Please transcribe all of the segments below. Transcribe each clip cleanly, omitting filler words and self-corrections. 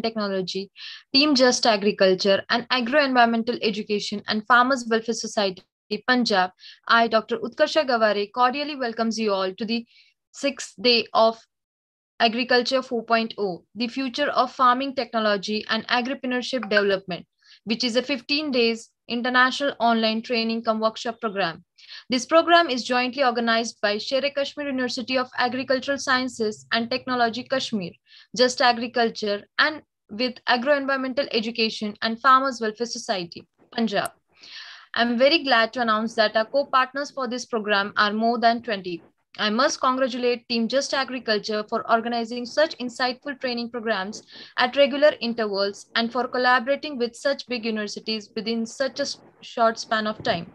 Technology, Team Just Agriculture, and Agro-Environmental Education and Farmers Welfare Society, Punjab, I, Dr. Utkarsha Gaware, cordially welcomes you all to the sixth day of Agriculture 4.0, the future of farming technology and agripreneurship development, which is a 15 days international online training cum workshop program. This program is jointly organized by Shere Kashmir University of Agricultural Sciences and Technology Kashmir, Just Agriculture, and with Agro-Environmental Education and Farmers Welfare Society, Punjab. I'm very glad to announce that our co-partners for this program are more than 20. I must congratulate Team Just Agriculture for organizing such insightful training programs at regular intervals and for collaborating with such big universities within such a short span of time.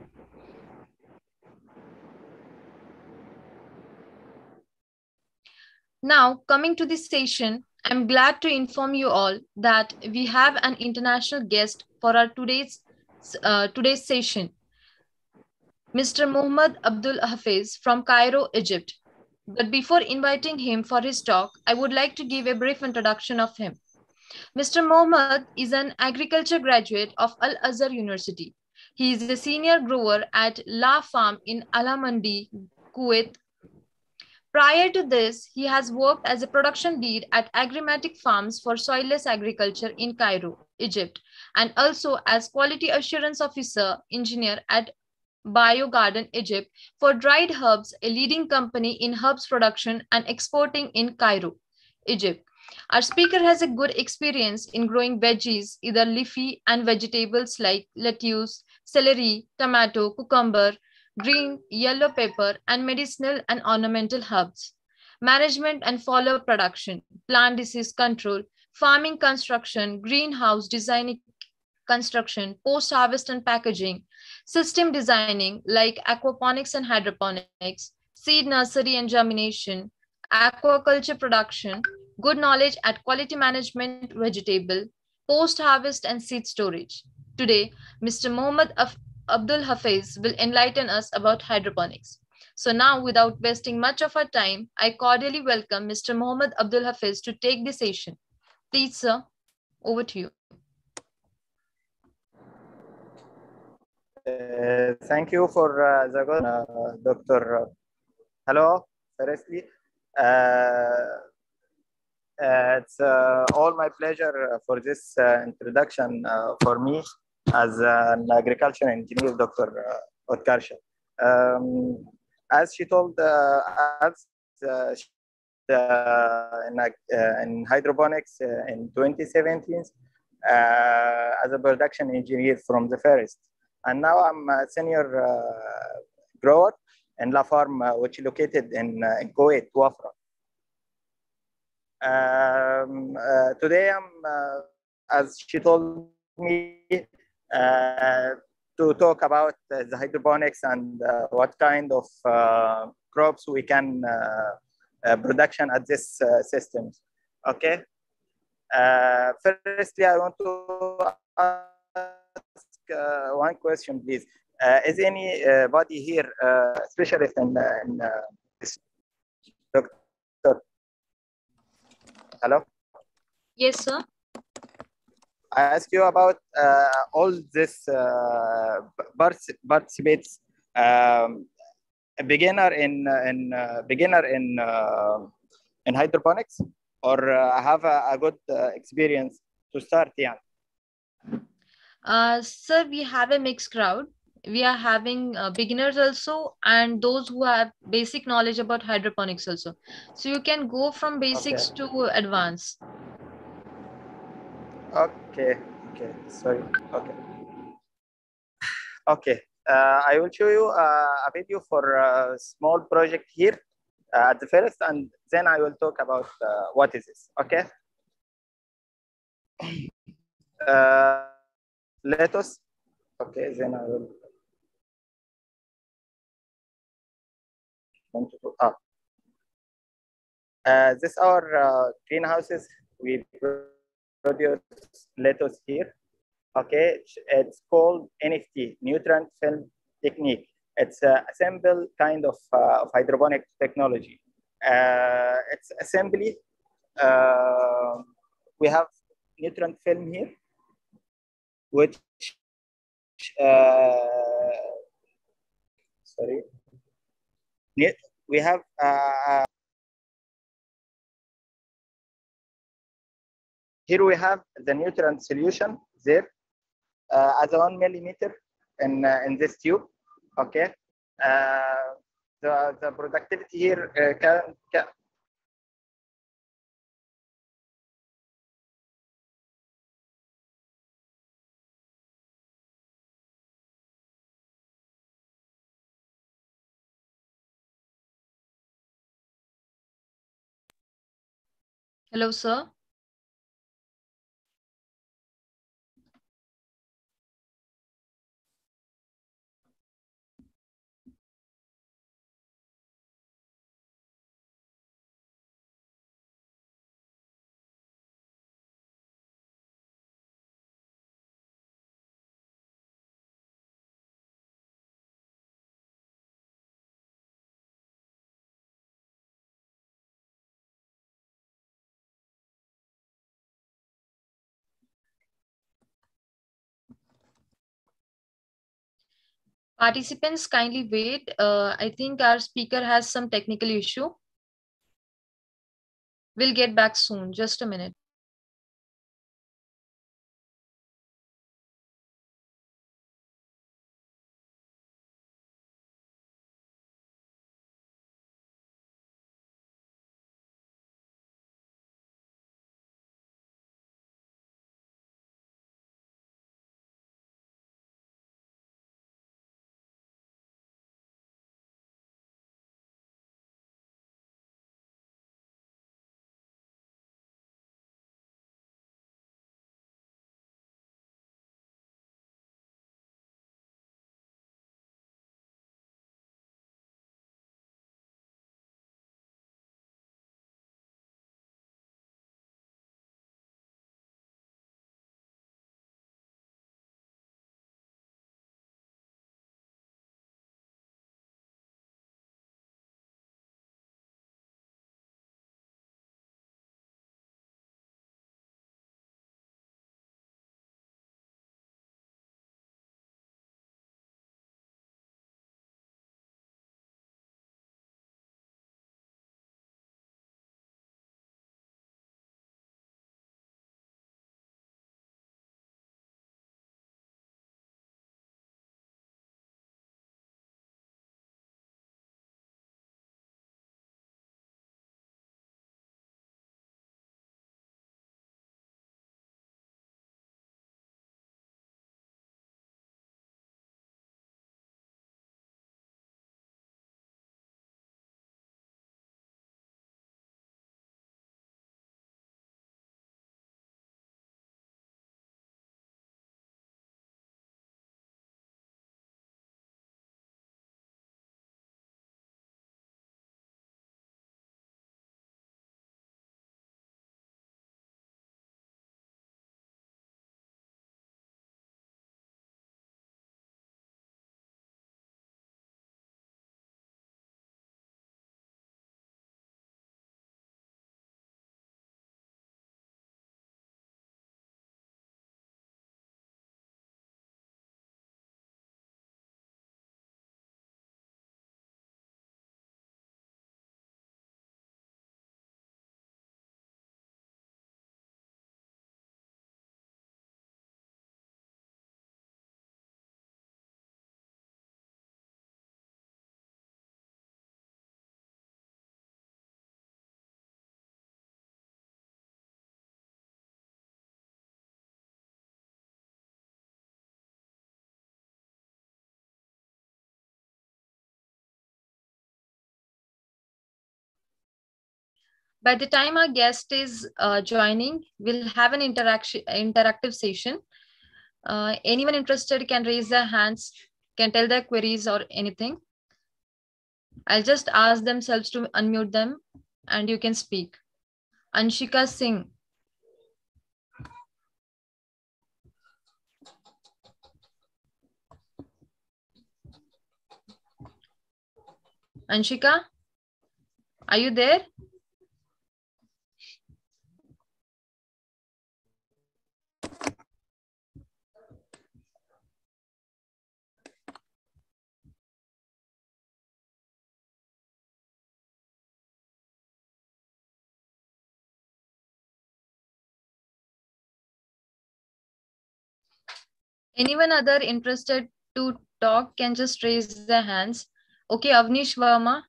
Now, coming to this session, I'm glad to inform you all that we have an international guest for our today's session, Mr. Mohammad Abdul Hafiz from Cairo, Egypt. But before inviting him for his talk, I would like to give a brief introduction of him. Mr. Mohammad is an agriculture graduate of Al Azhar University. He is a senior grower at La Farm in Alamandi, Kuwait. Prior to this, he has worked as a production lead at Agrimatic Farms for Soilless Agriculture in Cairo, Egypt, and also as quality assurance officer engineer at Bio Garden Egypt for dried herbs, a leading company in herbs production and exporting in Cairo, Egypt. Our speaker has a good experience in growing veggies, either leafy and vegetables like lettuce, celery, tomato, cucumber, green, yellow pepper, and medicinal and ornamental herbs. Management and follow-up production, plant disease control, farming construction, greenhouse designing construction, post-harvest and packaging, system designing like aquaponics and hydroponics, seed nursery and germination, aquaculture production, good knowledge at quality management vegetable, post-harvest and seed storage. Today, Mr. Mohammad Abdul Hafiz will enlighten us about hydroponics. So now, without wasting much of our time, I cordially welcome Mr. Mohammad Abdul Hafiz to take the session. Please, sir, over to you. Thank you for the good, Dr. Hello, firstly. It's all my pleasure for this introduction for me as an agriculture engineer, Dr. Utkarsha. As she told us, in hydroponics in 2017 as a production engineer from the first. And now I'm a senior grower in La Farm, which is located in Kuwait, Wafra. Today I'm, as she told me, to talk about the hydroponics and what kind of crops we can production at this systems. Okay. Firstly, I want to ask one question, please. Is anybody here specialist in this? Doctor? Hello? Yes, sir. I ask you about all this participates a beginner in hydroponics, or have a good experience to start? Yeah. Sir, we have a mixed crowd. We are having beginners also and those who have basic knowledge about hydroponics also. So you can go from basics to advanced. Okay. Sorry. Okay. I will show you a video for a small project here at the first, and then I will talk about what is this. Okay. Let us. Okay. Then I will. This our greenhouses. We produce lettuce here. Okay, it's called NFT, nutrient film technique. It's a simple kind of hydroponic technology. It's assembly. We have nutrient film here, which sorry, we have here we have the nutrient solution there as 1 millimeter in this tube. Okay, the productivity here can Hello, sir. Participants, kindly wait. I think our speaker has some technical issue. We'll get back soon. Just a minute. By the time our guest is joining, we'll have an interactive session. Anyone interested can raise their hands, can tell their queries or anything. I'll just ask themselves to unmute them and you can speak. Anshika Singh. Anshika, are you there? Anyone other interested to talk can just raise their hands. Okay, Avnish Verma.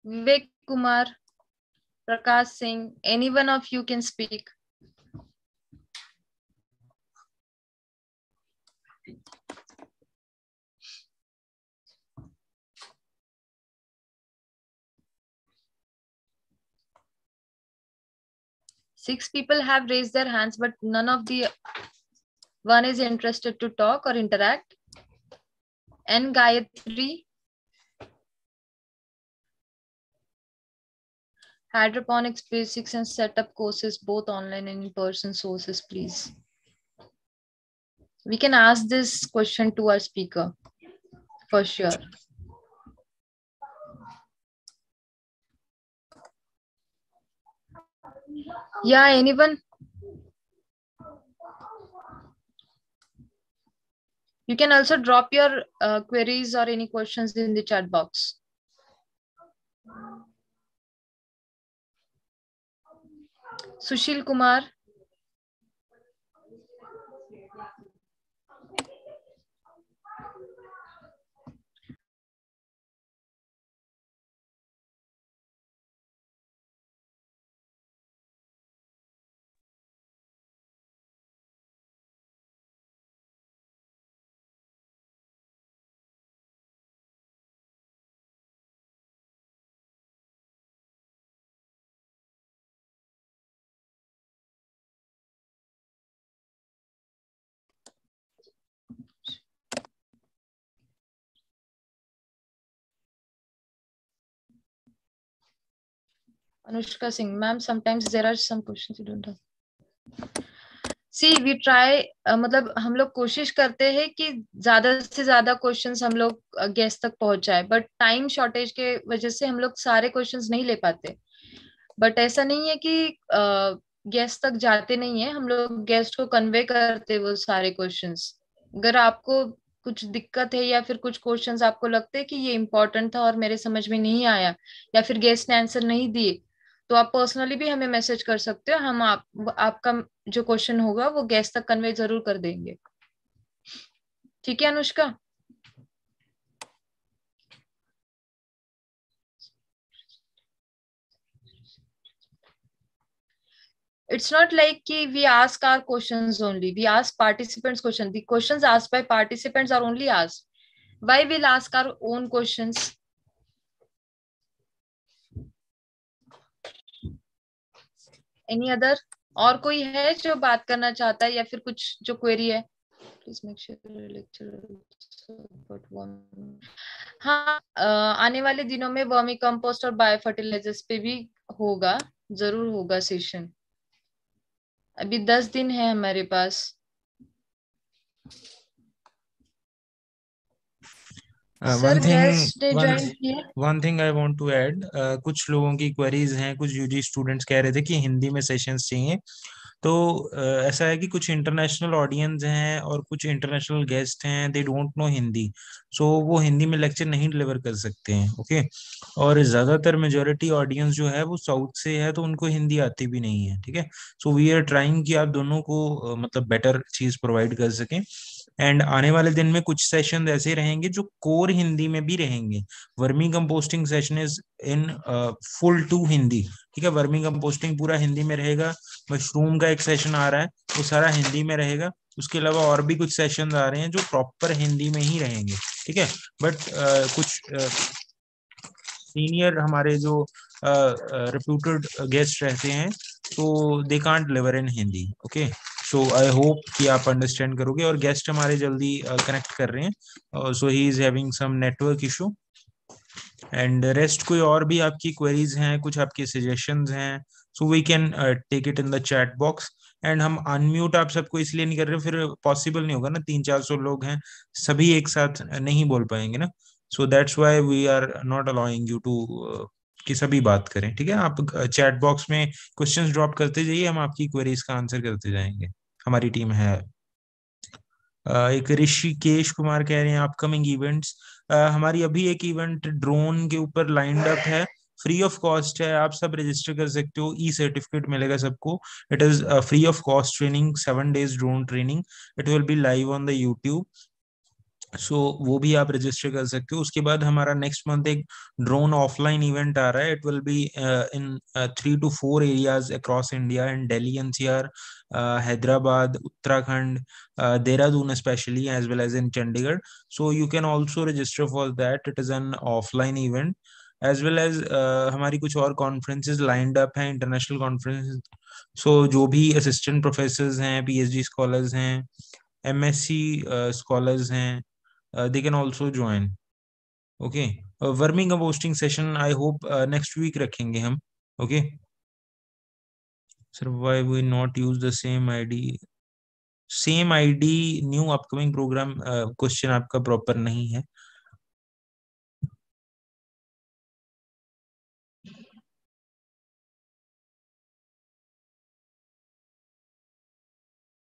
Vivek Kumar, Prakash Singh, any one of you can speak. Six people have raised their hands, but none of the one is interested to talk or interact. And Gayatri, hydroponics basics and setup courses, both online and in-person sources, please. We can ask this question to our speaker for sure. Yeah, anyone? You can also drop your queries or any questions in the chat box. Sushil Kumar. Anushka Singh, ma'am, sometimes there are some questions you don't have. See, we try, मतलब हम लोग कोशिश करते हैं कि ज्यादा से ज्यादा क्वेश्चंस हम लोग गेस्ट तक पहुंचाए, बट टाइम शॉर्टेज के वजह से हम लोग सारे क्वेश्चंस नहीं ले पाते. बट ऐसा नहीं है कि गेस्ट तक जाते नहीं है, हम लोग गेस्ट को कन्वे करते वो सारे क्वेश्चंस. अगर आपको कुछ दिक्कत है या फिर कुछ क्वेश्चंस आपको लगते हैं कि ये इंपॉर्टेंट था और मेरे समझ में नहीं आया या फिर गेस्ट ने आंसर नहीं दिए, तो आप पर्सनली भी हमें मैसेज कर सकते हो. हम आपका जो क्वेश्चन होगा वो गेस्ट तक कन्वे जरूर कर देंगे. ठीक है Anushka? It's not like we ask our questions only. We ask participants questions. The questions asked by participants are only asked. Why we'll ask our own questions? Any other? और कोई है जो बात करना चाहता है या फिर कुछ जो क्वेरी है? Please make sure lecture. हाँ, आने वाले दिनों में वर्मी कंपोस्ट और बायो फर्टिलाइजर्स पे भी होगा, जरूर होगा सेशन. अभी 10 दिन है हमारे पास. One thing I want to add, कुछ लोगों की क्वेरीज हैं, कुछ यूजी स्टूडेंट्स कह रहे थे कि हिंदी में सेशंस चाहिए. तो ऐसा है कि कुछ इंटरनेशनल ऑडियंस हैं और कुछ इंटरनेशनल गेस्ट हैं, दे डोंट नो हिंदी, सो वो हिंदी में लेक्चर नहीं डिलीवर कर सकते हैं. ओके, और ज्यादातर मेजोरिटी ऑडियंस जो है वो साउथ से है, तो उनको हिंदी आती भी नहीं है. ठीक है, सो वी आर ट्राइंग कि आप दोनों को मतलब बेटर चीज प्रोवाइड कर सकें. एंड आने वाले दिन में कुछ सेशन ऐसे रहेंगे जो कोर हिंदी में भी रहेंगे. Vermi composting session is in full to Hindi. ठीक है, वर्मी कंपोस्टिंग पूरा हिंदी में रहेगा. मशरूम का एक सेशन आ रहा है, वो सारा हिंदी में रहेगा. उसके अलावा और भी कुछ सेशन आ रहे हैं जो प्रॉपर हिंदी में ही रहेंगे. ठीक है, बट कुछ सीनियर हमारे जो रेप्यूटेड गेस्ट रहते हैं, तो they can't deliver in Hindi. Okay, so I hope कि आप अंडरस्टैंड करोगे. और गेस्ट हमारे जल्दी कनेक्ट कर रहे हैं, so he is having some network issue. And rest कोई और भी आपकी क्वेरीज हैं, कुछ आपके सजेशंस हैं, so we can take it in the chat box. And हम अनम्यूट आप सबको इसलिए नहीं कर रहे, फिर पॉसिबल नहीं होगा ना, 300-400 लोग हैं, सभी एक साथ नहीं बोल पाएंगे ना. So that's why we are not allowing you to कि सभी बात करें, ठीक है। आप चैट बॉक्स में क्वेश्चंस ड्रॉप करते जाइए, हम आपकी क्वेरीज का आंसर करते जाएंगे, हमारी टीम है। एक ऋषिकेश कुमार कह रहे हैं अपकमिंग इवेंट्स। हमारी अभी एक इवेंट ड्रोन के ऊपर लाइंड अप है, फ्री ऑफ कॉस्ट है, आप सब रजिस्टर कर सकते हो, ई सर्टिफिकेट मिलेगा सबको। It is free of cost training, 7 days drone training, it will be live on the YouTube. So वो भी आप रजिस्टर कर सकते हो। उसके बाद हमारा नेक्स्ट मंथ एक ड्रोन ऑफलाइन इवेंट आ रहा है, it will be in 3 to 4 areas across India, in Delhi NCR, Hyderabad, Uttarakhand, Dehradun specially, as well as in Chandigarh. So you can also register for that, it is an offline event. As well as हमारी कुछ और conferences lined up हैं, international conferences. So जो भी assistant professor हैं, PhD scholars हैं, MSc scholars हैं, they can also join. Okay, warming up hosting session I hope next week रखेंगे हम। Okay sir, why we not use the same ID new upcoming program, question आपका proper नहीं है।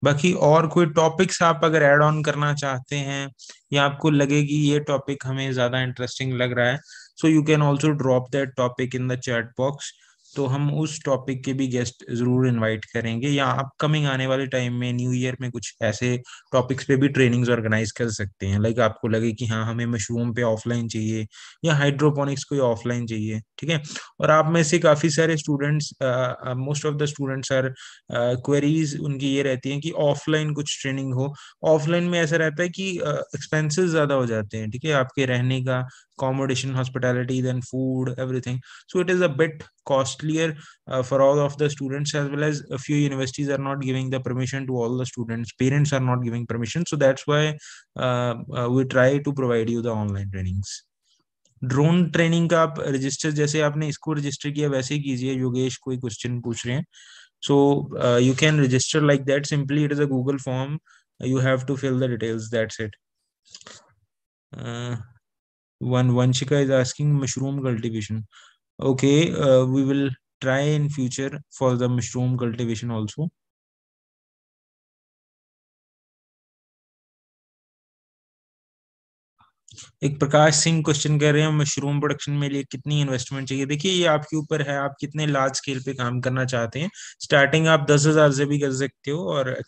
बाकी और कोई टॉपिक्स आप अगर ऐड ऑन करना चाहते हैं, या आपको लगे कि ये टॉपिक हमें ज्यादा इंटरेस्टिंग लग रहा है, so you can also drop that topic in the chat box. तो हम उस टॉपिक के भी गेस्ट जरूर इनवाइट करेंगे, या अपकमिंग आने वाले टाइम में न्यू ईयर में कुछ ऐसे टॉपिक्स पे भी ट्रेनिंग्स ऑर्गेनाइज कर सकते हैं। लाइक आपको लगे कि हाँ हमें मशरूम पे ऑफलाइन चाहिए, या हाइड्रोपोनिक्स कोई ऑफलाइन चाहिए, ठीक है। और आप में से काफी सारे students, most of the students are queries उनकी ये रहती हैं कि ऑफलाइन कुछ ट्रेनिंग हो। ऑफलाइन में ऐसा रहता है कि एक्सपेंसेस ज्यादा हो जाते हैं, ठीक है, आपके रहने का, accommodation, hospitality, then food, everything. So it is a bit costlier for all of the students, as well as a few universities are not giving the permission to all the students. Parents are not giving permission, so that's why we try to provide you the online trainings. Drone training का आप register, जैसे आपने इसको register किया वैसे ही कीजिए। योगेश कोई question पूछ रहे हैं, so you can register like that simply. It is a Google form, you have to fill the details, that's it. One Vanshika is asking mushroom cultivation. Okay, we will try in future for the mushroom cultivation also. एक Prakash Singh question कर रहे हैं, mushroom production में लिए कितनी investment चाहिए। देखिए ये आपके ऊपर है, आप कितने लार्ज स्केल पे काम करना चाहते हैं। स्टार्टिंग आप 10,000 से भी कर सकते हो, और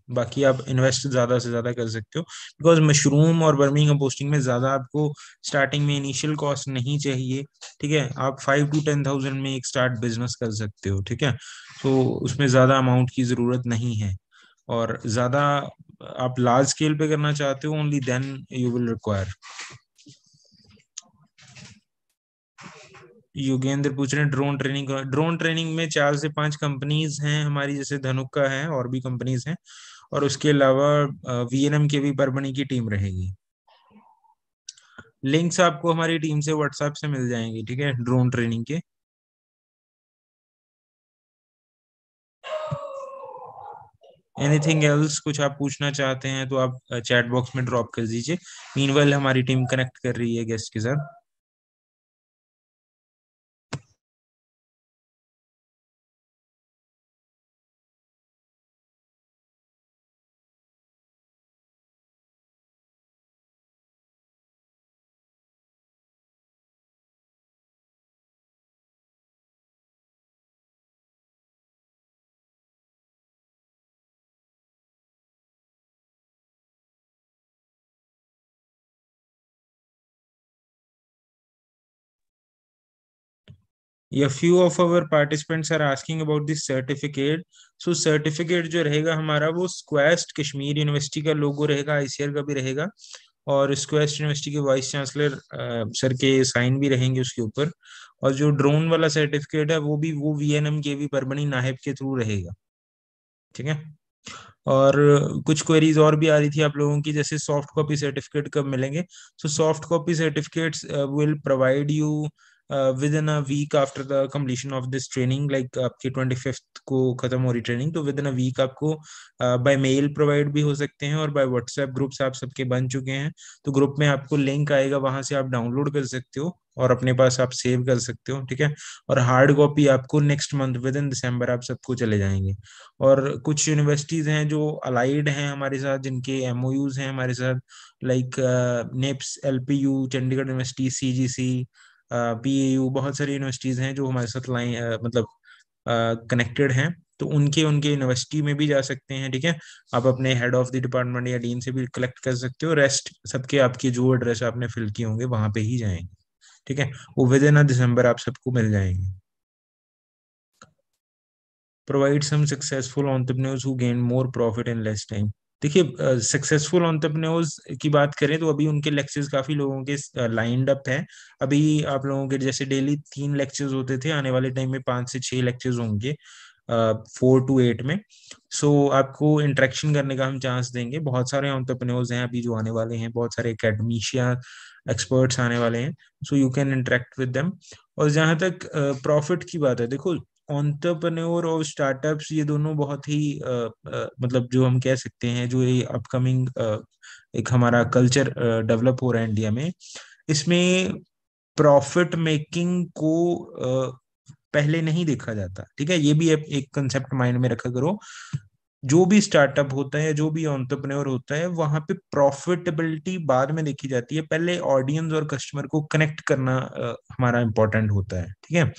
बाकी आप इन्वेस्ट ज्यादा से ज्यादा कर सकते हो, बिकॉज मशरूम और वर्मिंग कंपोस्टिंग में ज्यादा आपको स्टार्टिंग में इनिशियल कॉस्ट नहीं चाहिए, ठीक है। आप 5 to 10,000 में एक स्टार्ट बिजनेस कर सकते हो, ठीक है। तो उसमें ज्यादा अमाउंट की जरूरत नहीं है, और ज्यादा आप लार्ज स्केल पे करना चाहते हो, only then you will require. Yogendra पूछ रहे हैं ड्रोन ट्रेनिंग में 4 से 5 कंपनीज हैं हमारी, जैसे धनुका है और भी कंपनीज हैं, और उसके अलावा वीएनएम के भी परभणी की टीम रहेगी। लिंक्स आपको हमारी टीम से व्हाट्सएप से मिल जाएंगे, ठीक है, ड्रोन ट्रेनिंग के। एनीथिंग एल्स, कुछ आप पूछना चाहते हैं तो आप चैट बॉक्स में ड्रॉप कर दीजिए। मीनवाइल हमारी टीम कनेक्ट कर रही है गेस्ट के साथ। या few of our participants are asking about this certificate. So certificate जो रहेगा हमारा, वो स्क्वेस्ट कश्मीर यूनिवर्सिटी का लोगो रहेगा, आईसीआर का भी रहेगा, और स्क्वेस्ट यूनिवर्सिटी के वाइस चांसलर सर के साइन भी रहेंगे उसके ऊपर। और जो ड्रोन वाला सर्टिफिकेट है वो वीएनएम के भी परभणी नाहिब के थ्रू रहेगा, ठीक है। और कुछ क्वेरीज और भी आ रही थी आप लोगों की, जैसे सॉफ्ट कॉपी सर्टिफिकेट कब मिलेंगे। So soft copy certificates will provide you within a week after the completion of this training. Like आपकी 25th को खत्म हो रही ट्रेनिंग, तो विद इन अ वीक आपको बाय मेल प्रोवाइड भी हो सकते हैं, और बाय व्हाट्सएप ग्रुप्स आप सबके बन चुके हैं, तो ग्रुप में आपको लिंक आएगा, वहां से आप डाउनलोड कर सकते हो, और अपने पास आप सेव कर सकते हो, ठीक है। और हार्ड कॉपी आपको नेक्स्ट मंथ विद इन दिसंबर आप सबको चले जाएंगे। और कुछ यूनिवर्सिटीज हैं जो अलाइड हैं हमारे साथ, जिनके एमओयूज हैं हमारे साथ, like neps, LPU, Chandigarh university, CGC, PAU, बहुत सारी यूनिवर्सिटीज हैं जो हमारे साथ मतलब कनेक्टेड हैं। तो उनके उनके यूनिवर्सिटी में भी जा सकते हैं, ठीक है। आप अपने हेड ऑफ द डिपार्टमेंट या डीन से भी कलेक्ट कर सकते हो। रेस्ट सबके आपके जो एड्रेस आपने फिल किए होंगे वहां पे ही जाएंगे, ठीक है। वो विद इन दिसंबर आप सबको मिल जाएंगे। Provide some successful entrepreneurs who gain more profit in less time. देखिए, सक्सेसफुल एंटरप्रेन्योर्स की बात करें तो अभी उनके लेक्चर्स काफी लोगों के लाइंड अप है। अभी आप लोगों के जैसे डेली 3 लेक्चर्स होते थे, आने वाले टाइम में 5 से 6 लेक्चर्स होंगे 4 to 8 में। सो आपको इंटरेक्शन करने का हम चांस देंगे। बहुत सारे एंटरप्रेन्योर्स हैं अभी जो आने वाले हैं, बहुत सारे एकेडमिशियन एक्सपर्ट्स आने वाले हैं। सो you can interact with them. और जहां तक प्रॉफिट की बात है, देखो एंटरप्रेन्योर और स्टार्टअप्स ये दोनों बहुत ही मतलब जो हम कह सकते हैं, जो ये अपकमिंग एक हमारा कल्चर डेवलप हो रहा है इंडिया में, इसमें प्रॉफिट मेकिंग को पहले नहीं देखा जाता, ठीक है। ये भी एक कंसेप्ट माइंड में रखा करो। जो भी स्टार्टअप होता है, जो भी एंटरप्रेन्योर होता है, वहां पे प्रॉफिटेबिलिटी बाद में देखी जाती है। पहले ऑडियंस और कस्टमर को कनेक्ट करना हमारा इंपॉर्टेंट होता है, ठीक है।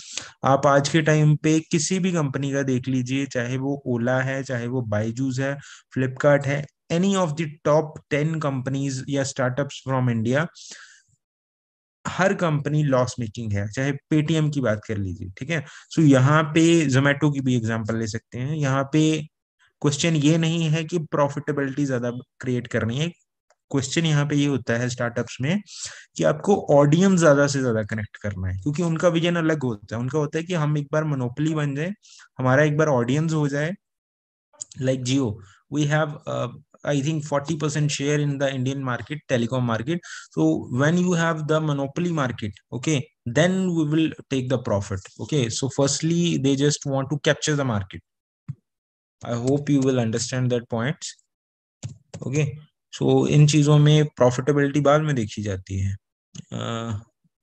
आप आज के टाइम पे किसी भी कंपनी का देख लीजिए, चाहे वो ओला है, चाहे वो बायजूस है, फ्लिपकार्ट है, any of the top 10 companies या स्टार्टअप्स फ्रॉम इंडिया, हर कंपनी लॉस मेकिंग है। चाहे पेटीएम की बात कर लीजिए, ठीक है। सो यहाँ पे जोमेटो की भी एग्जांपल ले सकते हैं। यहाँ पे क्वेश्चन ये नहीं है कि प्रॉफिटेबिलिटी ज्यादा क्रिएट करनी है। क्वेश्चन यहाँ पे ये होता है स्टार्टअप्स में कि आपको ऑडियंस ज्यादा से ज्यादा कनेक्ट करना है, क्योंकि उनका विजन अलग होता है। उनका होता है कि हम एक बार मोनोपोली बन जाए, हमारा एक बार ऑडियंस हो जाए, like Jio, we have I think 40% share in the Indian market, telecom market. So when you have the monopoly market, okay, then we will take the profit. Okay, so firstly, they just want to capture the market. I hope you will understand that point. Okay, so इन चीजों में profitability बाद में देखी जाती है.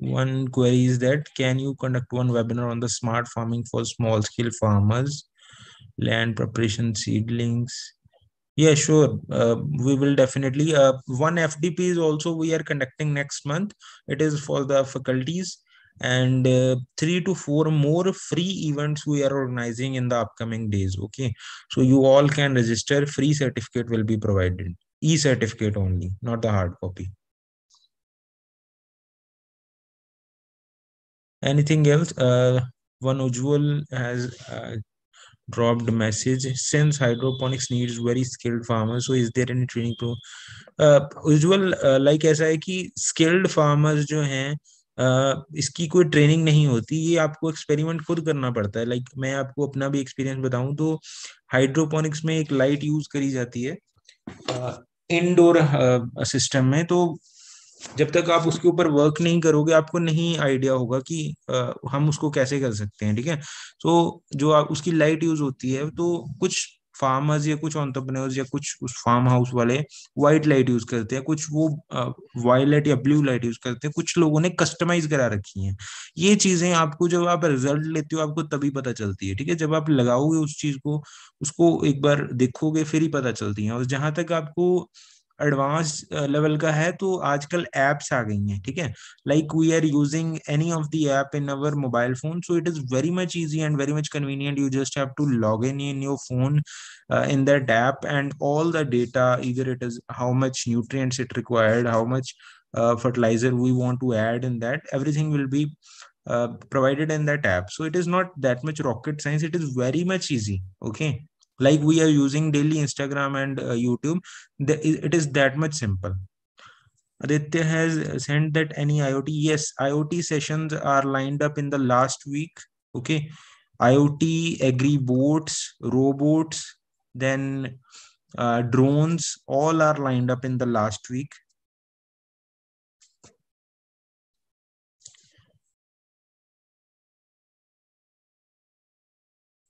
One query is that can you conduct one webinar on the smart farming for small scale farmers, land preparation, seedlings? Yeah, sure. We will definitely. One FDP is also we are conducting next month. It is for the faculties, and 3 to 4 more free events we are organizing in the upcoming days. Okay, so you all can register. Free certificate will be provided. E-certificate only, not the hard copy. Anything else? One usual has dropped message, since hydroponics needs very skilled farmers, so is there any training pro? Usual like ऐसा है कि skilled farmers जो हैं, इसकी कोई training नहीं होती, ये आपको एक्सपेरिमेंट खुद करना पड़ता है। लाइक मैं आपको अपना भी एक्सपीरियंस बताऊं तो हाइड्रोपोनिक्स में एक लाइट यूज करी जाती है इंडोर सिस्टम में। तो जब तक आप उसके ऊपर वर्क नहीं करोगे, आपको नहीं आइडिया होगा कि हम उसको कैसे कर सकते हैं, ठीक है। तो जो आप उसकी लाइट यूज होती है, तो कुछ फार्मर्स या कुछ एंटरप्रेन्योर्स या कुछ उस फार्म हाउस वाले व्हाइट लाइट यूज करते हैं, कुछ वो वायलेट या ब्लू लाइट यूज करते हैं, कुछ लोगों ने कस्टमाइज करा रखी हैं। ये चीजें आपको जब आप रिजल्ट लेते हो आपको तभी पता चलती है, ठीक है। जब आप लगाओगे उस चीज को, उसको एक बार देखोगे फिर ही पता चलती है। और जहां तक आपको एडवांस लेवल का है, तो आजकल एप्स आ गई हैं, ठीक है। Like we are using any of the app in our mobile phone, so it is very much easy and very much convenient. You just have to log in your phone in that app, and all the data, either it is how much nutrients it required, how much fertilizer we want to add in that, everything will be provided in that app. So it is not that much rocket science, it is very much easy. Okay, like we are using daily Instagram and YouTube, it is that much simple. Aditya has sent that any IoT. Yes, IoT sessions are lined up in the last week. Okay, IoT, agri boats, robots, then drones, all are lined up in the last week.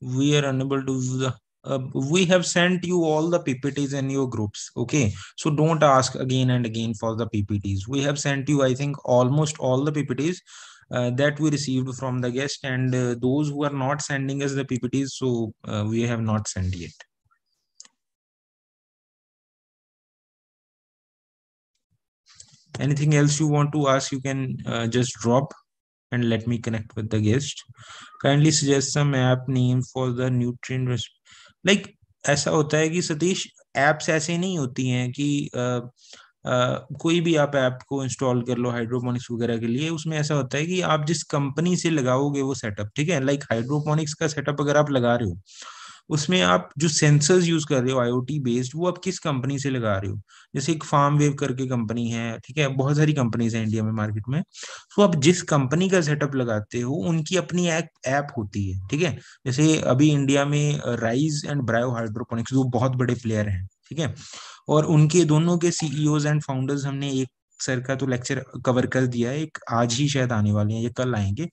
We are unable to view the we have sent you all the PPTs in your groups. Okay, so don't ask again and again for the PPTs. We have sent you, I think, almost all the PPTs that we received from the guest, and those who are not sending us the PPTs, so we have not sent yet. Anything else you want to ask, you can just drop and let me connect with the guest. Kindly suggest some app name for the nutrient like ऐसा होता है कि Satish apps ऐसे नहीं होती हैं कि कोई भी आप ऐप को इंस्टॉल कर लो हाइड्रोपोनिक्स वगैरह के लिए। उसमें ऐसा होता है कि आप जिस कंपनी से लगाओगे वो सेटअप, ठीक है, लाइक हाइड्रोपोनिक्स का सेटअप अगर आप लगा रहे हो, उसमें आप जो सेंसर्स यूज कर रहे हो आईओटी बेस्ड, वो आप किस कंपनी से लगा रहे हो। जैसे एक फार्म वेव करके कंपनी है, ठीक है, बहुत सारी कंपनीज हैं इंडिया में मार्केट में। तो आप जिस कंपनी का सेटअप लगाते हो उनकी अपनी ऐप होती है, ठीक है। जैसे अभी इंडिया में राइज एंड ब्रायो हाइड्रोपोनिक्स, वो बहुत बड़े प्लेयर हैं, ठीक है, और उनके दोनों के सीईओज एंड फाउंडर्स हमने एक सर का तो लेक्चर कवर कर दिया है, एक आज ही शायद आने वाले हैं, ये कल आएंगे।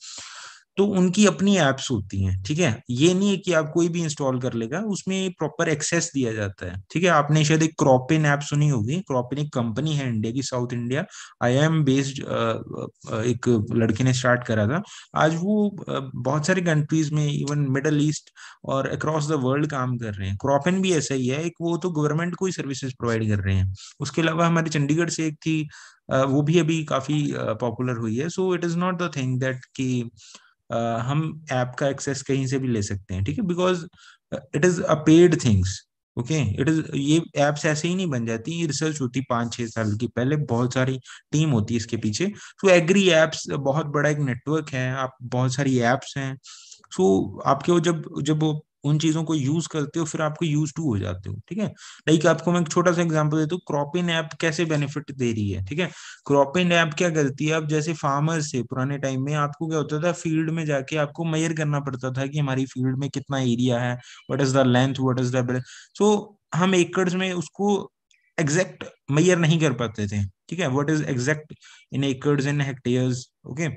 तो उनकी अपनी एप्स होती हैं, ठीक है। ये नहीं है कि आप कोई भी इंस्टॉल कर लेगा, उसमें प्रॉपर एक्सेस दिया जाता है, ठीक है। आपने शायद एक क्रॉपिन ऐप सुनी होगी। क्रॉपिन एक कंपनी है इंडिया की, साउथ इंडिया आईआईएम बेस्ड, एक लड़के ने स्टार्ट करा था। आज वो बहुत सारे कंट्रीज में, इवन मिडल ईस्ट और अक्रॉस द वर्ल्ड काम कर रहे हैं। क्रॉपिन भी ऐसा ही है, एक वो तो गवर्नमेंट को ही सर्विसेज प्रोवाइड कर रहे हैं। उसके अलावा हमारे चंडीगढ़ से एक थी, वो भी अभी काफी पॉपुलर हुई है। सो it is not the thing that कि हम ऐप का एक्सेस कहीं से भी ले सकते हैं, ठीक है, because it is a paid things. Okay, it is, ये एप्स ऐसे ही नहीं बन जाती, ये रिसर्च होती 5-6 साल की पहले, बहुत सारी टीम होती है इसके पीछे। तो एग्री एप्स बहुत बड़ा एक नेटवर्क है, आप बहुत सारी एप्स हैं। सो आपके वो जब जब वो उन चीजों को यूज करते हो, फिर आपको यूज टू हो जाते हो, ठीक है। लाइक आपको मैं एक छोटा सा एग्जांपल देता हूँ, क्रॉपिन ऐप कैसे बेनिफिट दे रही है, ठीक है। क्रॉपिंग ऐप क्या करती है, अब जैसे फार्मर्स से पुराने टाइम में आपको क्या होता था, फील्ड में जाके आपको मेजर करना पड़ता था कि हमारी फील्ड में कितना एरिया है, what is the length, what is the, so हम एकड़ में उसको एग्जैक्ट मेजर नहीं कर पाते थे, ठीक है, what is exact in acres in hectares. Okay,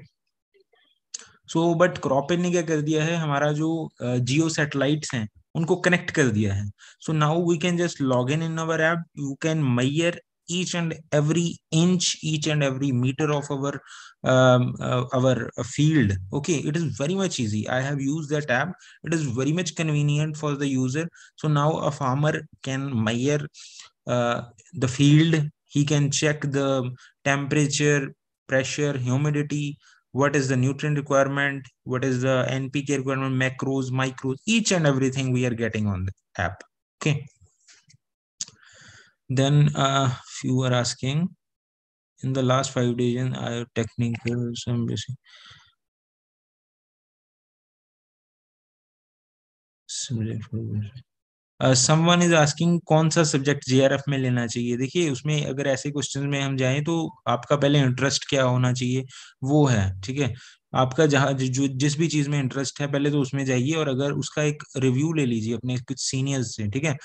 so but Cropin ने क्या कर दिया है, हमारा जो जियो सैटेलाइट्स हैं उनको कनेक्ट कर दिया है। So now we can just log in our app, you can measure each and every inch, each and every meter of our field. Okay, it is very much easy. I have used that app. It is very much convenient for the user. So now a farmer can measure the field. He can check the temperature, pressure, humidity, what is the nutrient requirement, what is the NPK requirement, macros, micros, each and everything we are getting on the app. Okay, then few are asking, in the last 5 days in technical some basic someone is asking कौन सा subject JRF में लेना चाहिए। देखिए, उसमें अगर ऐसे question में हम जाएं तो आपका पहले इंटरेस्ट क्या होना चाहिए, वो है, ठीक है। आपका जहाँ जो जिस भी चीज में इंटरेस्ट है पहले तो उसमें जाइए, और अगर उसका एक रिव्यू ले लीजिए अपने कुछ सीनियर्स से, ठीक है,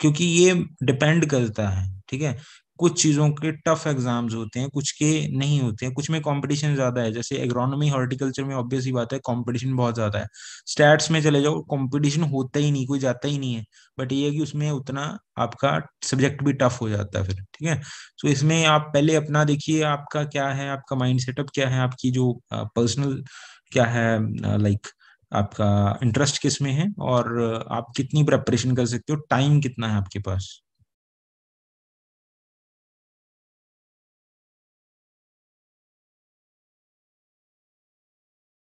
क्योंकि ये डिपेंड करता है, ठीक है। कुछ चीजों के टफ एग्जाम्स होते हैं, कुछ के नहीं होते हैं, कुछ में कंपटीशन ज्यादा है। जैसे एग्रोनॉमी हॉर्टिकल्चर में ऑब्वियस ही बात है, कंपटीशन बहुत ज्यादा है। स्टैट्स में चले जाओ, कंपटीशन होता ही नहीं, कोई जाता ही नहीं है, बट ये है कि उसमें उतना आपका सब्जेक्ट भी टफ हो जाता है फिर, ठीक है। तो इसमें आप पहले अपना देखिए, आपका क्या है, आपका माइंड सेटअप क्या है, आपकी जो पर्सनल क्या है, लाइक आपका इंटरेस्ट किस में है, और आप कितनी प्रेपरेशन कर सकते हो, टाइम कितना है आपके पास।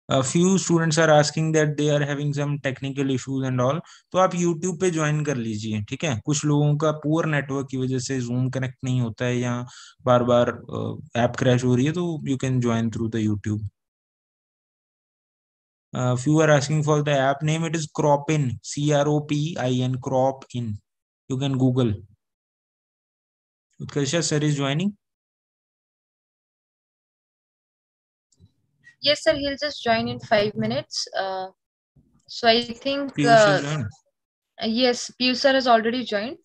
Few students are asking that they are having some technical issues and all, तो आप यूट्यूब पे ज्वाइन कर लीजिए, ठीक है। कुछ लोगों का पुअर नेटवर्क की वजह से जूम कनेक्ट नहीं होता है, या बार बार ऐप क्रैश हो रही है, तो you can join through the YouTube. few are asking for the app name, it is cropin, CROPIN, cropin, you can google. Utkarsha sir is joining. Yes, sir. He'll just join in 5 minutes. So I think Piyush is joined. yes, Piyush sir has already joined.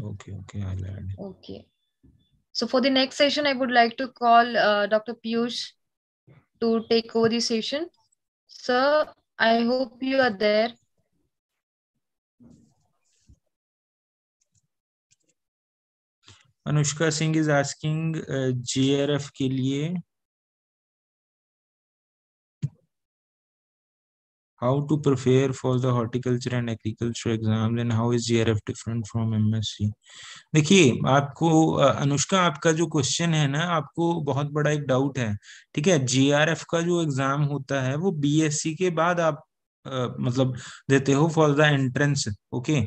Okay, I'll add. Okay. So for the next session, I would like to call Dr. Piyush to take over the session. Sir, I hope you are there. Anushka Singh is asking JRF के लिए how to prepare for the horticulture and agriculture exams and how is JRF different from MSc. देखिए आपको अनुष्का, आपका जो question है ना, आपको बहुत बड़ा एक डाउट है। ठीक है, JRF का जो एग्जाम होता है वो BSc के बाद आप मतलब देते हो फॉर द एंट्रेंस। ओके,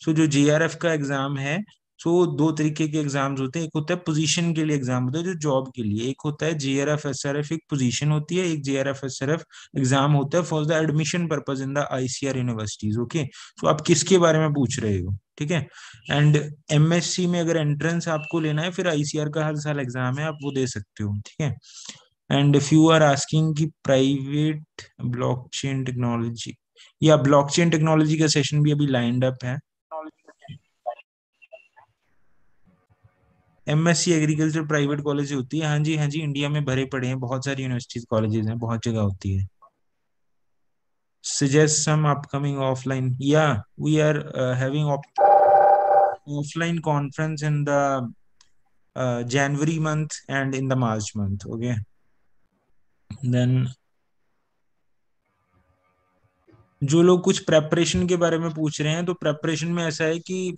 सो जो JRF का एग्जाम है, सो दो तरीके के एग्जाम्स होते हैं। एक होता है पोजीशन के लिए एग्जाम होता है, जो जॉब के लिए। एक होता है JRF SRF, एक पोजीशन होती है। एक JRF SRF एग्जाम होता है for the admission purpose in the ICR universities. Okay, so आप किसके बारे में पूछ रहे हो? ठीक है, एंड MSc में अगर एंट्रेंस आपको लेना है, फिर ICR का हर साल एग्जाम है, आप वो दे सकते हो। ठीक है, and if you are asking कि प्राइवेट ब्लॉकचेन टेक्नोलॉजी, या ब्लॉकचेन टेक्नोलॉजी का सेशन भी अभी लाइंड अप है। MSc एग्रीकल्चर प्राइवेट कॉलेज होती है, हाँ जी हाँ जी, इंडिया में भरे पड़े हैं, बहुत सारी यूनिवर्सिटीज कॉलेजेस हैं, बहुत जगह होती है। Suggest some upcoming offline, yeah, we are having offline conference in the January month and in the March month. Okay, then जो लोग कुछ प्रेपरेशन के बारे में पूछ रहे हैं, तो प्रेपरेशन में ऐसा है कि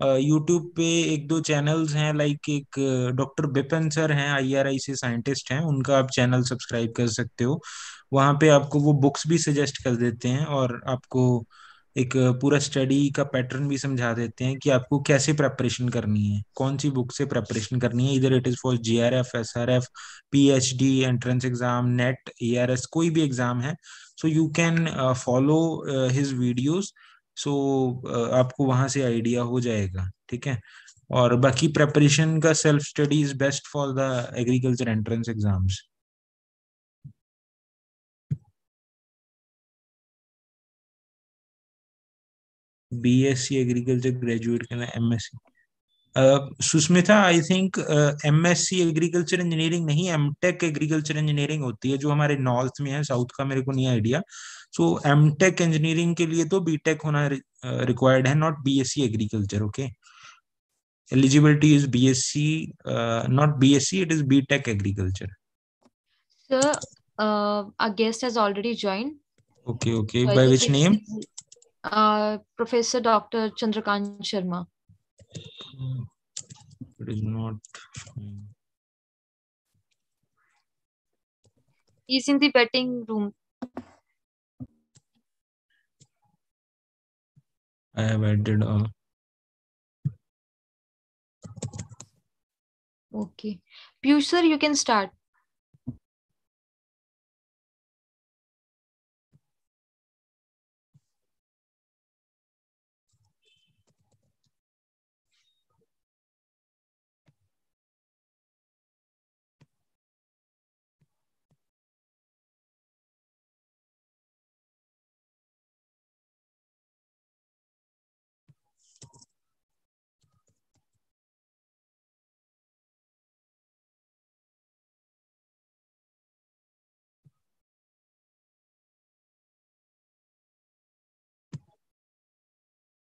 यूट्यूब पे एक दो चैनल्स हैं, लाइक एक डॉक्टर बिपिन सर हैं, IRI से साइंटिस्ट हैं, उनका आप चैनल सब्सक्राइब कर सकते हो। वहाँ पे आपको वो बुक्स भी सजेस्ट कर देते हैं और आपको एक पूरा स्टडी का पैटर्न भी समझा देते हैं कि आपको कैसे प्रेपरेशन करनी है, कौन सी बुक से प्रेपरेशन करनी है। इधर it is for JRF SRF PhD entrance exam, NET, ARS, कोई भी एग्जाम है। So you can follow his videos. So आपको वहां से आइडिया हो जाएगा। ठीक है, और बाकी प्रेपरेशन का self study is best for the agriculture entrance exams. BSc agriculture graduate करना, MSc Sushmita, I think MSc agriculture engineering नहीं, MTech एग्रीकल्चर इंजीनियरिंग होती है, जो हमारे नॉर्थ में है, साउथ का मेरे को नहीं आइडिया। सो MTech इंजीनियरिंग के लिए तो BTech होना रिक्वायर्ड है, not BSc agriculture. Okay, eligibility is BSc, not BSc, it is BTech agriculture. Sir, our guest has already joined. Okay, okay, So I by think which name? Professor Dr. Chandrakant Sharma. It is not. He's in the betting room. I have added Okay. Piyush sir, you can start.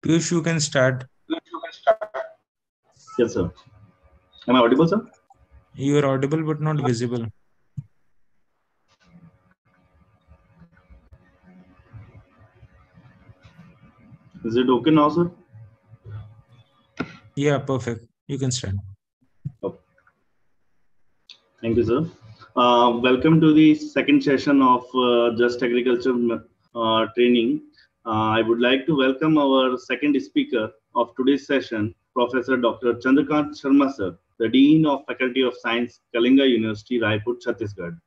Piyush, you can start. Yes, sir. Am I audible, sir? You are audible but not visible. Is it okay now, sir? Yeah, perfect. You can start. Okay. Thank you, sir. Welcome to the second session of Just Agriculture training. I would like to welcome our second speaker of today's session, Professor Dr. Chandrakant Sharma, sir, the Dean of Faculty of Science, Kalinga University, Raipur, Chhattisgarh.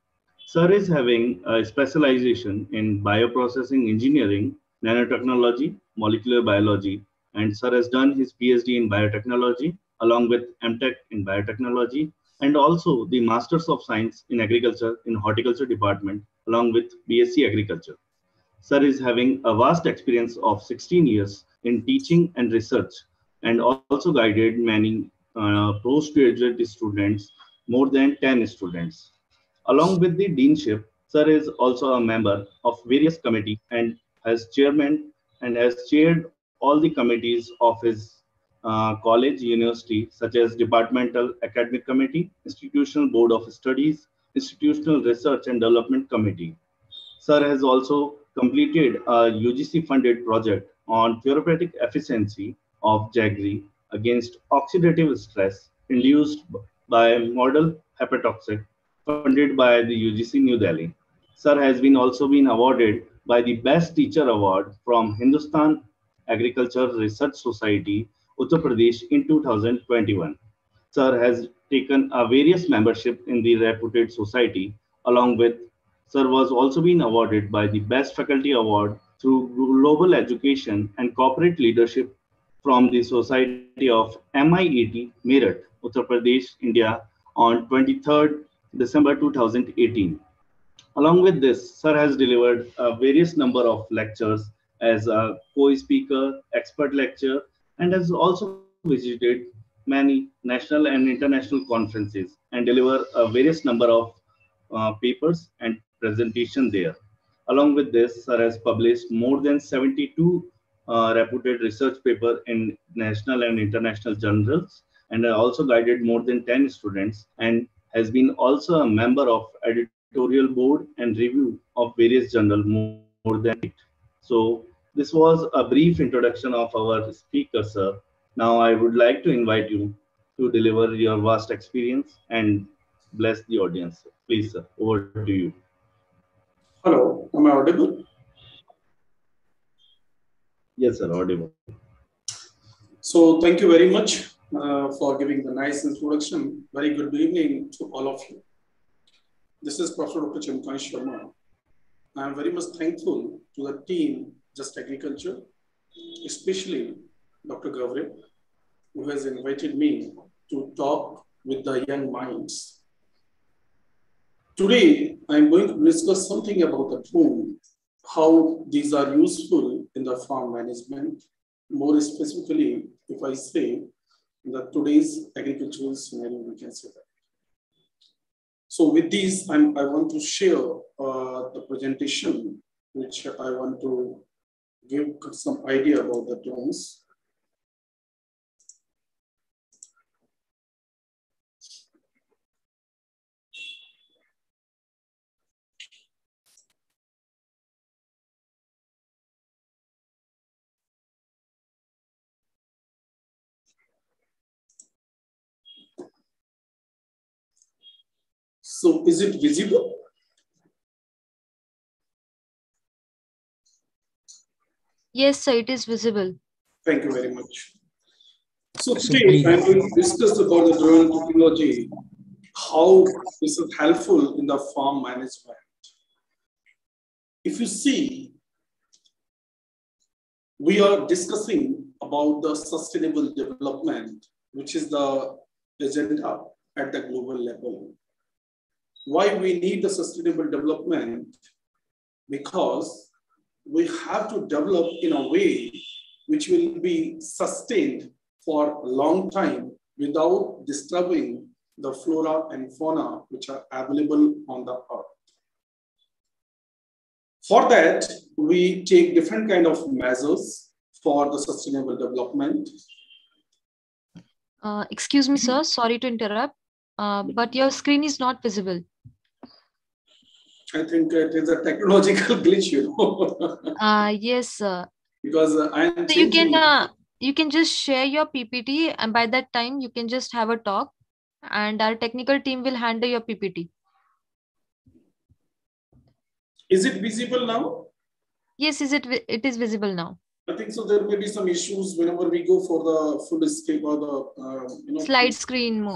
Sir is having a specialization in bioprocessing engineering, nanotechnology, molecular biology, and sir has done his PhD in biotechnology along with MTech in biotechnology and also the Masters of Science in Agriculture in Horticulture Department along with BSc Agriculture. Sir is having a vast experience of 16 years in teaching and research and also guided many postgraduate students, more than 10 students. Along with the deanship, Sir is also a member of various committees and has chaired all the committees of his college, university, such as Departmental Academic Committee, Institutional Board of Studies, Institutional Research and Development Committee. Sir has also completed a UGC-funded project on therapeutic efficiency of jaggery against oxidative stress induced by model hepatotoxic, funded by the UGC New Delhi. Sir has also been awarded by the Best Teacher Award from Hindustan Agriculture Research Society, Uttar Pradesh in 2021. Sir has taken a various membership in the reputed society. Along with Sir was also been awarded by the Best Faculty Award through Global Education and Corporate Leadership from the Society of MIET, Meerut, Uttar Pradesh, India on 23rd December 2018. Along with this, Sir has delivered a various number of lectures as a co-speaker, expert lecturer, and has also visited many national and international conferences and deliver a various number of papers and presentation there. Along with this, Sir has published more than 72 reputed research paper in national and international journals, and also guided more than 10 students, and has been also a member of editorial board and review of various journals more than 8. So this was a brief introduction of our speaker, sir. Now I would like to invite you to deliver your vast experience and bless the audience. Please, sir, over to you. Hello, am I audible? Yes, sir, audible. So thank you very much for giving the nice introduction. Very good evening to all of you. This is Professor Dr. Channelize Sharma. I am very much thankful to the team Just Agriculture, especially Dr. Gavre, who has invited me to talk with the young minds. Today, I am going to discuss something about the tool, how these are useful in the farm management. More specifically, if I say in the today's agricultural scenario, we can say that. So with these, I want to share the presentation, which I want to give some idea about the terms. So is it visible? Yes, sir, it is visible. Thank you very much. So today I'm going to discuss about the drone technology, how this is helpful in the farm management. If you see, we are discussing about the sustainable development, which is the agenda at the global level. Why we need the sustainable development? Because we have to develop in a way which will be sustained for a long time without disturbing the flora and fauna which are available on the earth. For that, we take different kind of measures for the sustainable development. Excuse me, sir, sorry to interrupt, but your screen is not visible. I think it is a technological glitch, you know. Yes, sir. Because I'm so you can just share your PPT, and by that time you can just have a talk, and our technical team will handle your PPT. Is it visible now? Yes, it is visible now. I think so. There may be some issues whenever we go for the full escape or the slide screen,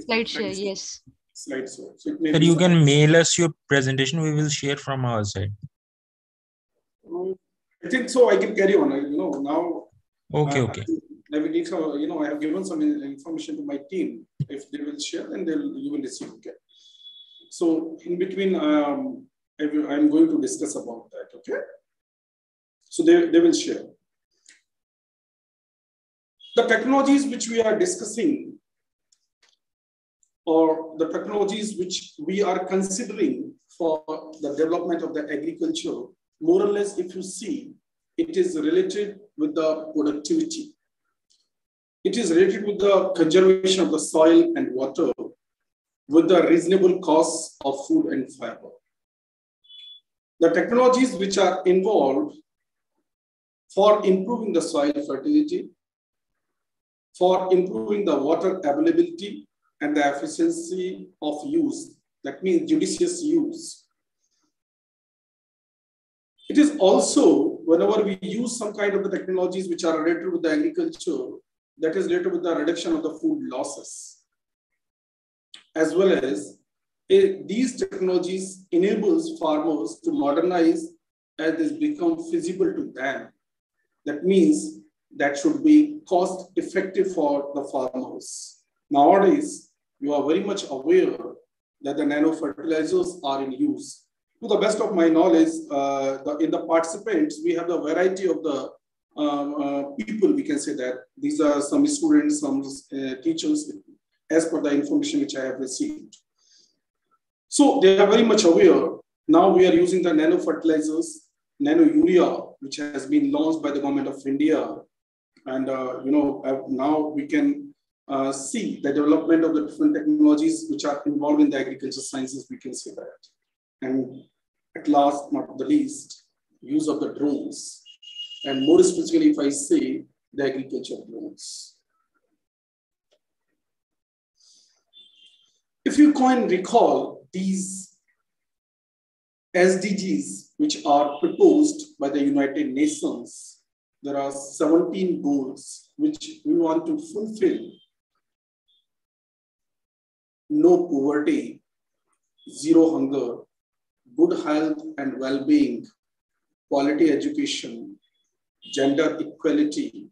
slide share. Yes. Slide show. So Sir, you can mail us your presentation. We will share from our side. I think so. I can carry on. Now. Okay. Okay. I have given some information to my team. If they will share, then you will receive. Okay. So in between, I'm going to discuss about that. Okay. So they will share. The technologies which we are discussing, or the technologies which we are considering for the development of the agriculture, more or less, if you see, it is related with the productivity. It is related with the conservation of the soil and water with the reasonable costs of food and fiber. The technologies which are involved for improving the soil fertility, for improving the water availability and the efficiency of use, that means judicious use. It is also, whenever we use some kind of the technologies which are related with the agriculture, that is related with the reduction of the food losses, as well as these technologies enables farmers to modernize as this becomes feasible to them. That means that should be cost effective for the farmers. Nowadays, you are very much aware that the nano fertilizers are in use. To the best of my knowledge, in the participants, we have a variety of the people, we can say that. These are some students, some teachers, as per the information which I have received. So they are very much aware. Now we are using the nano fertilizers, nano urea, which has been launched by the government of India. And now we can see the development of the different technologies which are involved in the agriculture sciences, we can say that. And at last, not the least, use of the drones. And more specifically, if I say the agriculture drones. If you can recall these SDGs, which are proposed by the United Nations, there are 17 goals which we want to fulfill. No poverty, zero hunger, good health and well-being, quality education, gender equality,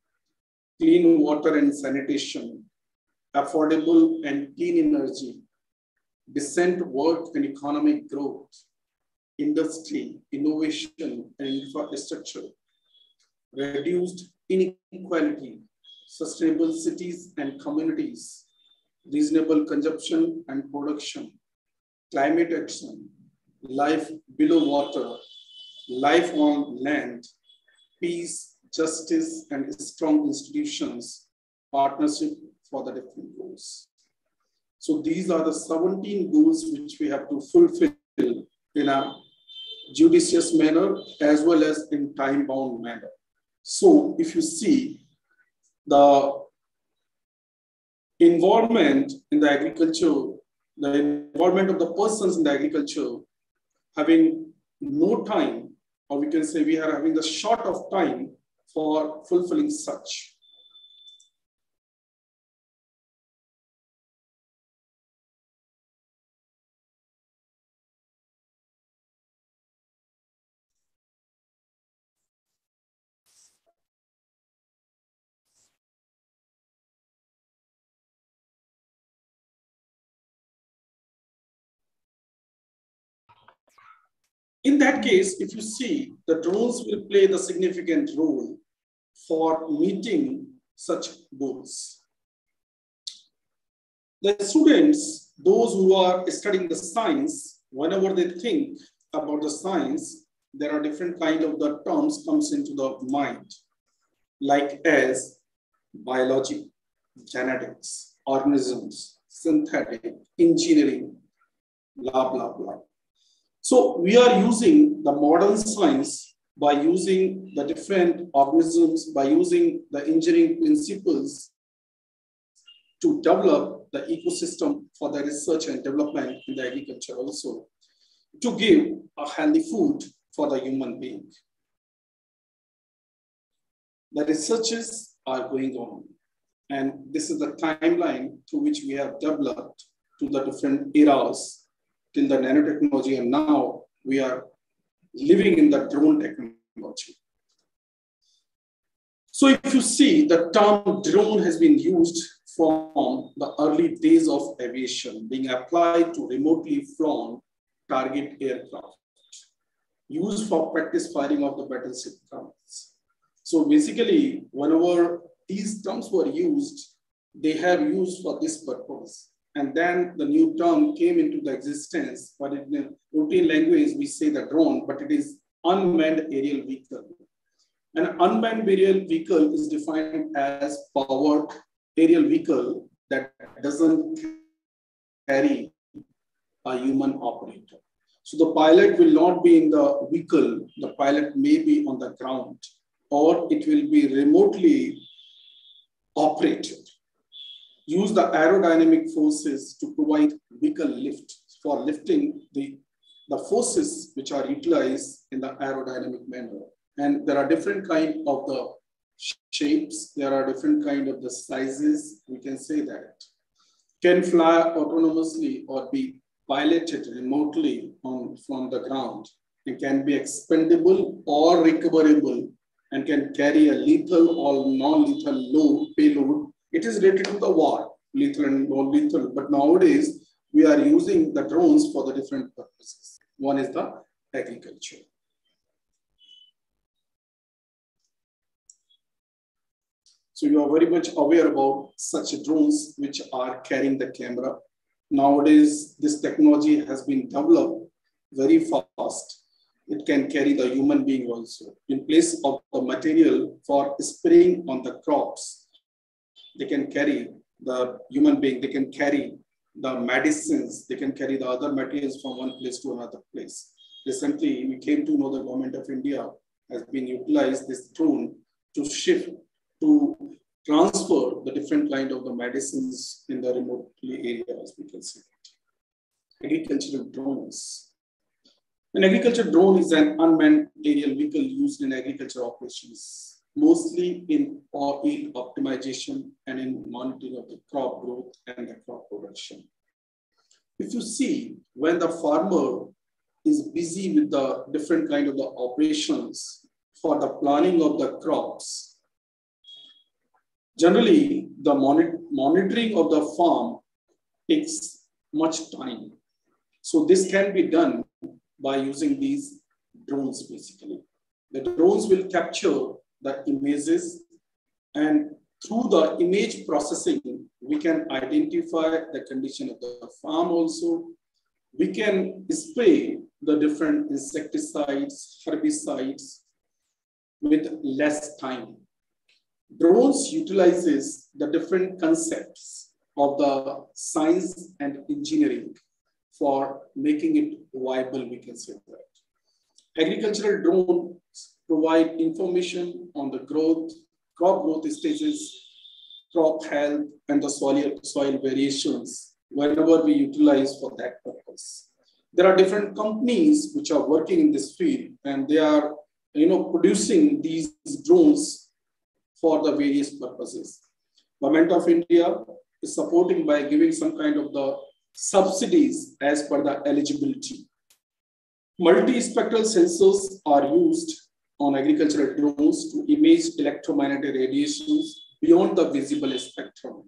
clean water and sanitation, affordable and clean energy, decent work and economic growth, industry, innovation and infrastructure, reduced inequality, sustainable cities and communities, reasonable consumption and production, climate action, life below water, life on land, peace, justice, and strong institutions, partnership for the different goals. So these are the 17 goals which we have to fulfill in a judicious manner as well as in time-bound manner. So if you see the involvement in the agriculture, the involvement of the persons in the agriculture, having no time, or we can say we are having the short of time for fulfilling such. In that case, if you see, the drones will play the significant role for meeting such goals. The students, those who are studying the science, whenever they think about the science, there are different kind of the terms comes into the mind, like as biology, genetics, organisms, synthetic, engineering, blah, blah, blah. So we are using the modern science by using the different organisms, by using the engineering principles to develop the ecosystem for the research and development in the agriculture also, to give a healthy food for the human being. The researches are going on, and this is the timeline through which we have developed to the different eras till the nanotechnology, and now we are living in the drone technology. So if you see, the term drone has been used from the early days of aviation, being applied to remotely flown target aircraft, used for practice firing of the battleship guns. So basically, whenever these terms were used, they have used for this purpose. And then the new term came into the existence, but in routine language, we say the drone, but it is unmanned aerial vehicle. An unmanned aerial vehicle is defined as powered aerial vehicle that doesn't carry a human operator. So the pilot will not be in the vehicle, the pilot may be on the ground, or it will be remotely operated. Use the aerodynamic forces to provide vehicle lift for lifting the forces which are utilized in the aerodynamic manner. And there are different kinds of the shapes, there are different kinds of the sizes, we can say that. Can fly autonomously or be piloted remotely from the ground. It can be expendable or recoverable and can carry a lethal or non-lethal payload. It is related to the war, lethal and non-lethal. But nowadays, we are using the drones for the different purposes. One is the agriculture. So you are very much aware about such drones which are carrying the camera. Nowadays, this technology has been developed very fast. It can carry the human being also. In place of the material for spraying on the crops, they can carry the human being, they can carry the medicines, they can carry the other materials from one place to another place. Recently, we came to know the government of India has been utilized this drone to shift, to transfer the different kind of the medicines in the remote areas, we can say. Agricultural drones. An agricultural drone is an unmanned aerial vehicle used in agriculture operations, mostly in yield optimization and in monitoring of the crop growth and the crop production. If you see, when the farmer is busy with the different kind of the operations for the planning of the crops, generally the monitoring of the farm takes much time. So this can be done by using these drones basically. The drones will capture the images, and through the image processing, we can identify the condition of the farm also. We can spray the different insecticides, herbicides with less time. Drones utilizes the different concepts of the science and engineering for making it viable, we can say that. Agricultural drones provide information on the growth, crop growth stages, crop health, and the soil variations whenever we utilize for that purpose. There are different companies which are working in this field, and they are producing these drones for the various purposes. Government of India is supporting by giving some kind of the subsidies as per the eligibility. Multispectral sensors are used on agricultural drones to image electromagnetic radiations beyond the visible spectrum,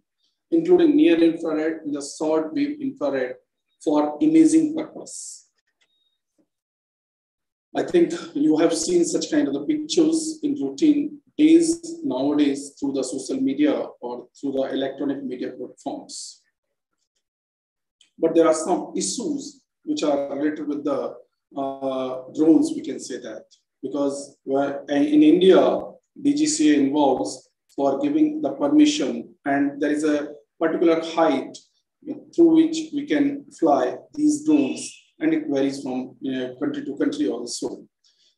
including near infrared and the short wave infrared for imaging purpose. I think you have seen such kind of the pictures in routine days nowadays through the social media or through the electronic media platforms. But there are some issues which are related with the drones, we can say that, because in India, DGCA involves for giving the permission, and there is a particular height through which we can fly these drones, and it varies from country to country also.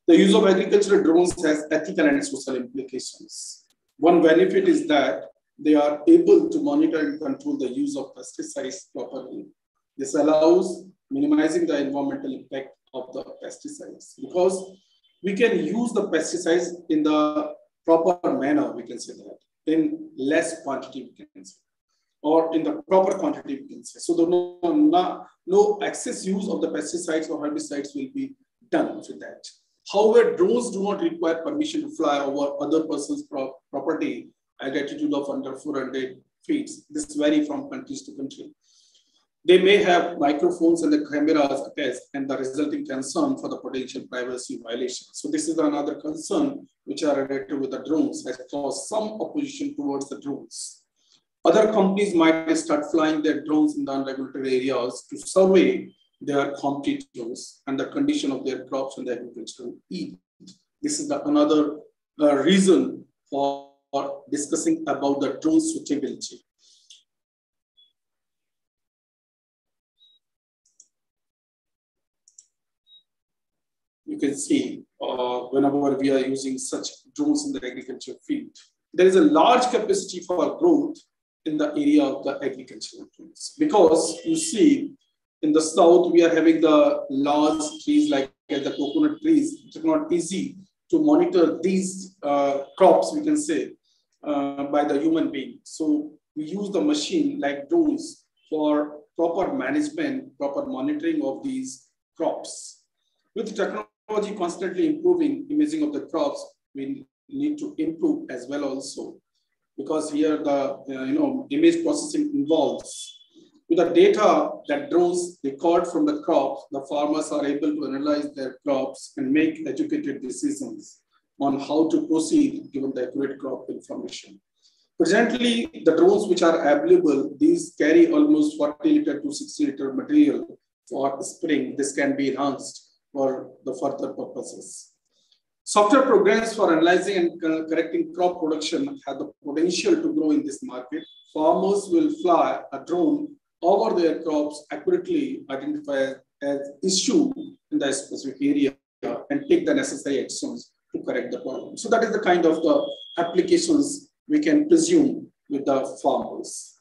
The use of agricultural drones has ethical and social implications. One benefit is that they are able to monitor and control the use of pesticides properly. This allows minimizing the environmental impact of the pesticides, because we can use the pesticides in the proper manner, we can say that, in less quantity, we can say, or in the proper quantity, we can say. So no excess use of the pesticides or herbicides will be done with that. However, drones do not require permission to fly over other person's property at altitude of under 400 feet. This varies from countries to country. They may have microphones and the cameras attached, and the resulting concern for the potential privacy violation. So this is another concern which are related with the drones, has caused some opposition towards the drones. Other companies might start flying their drones in the unregulated areas to survey their competitors and the condition of their crops and the agricultural yield. This is another reason for discussing about the drone suitability. You can see whenever we are using such drones in the agriculture field, there is a large capacity for growth in the area of the agricultural drones. Because you see, in the south, we are having the large trees like the coconut trees. It's not easy to monitor these crops, we can say, by the human being. So we use the machine like drones for proper management, proper monitoring of these crops. With technology constantly improving imaging of the crops, we need to improve as well also, because here the image processing involves. With the data that drones record from the crops, the farmers are able to analyze their crops and make educated decisions on how to proceed given the accurate crop information. Presently, the drones which are available, these carry almost 40 liter to 60 liter material for spraying. This can be enhanced for the further purposes. Software programs for analyzing and correcting crop production have the potential to grow in this market. Farmers will fly a drone over their crops, accurately identify as issue in the specific area and take the necessary actions to correct the problem. So that is the kind of the applications we can presume with the farmers.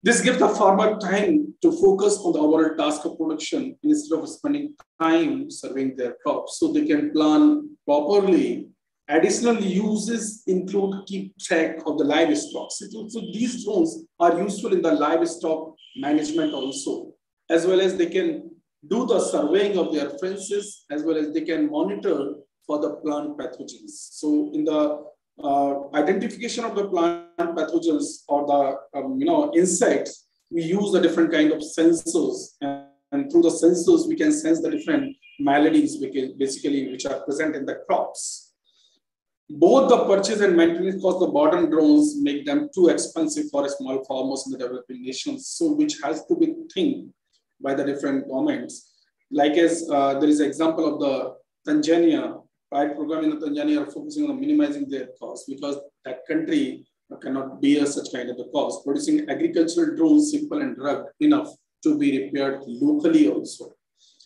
This gives the farmer time to focus on the overall task of production instead of spending time surveying their crops, so they can plan properly. Additional uses include keep track of the livestock. So these drones are useful in the livestock management also, as well as they can do the surveying of their fences, as well as they can monitor for the plant pathogens. So in the identification of the plant pathogens or the insects, we use the different kind of sensors, and through the sensors we can sense the different maladies which are present in the crops. Both the purchase and maintenance cost of modern drones make them too expensive for small farmers in the developing nations, so which has to be think by the different governments. Like as there is an example of the Tanzania, pilot program in Tanzania are focusing on minimizing their costs because that country cannot bear such kind of a cost, producing agricultural drones simple and rugged enough to be repaired locally also.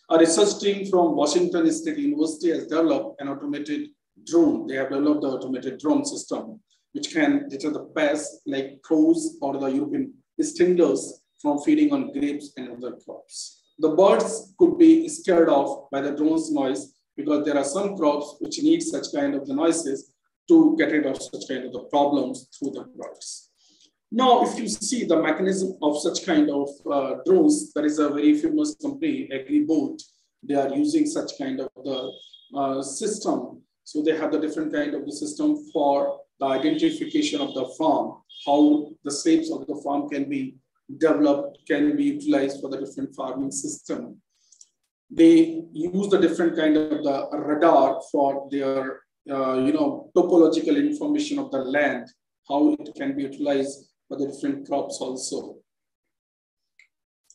A research team from Washington State University has developed an automated drone. They have developed the automated drone system, which can deter the pests like crows or the European stingers from feeding on grapes and other crops. The birds could be scared off by the drone's noise because there are some crops which need such kind of the noises to get rid of such kind of the problems through the birds. Now, if you see the mechanism of such kind of drones, there is a very famous company, AgriBot. They are using such kind of the system. So they have the different kind of the system for the identification of the farm, how the shapes of the farm can be developed, can be utilized for the different farming system. They use the different kind of the radar for their topological information of the land, how it can be utilized for the different crops also.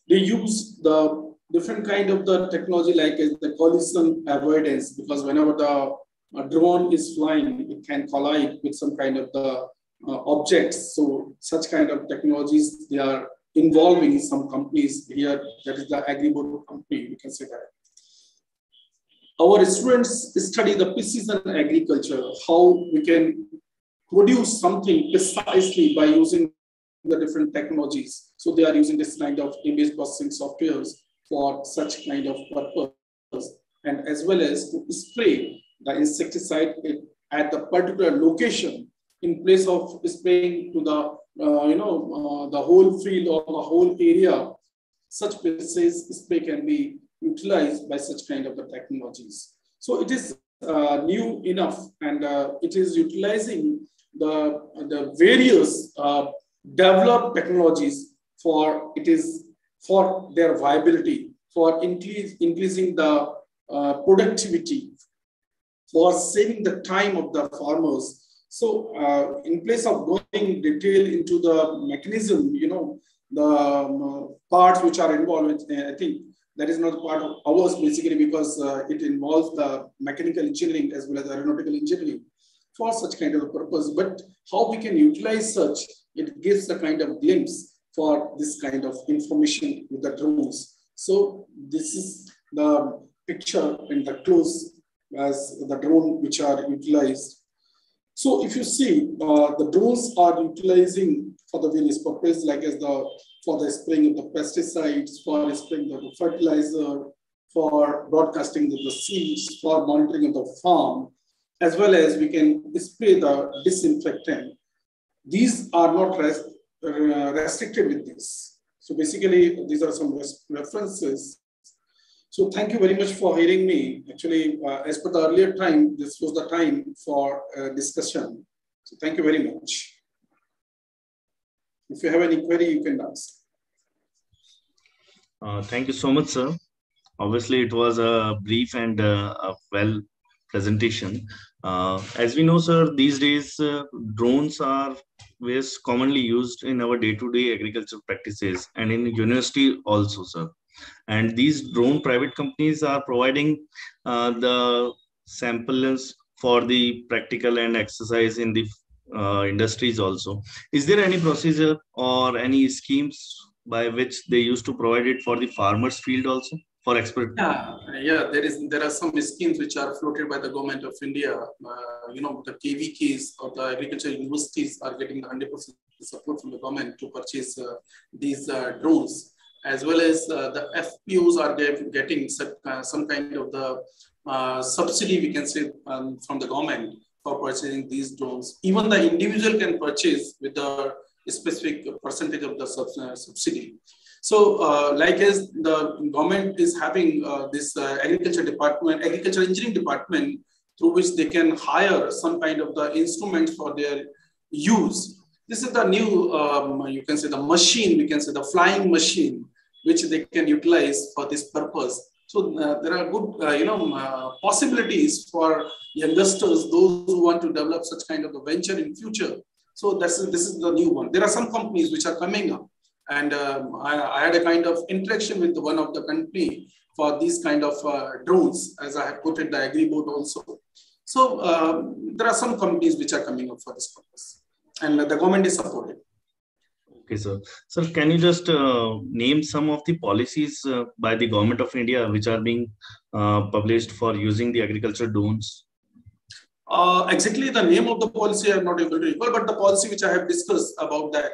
They use the different kind of the technology like the collision avoidance, because whenever the drone is flying, it can collide with some kind of the objects. So such kind of technologies, they are involving some companies here. That is the AgriBot company, we can say that. Our students study the precision agriculture, how we can produce something precisely by using the different technologies. So they are using this kind of image processing softwares for such kind of purpose, and as well as to spray the insecticide at the particular location in place of spraying to the the whole field or the whole area. Such precise spray can be utilized by such kind of the technologies. So it is new enough, and it is utilizing the various developed technologies for their viability, for increasing the productivity, for saving the time of the farmers. So in place of going in detail into the mechanism, the parts which are involved, I think that is not part of ours basically, because it involves the mechanical engineering as well as aeronautical engineering. for such kind of purpose, but how we can utilize such, it gives a kind of glimpse for this kind of information with the drones. So this is the picture in the close as the drone which are utilized. So if you see, the drones are utilizing for the various purposes, like as for the spraying of the pesticides, for spraying of the fertilizer, for broadcasting of the seeds, for monitoring of the farm, as well as we can spray the disinfectant. These are not restricted with this. So basically, these are some references. So thank you very much for hearing me. Actually, as per the earlier time, this was the time for discussion. So thank you very much. If you have any query, you can ask. Thank you so much, sir. Obviously, it was a brief and a well presentation. As we know, sir, these days drones are commonly used in our day-to-day agricultural practices and in university also, sir. And these drone private companies are providing the samples for the practical and exercise in the industries also. Is there any procedure or any schemes by which they used to provide it for the farmers field also for expert? Yeah, there are some schemes which are floated by the government of India. The KVKs or the agriculture universities are getting 100% support from the government to purchase these drones, as well as the FPOs are getting some kind of the subsidy, we can say, from the government for purchasing these drones. Even the individual can purchase with the specific percentage of the subsidy. So, like as the government is having this agriculture engineering department, through which they can hire some kind of the instruments for their use. This is the new, you can say the machine, we can say the flying machine, which they can utilize for this purpose. So there are good, possibilities for youngsters, those who want to develop such kind of a venture in future. So this is the new one. There are some companies which are coming up, and I had a kind of interaction with one of the company for these kind of drones, as I have quoted the AgriBoat also. So there are some companies which are coming up for this purpose, and the government is supporting. Okay, sir. Sir, can you just name some of the policies by the government of India which are being published for using the agriculture drones? Exactly the name of the policy I am not able to recall, but the policy which I have discussed about that,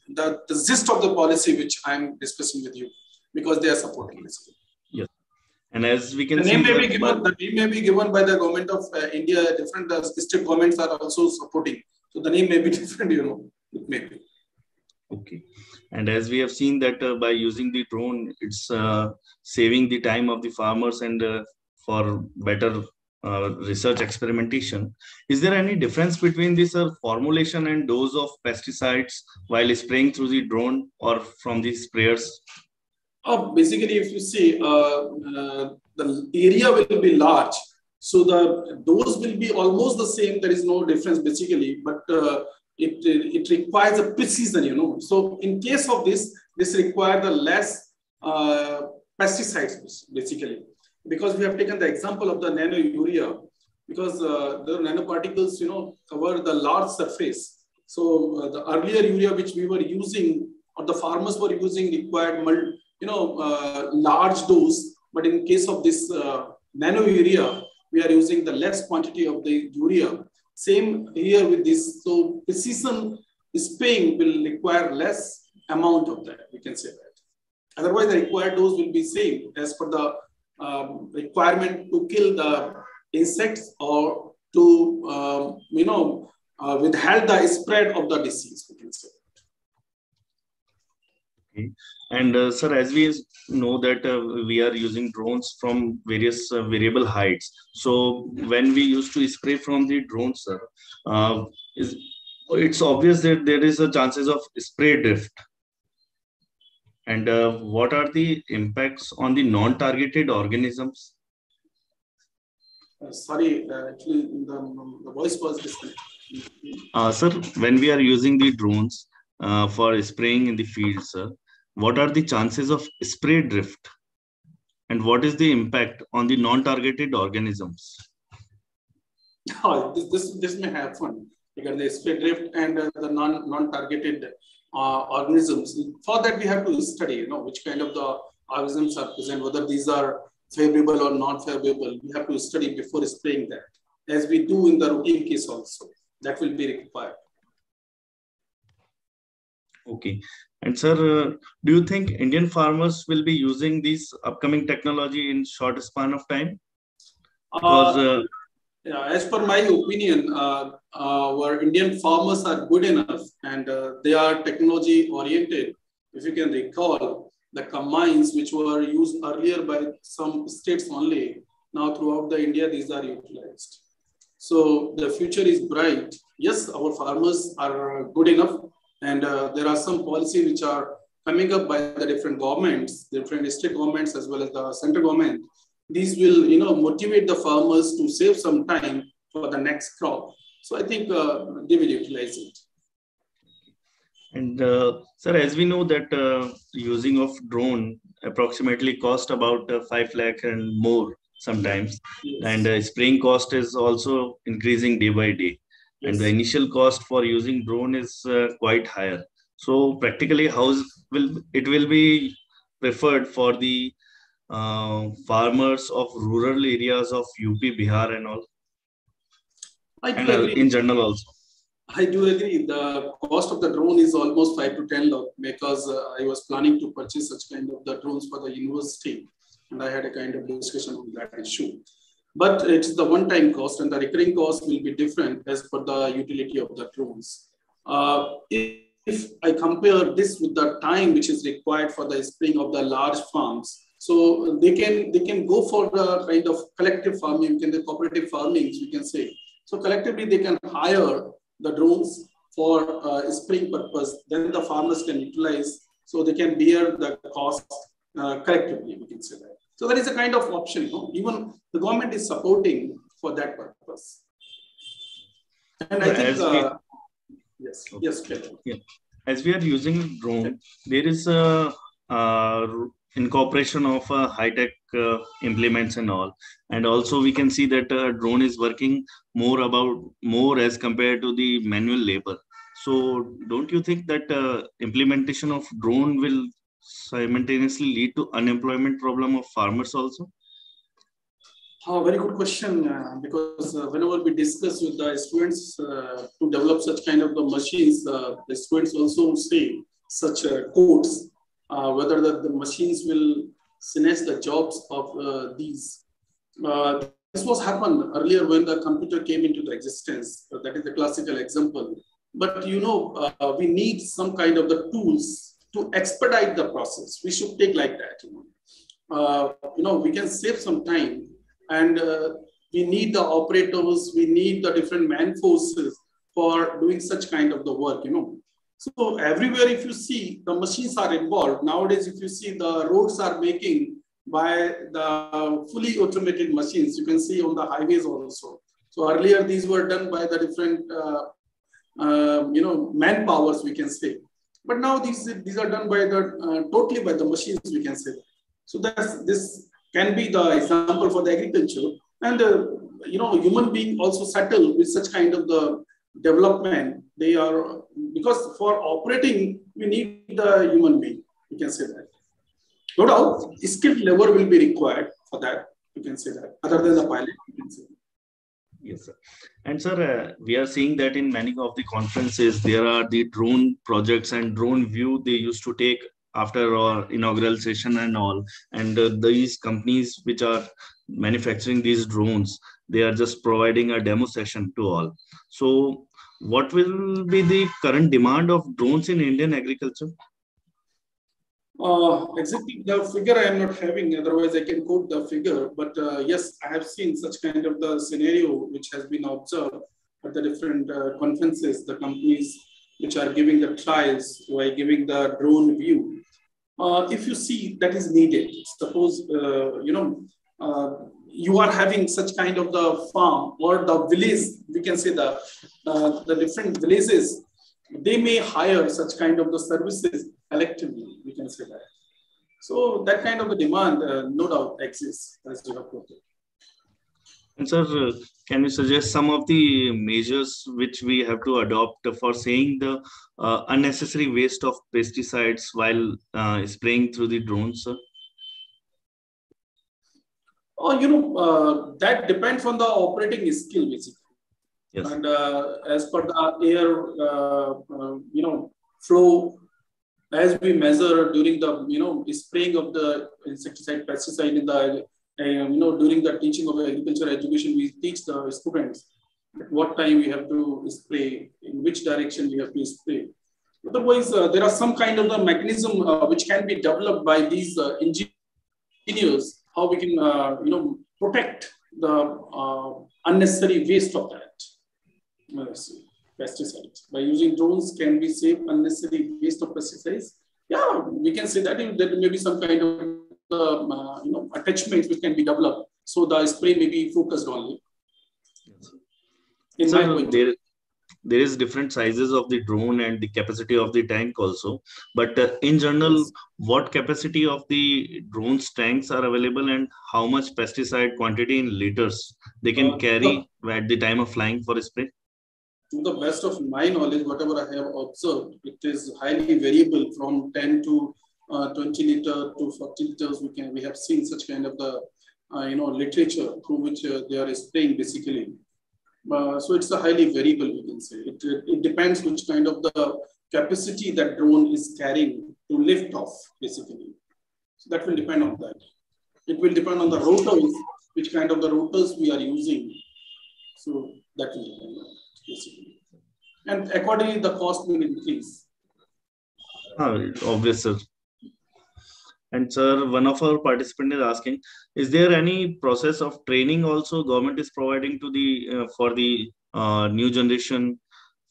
the gist of the policy which I am discussing with you, because they are supporting this. Yes. And as we can the see, name may be given by the government of India. Different state governments are also supporting. So the name may be different, it may be. Okay. And as we have seen that by using the drone, it's saving the time of the farmers and for better research experimentation. Is there any difference between this formulation and dose of pesticides while spraying through the drone or from the sprayers? Basically, if you see, the area will be large. So the dose will be almost the same. There is no difference basically, but it requires a precision, So in case of this requires the less pesticides basically, because we have taken the example of the nano urea, because the nanoparticles, cover the large surface. So the earlier urea which we were using or the farmers were using required large dose, but in case of this nano urea, we are using the less quantity of the urea. Same here with this. So precision spraying will require less amount of that, we can say that. Otherwise, the required dose will be same as per the requirement to kill the insects or to, withhold the spread of the disease, we can say. Okay. And sir, as we know that we are using drones from various variable heights. So when we used to spray from the drone, sir, it's obvious that there is a chances of spray drift. And what are the impacts on the non-targeted organisms? Sorry, actually the voice was disconnected. Sir, when we are using the drones for spraying in the field, sir, what are the chances of spray drift? And what is the impact on the non-targeted organisms? this may happen because the spray drift and the non-targeted organisms. For that, we have to study, which kind of the organisms are present, whether these are favorable or not favorable. We have to study before spraying that, as we do in the routine case also. That will be required. Okay. And sir, do you think Indian farmers will be using this upcoming technology in short span of time? Because yeah, as per my opinion, our Indian farmers are good enough and they are technology oriented. If you can recall, the combines which were used earlier by some states only, now throughout the India, these are utilized. So the future is bright. Yes, our farmers are good enough, and there are some policies which are coming up by the different governments, different state governments as well as the central government. These will, motivate the farmers to save some time for the next crop. So I think they will utilize it. And sir, as we know that using of drone approximately cost about 5 lakh and more sometimes, yes. And spraying cost is also increasing day by day. Yes. And the initial cost for using drone is quite higher. So practically, how will it be preferred for the farmers of rural areas of UP, Bihar, and all? I do agree. In general also. I do agree. The cost of the drone is almost 5 to 10 lakh because I was planning to purchase such kind of the drones for the university, and I had a kind of discussion on that issue. But it's the one-time cost, and the recurring cost will be different as per the utility of the drones. If I compare this with the time which is required for the spraying of the large farms, so they can go for the kind of collective farming, the cooperative farming, we can say. So collectively, they can hire the drones for spraying purpose. Then the farmers can utilize, so they can bear the cost collectively, we can say that. So that is a kind of option. Even the government is supporting for that purpose. And I think, yes. Yeah. As we are using drone, there is a incorporation of high-tech implements and all. And also we can see that drone is working more as compared to the manual labor. So don't you think that implementation of drone will simultaneously lead to unemployment problem of farmers also? Very good question, because whenever we discuss with the students to develop such kind of the machines, the students also say such quotes, whether the machines will snatch the jobs of these. This was happened earlier when the computer came into the existence. That is the classical example. But we need some kind of the tools to expedite the process. We should take like that. We can save some time. And we need the operators, we need the different man forces for doing such kind of the work, So everywhere, if you see, the machines are involved. Nowadays, if you see, the roads are making by the fully automated machines. You can see on the highways also. So earlier, these were done by the different, manpowers, we can say. But now these are done by the totally by the machines, we can say. So this can be the example for the agriculture, and human being also settle with such kind of the development. They are, because for operating we need the human being, we can say that. No doubt skilled labor will be required for that, you can say that, other than the pilot, you can say. Yes, sir. And sir, we are seeing that in many of the conferences there are the drone projects and drone view they used to take after our inaugural session and all, and these companies which are manufacturing these drones, they are just providing a demo session to all. So what will be the current demand of drones in Indian agriculture? Exactly the figure I am not having, otherwise I can quote the figure, but yes, I have seen such kind of the scenario which has been observed at the different conferences, the companies which are giving the trials by giving the drone view. If you see that is needed, suppose, you are having such kind of the farm or the village, we can say the different villages, they may hire such kind of the services collectively, we can say that. So that kind of a demand, no doubt exists, as you have quoted. And sir, can you suggest some of the measures which we have to adopt for saying the unnecessary waste of pesticides while spraying through the drones, sir? Oh, that depends on the operating skill, basically. Yes. And as per the air, flow, as we measure during the, spraying of the insecticide, pesticide in the, during the teaching of agriculture education, we teach the students at what time we have to spray, in which direction we have to spray. Otherwise, there are some kind of the mechanism which can be developed by these engineers, how we can, protect the unnecessary waste of that. Pesticides. By using drones, can we save unnecessary waste of pesticides? Yeah, we can say that there may be some kind of attachments which can be developed, so the spray may be focused only. In so there is different sizes of the drone and the capacity of the tank also. But in general, yes, what capacity of the drones tanks are available and how much pesticide quantity in liters they can carry at the time of flying for a spray? To the best of my knowledge, whatever I have observed, it is highly variable from 10 to 20 liter to 40 liters. We have seen such kind of the literature through which they are spraying basically. So it's a highly variable, we can say. It depends which kind of the capacity that drone is carrying to lift off basically. So that will depend on that. It will depend on the rotors, which kind of the rotors we are using. So that will depend on it, basically. And accordingly, the cost will increase. Obvious, sir. And sir, one of our participants is asking, is there any process of training also government is providing to the for the new generation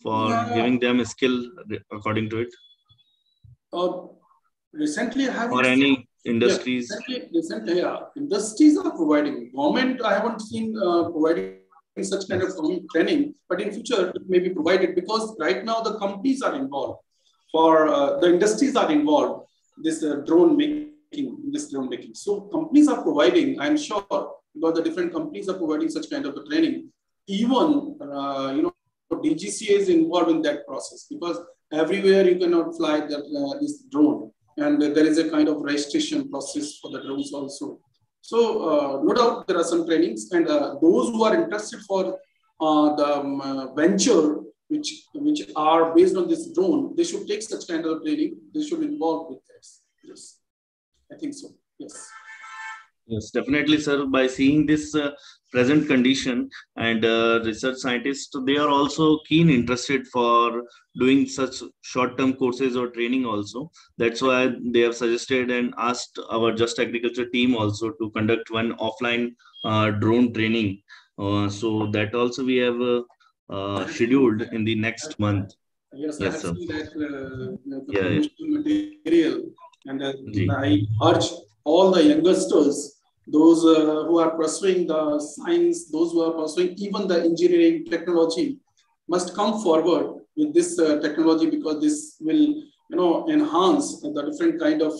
for giving them a skill according to it? Recently, I have or any industries? Recently, yeah, industries are providing. Government, I haven't seen providing such kind of training, but in future it may be provided because right now the companies are involved. For the industries are involved. This drone making. So companies are providing, I'm sure, because the different companies are providing such kind of a training. Even, DGCA is involved in that process because everywhere you cannot fly this drone. And there is a kind of registration process for the drones also. So no doubt there are some trainings, and those who are interested for the venture, which are based on this drone, they should take such kind of training. They should involve with this. Yes, I think so. Yes. Yes, definitely, sir. By seeing this present condition and research scientists, they are also keen interested for doing such short-term courses or training also. That's why they have suggested and asked our Just Agriculture team also to conduct one offline drone training. So that also we have scheduled in the next month. Yes, I have sir. seen that the material, and I urge all the youngsters, those who are pursuing the science, those who are pursuing even the engineering technology, must come forward with this technology, because this will, enhance the different kind of,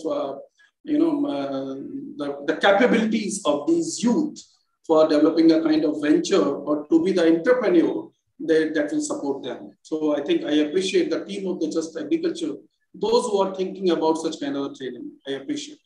the capabilities of these youth for developing a kind of venture or to be the entrepreneur that will support them. So I think I appreciate the team of the Just Agriculture, those who are thinking about such kind of training. I appreciate.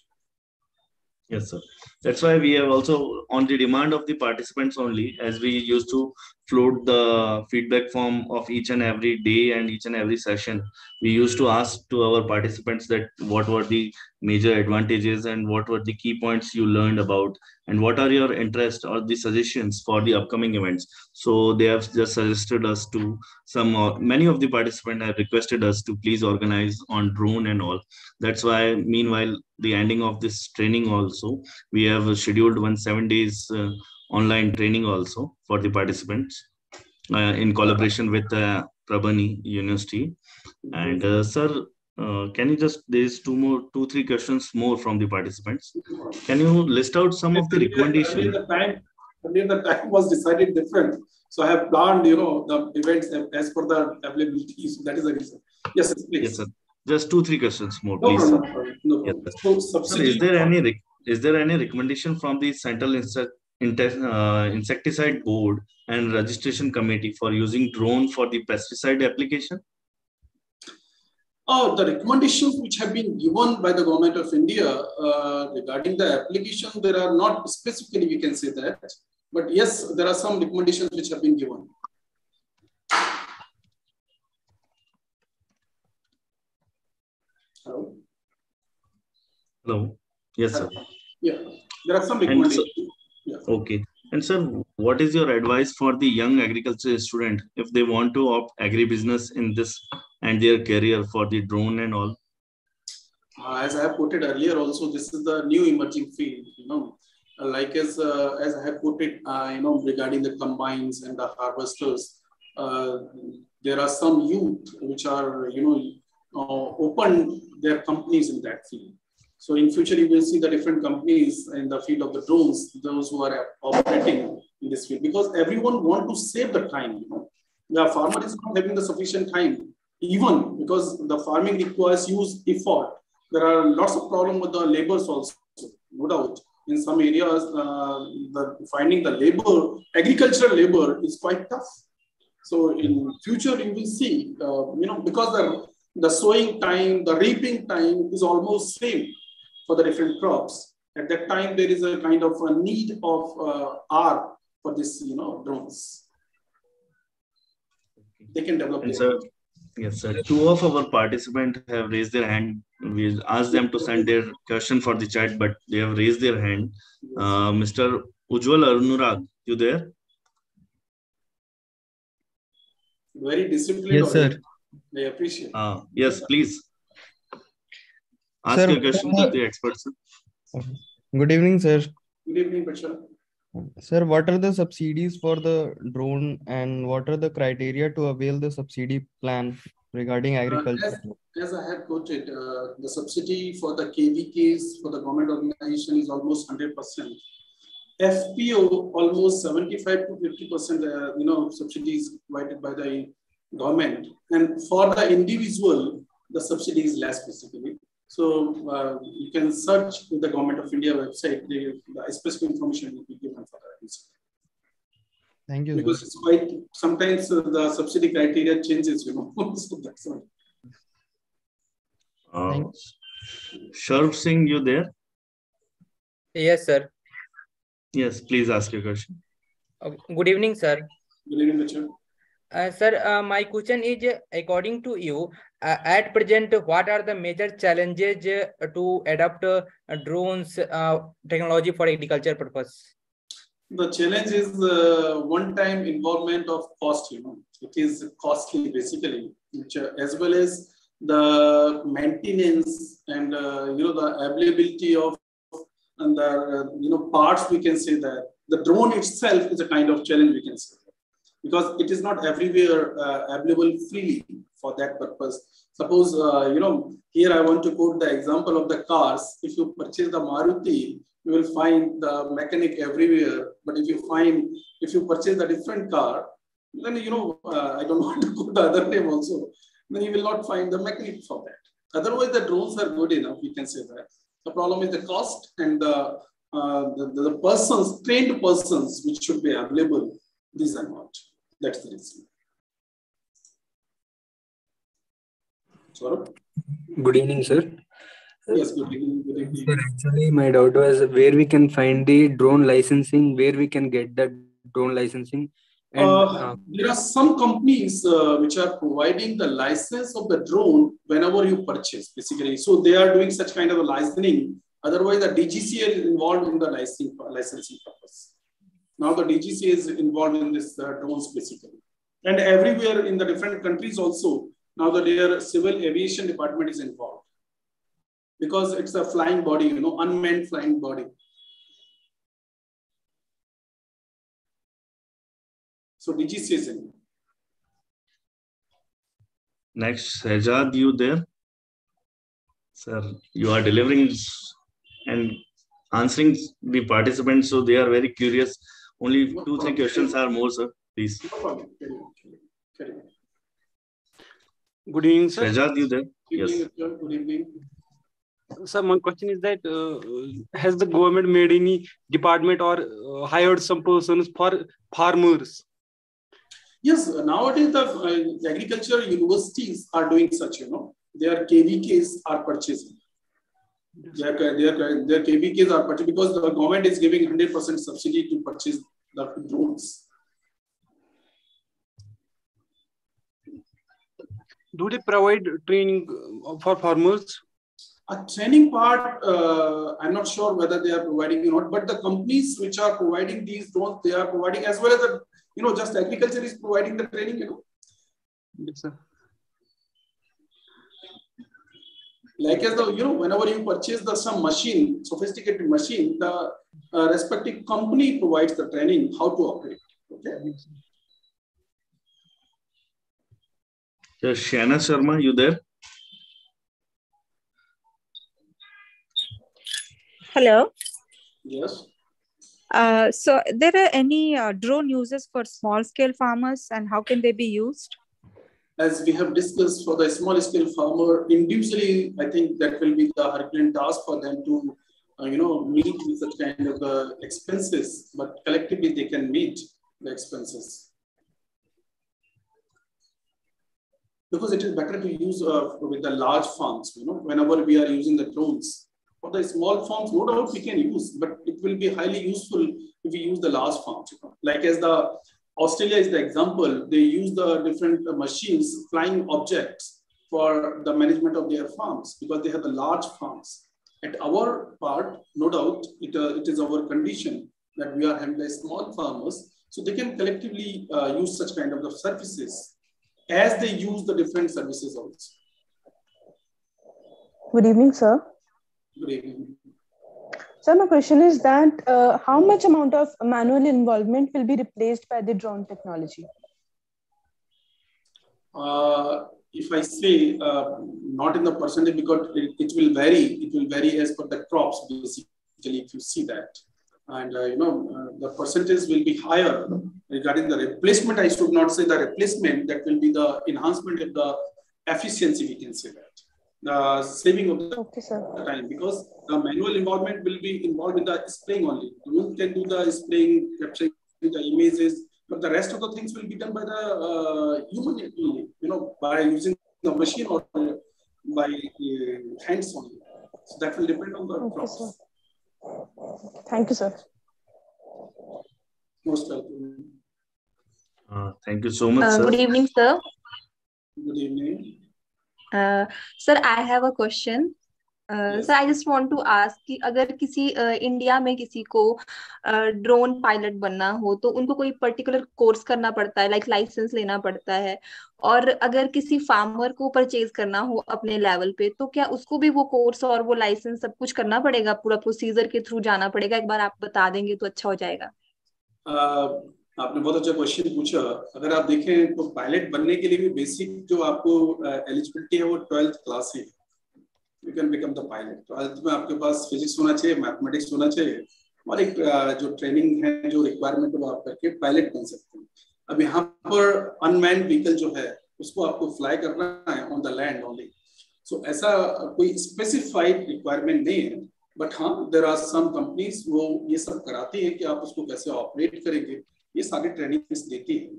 Yes, sir. That's why we have also, on the demand of the participants only, as we used to float the feedback form of each and every day and each and every session, we used to ask to our participants that what were the major advantages and what were the key points you learned about and what are your interests or the suggestions for the upcoming events. So they have just suggested us to many of the participants have requested us to please organize on drone and all. That's why meanwhile the ending of this training also, we have scheduled 7 days online training also for the participants in collaboration with Prabhani University. And sir, can you just, there's two, three questions more from the participants. Can you list out some of the recommendations? Earlier the time was decided different. So I have planned, the events as per the availability. So that is the reason. Yes, please. Yes, sir. Just 2-3 questions more, please. No problem. Yes, sir. So, is there any recommendation from the Central insecticide board and registration committee for using drone for the pesticide application? The recommendations which have been given by the government of India regarding the application, there are not specifically we can say that, but yes, there are some recommendations which have been given. Hello? Hello? Yes, sir. Yeah, there are some recommendations. Yeah. Okay. And sir, what is your advice for the young agriculture student if they want to opt agribusiness in this and their career for the drone and all? As I have quoted earlier, also this is the new emerging field. Like as I have quoted, regarding the combines and the harvesters, there are some youth which are open their companies in that field. So in future, you will see the different companies in the field of the drones, those who are operating in this field, because everyone wants to save the time. The farmer is not having the sufficient time, even because the farming requires huge effort. There are lots of problems with the labors also, no doubt. In some areas, finding the labor, agricultural labor is quite tough. So in future, you will see, because the sowing time, the reaping time is almost same for the different crops. At that time, there is a kind of a need of R for this, drones. They can develop. And sir, yes, sir. Two of our participants have raised their hand. We asked them to send their question for the chat, but they have raised their hand. Mr. Ujwal Arunurag, you there? Very disciplined. Yes, sir. I appreciate. Yes, please. Ask Sir, your question to the experts. Good evening, sir. Good evening, Bachcha. Sir, what are the subsidies for the drone and what are the criteria to avail the subsidy plan regarding agriculture? As I have quoted, the subsidy for the KVKs for the government organization is almost 100%. FPO almost 75 to 50%. Subsidies provided by the government, and for the individual, the subsidy is less basically. So you can search in the Government of India website. The specific information will be given for that. Thank you. Because it's quite sometimes the subsidy criteria changes, so that's why. Sharp Singh, you there? Yes, sir. Yes, please ask your question. Good evening, sir. Good evening, Richard. Sir, my question is, according to you, at present, what are the major challenges to adopt drones technology for agriculture purpose? The challenge is one-time involvement of cost. It is costly basically, as well as the maintenance and the availability of and the parts. We can say that the drone itself is a kind of challenge, we can say, because it is not everywhere available freely for that purpose. Suppose, here I want to quote the example of the cars. If you purchase the Maruti, you will find the mechanic everywhere. But if you purchase a different car, then, I don't want to quote the other name also, then you will not find the mechanic for that. Otherwise, the drones are good enough, we can say that. The problem is the cost and the trained persons, which should be available. These are not. That's the reason. Sorry. Good evening, sir. Yes, good evening. Good evening. Sir, actually, my doubt was where we can find the drone licensing, where we can get that drone licensing. And there are some companies which are providing the license of the drone whenever you purchase, basically. So they are doing such kind of a licensing. Otherwise, the DGCA is involved in the licensing purpose. Now the DGCA is involved in this drones basically. And everywhere in the different countries also, now their civil aviation department is involved. Because it's a flying body, unmanned flying body. So DGCA is in. Next, Sajad, you there? Sir, you are delivering and answering the participants, so they are very curious. Only 2-3 questions are more, sir. Please. Good evening, sir. Sajad, you there? Good evening, Yes. Good evening. sir, my question is that has the government made any department or hired some persons for farmers? Yes, nowadays the agriculture universities are doing such, their KVKs are purchasing. Their KVKs are purchasing because the government is giving 100% subsidy to purchase the drones. Do they provide training for farmers? A training part, I'm not sure whether they are providing or not, but the companies which are providing these drones, they are providing, as well as the, just agriculture is providing the training, Yes, sir. Like as the, whenever you purchase some machine, sophisticated machine, the respective company provides the training how to operate. Okay. Shana Sharma, you there? Hello. Yes. So there are any drone uses for small scale farmers, and how can they be used? As we have discussed, for the small scale farmer, individually, I think that will be the Herculean task for them to, meet with such kind of expenses, but collectively they can meet the expenses. Because it is better to use with the large farms, whenever we are using the drones. For the small farms, no doubt we can use, but it will be highly useful if we use the large farms. Like as the Australia is the example, they use the different machines, flying objects for the management of their farms because they have the large farms. At our part, no doubt, it is our condition that we are having the small farmers, so they can collectively use such kind of the services as they use the different services also. Good evening, sir. Good evening. So my question is that how much amount of manual involvement will be replaced by the drone technology? If I say not in the percentage, because it will vary. It will vary as per the crops, basically, if you see that. And the percentage will be higher. Regarding the replacement, I should not say the replacement, that will be the enhancement of the efficiency, we can say that. The saving of the time, because the manual involvement will be involved in the spraying only. You can do the spraying, capturing the images, but the rest of the things will be done by the human only, by using the machine or by hands only. So that will depend on the crops. Thank you, sir. Most welcome. Thank you so much, sir. Good evening, sir. Good evening. Sir, I have a question. Yes. Sir, I just want to ask कि अगर किसी India में किसी को drone pilot बनना हो तो उनको कोई पर्टिकुलर कोर्स करना पड़ता है, लाइक लाइसेंस लेना पड़ता है, और अगर किसी फार्मर को परचेज करना हो अपने लेवल पे तो क्या उसको भी वो कोर्स और वो लाइसेंस सब कुछ करना पड़ेगा, पूरा प्रोसीजर के थ्रू जाना पड़ेगा? एक बार आप बता देंगे तो अच्छा हो जाएगा। आपने बहुत अच्छा क्वेश्चन पूछा। अगर आप देखें तो पायलट बनने के लिए भी बेसिक जो आपको एलिजिबिलिटी है वो 12th क्लास है। You can become the pilot. 12th में आपके पास फिजिक्स होना चाहिए, मैथमेटिक्स होना चाहिए, और एक जो ट्रेनिंग है, जो रिक्वायरमेंट वो आप करके पायलट बन सकते हैं। अब यहाँ पर अनमैन्ड व्हीकल जो है उसको आपको फ्लाई करना है ऑन द लैंड ओनली। सो ऐसा कोई स्पेसिफाइड रिक्वायरमेंट नहीं है, बट हाँ देयर आर सम कंपनीज वो ये सब कराती है कि आप उसको कैसे ऑपरेट करेंगे, ये सारी ट्रेनिंग्स देती है।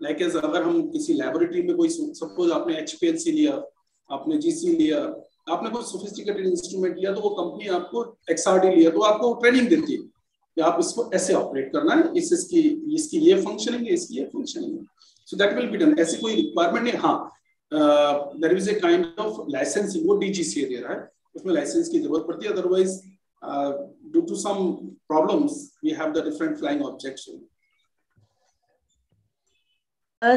लाइक एज अगर हम किसी लैबोरेटरी में कोई सपोज आपने HPLC लिया, आपने GC लिया, आपने कोई सोफिस्टिकेटेड इंस्ट्रूमेंट लिया, तो वो कंपनी आपको XRD लिया तो आपको ट्रेनिंग देती है कि आप इसको ऐसे ऑपरेट करना है, इसकी ये फंक्शनिंग है, इसकी ये फंक्शनिंग है। So that will be done. ऐसी कोई रिक्वायरमेंट नहीं। हाँ there is a kind of licensing, वो DGCA दे रहा है, उसमें लाइसेंस की जरूरत पड़ती है। Otherwise due to some problems we have the different flying objects.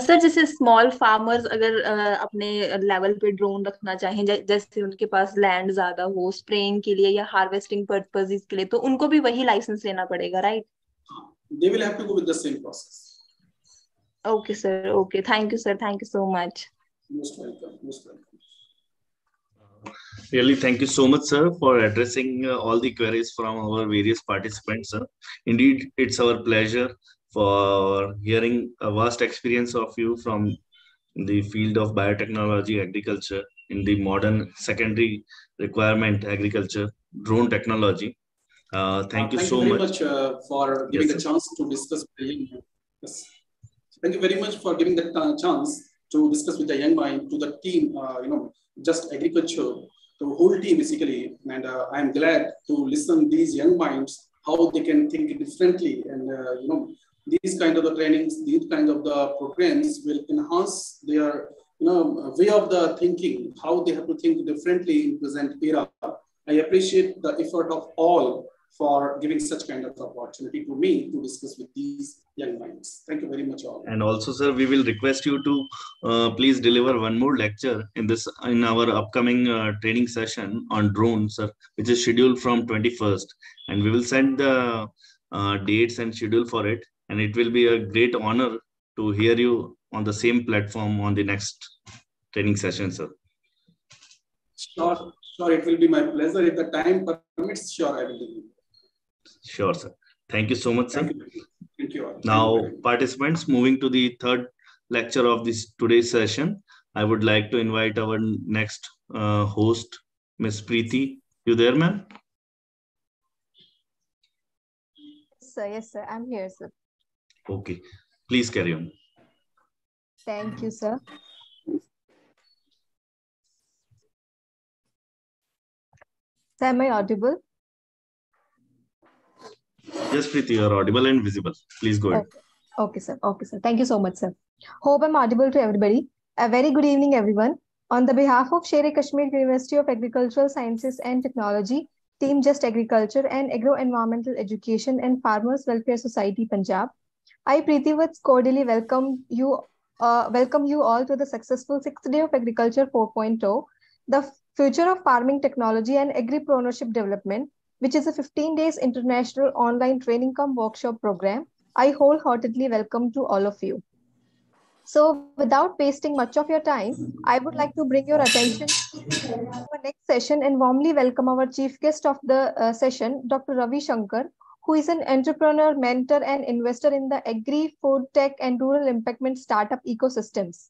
Sir जैसे स्मॉल फार्मर्स अगर अपने लेवल पे ड्रोन रखना चाहें, जैसे उनके पास लैंड ज्यादा हो स्प्रेइंग के लिए या हार्वेस्टिंग पर्पसेस के लिए, तो उनको भी वही लाइसेंस लेना पड़ेगा, right? They will have to go with the same process. Okay sir, okay, thank you sir, thank you so much. Most welcome, most welcome. Really, thank you so much, sir, for addressing all the queries from our various participants, sir. Indeed, it's our pleasure for hearing a vast experience of you from the field of biotechnology, agriculture. in the modern secondary requirement agriculture, drone technology. Thank you so much. Thank you very much for giving the chance to discuss with the young mind. Yes. Thank you very much for giving the chance to discuss with the young mind, to the team, Just Agriculture, the whole team basically. And I'm glad to listen these young minds, how they can think differently. And, these kind of the trainings, these kind of the programs will enhance their, way of the thinking, how they have to think differently in present era. I appreciate the effort of all for giving such kind of opportunity to me to discuss with these young minds. Thank you very much all. And also, sir, we will request you to please deliver one more lecture in our upcoming training session on drones, sir, which is scheduled from 21st. And we will send the dates and schedule for it. And it will be a great honor to hear you on the same platform on the next training session, sir. Sure, it will be my pleasure. If the time permits, sure, I will do it. Sure, sir. Thank you so much, sir. Thank you all. Now, participants, moving to the third lecture of today's session, I would like to invite our next host, Ms. Preeti. You there, ma'am? Yes, sir. I'm here, sir. Okay. Please carry on. Thank you, sir. Sir, am I audible? Yes, Preeti, you are audible and visible. Please go ahead. Okay, sir. Okay, sir. Thank you so much, sir. Hope I'm audible to everybody. A very good evening, everyone. On the behalf of Sher-e-Kashmir University of Agricultural Sciences and Technology, Team Just Agriculture and Agro-Environmental Education and Farmers Welfare Society, Punjab, I, Preeti, cordially welcome you all to the successful 6th day of Agriculture 4.0, the Future of Farming Technology and Agripreneurship Development, which is a 15 days international online training cum workshop program. I wholeheartedly welcome to all of you. So without wasting much of your time, I would like to bring your attention to our next session and warmly welcome our chief guest of the session, Dr. Ravi Shankar, who is an entrepreneur, mentor, and investor in the agri, food tech, and rural impactment startup ecosystems.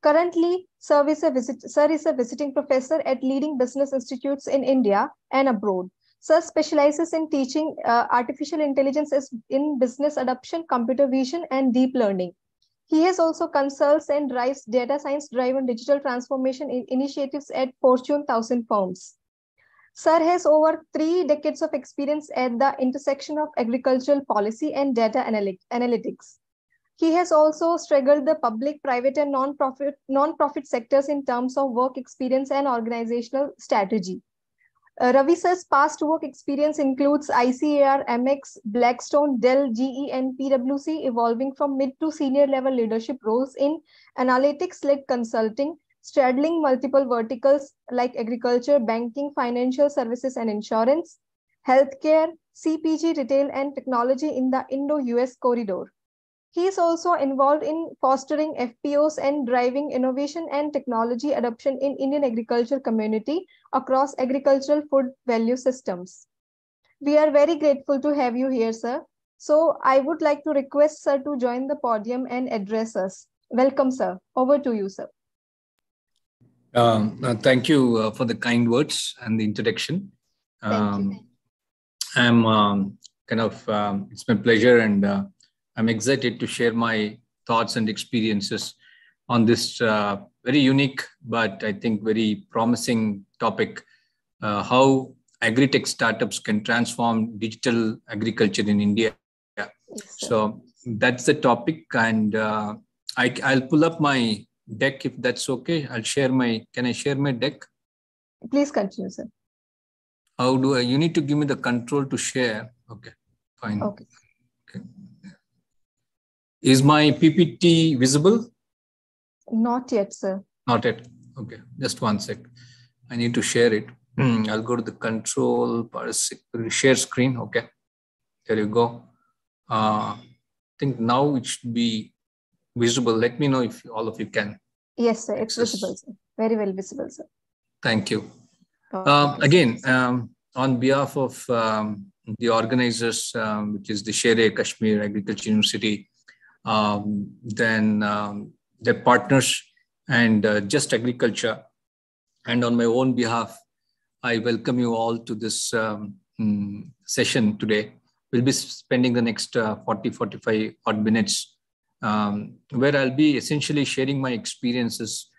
Currently, Sir is a visiting professor at leading business institutes in India and abroad. Sir specializes in teaching artificial intelligence in business adoption, computer vision, and deep learning. He has also consults and drives data science-driven digital transformation initiatives at Fortune 1000 firms. Sir has over 3 decades of experience at the intersection of agricultural policy and data analytics. He has also struggled the public, private, and non-profit sectors in terms of work experience and organizational strategy. Ravi sir's past work experience includes ICAR, MX, Blackstone, Dell, GE, and PwC, evolving from mid to senior level leadership roles in analytics-led consulting, straddling multiple verticals like agriculture, banking, financial services, and insurance, healthcare, CPG, retail, and technology in the Indo-US corridor. He is also involved in fostering FPOs and driving innovation and technology adoption in Indian agriculture community across agricultural food value systems. We are very grateful to have you here, sir. So I would like to request sir to join the podium and address us. Welcome, sir. Over to you, sir. Thank you for the kind words and the introduction. Thank you. I'm it's my pleasure, and I'm excited to share my thoughts and experiences on this very unique, but I think very promising topic, how agri-tech startups can transform digital agriculture in India. Yes, so that's the topic, and I'll pull up my deck if that's okay. Can I share my deck? Please continue, sir. How do you need to give me the control to share? Okay, fine. Okay. Is my PPT visible? Not yet, sir. Not yet. Okay, just one sec. I need to share it. I'll go to the control, share screen. Okay, there you go. I think now it should be visible. Let me know if all of you can. Yes, sir. It's visible, sir. Very well visible, sir. Thank you. Again, on behalf of the organizers, which is the Sher-e-Kashmir Agriculture University, then their partners and Just Agriculture, And on my own behalf, I welcome you all to this session today. We'll be spending the next 45 odd minutes where I'll be essentially sharing my experiences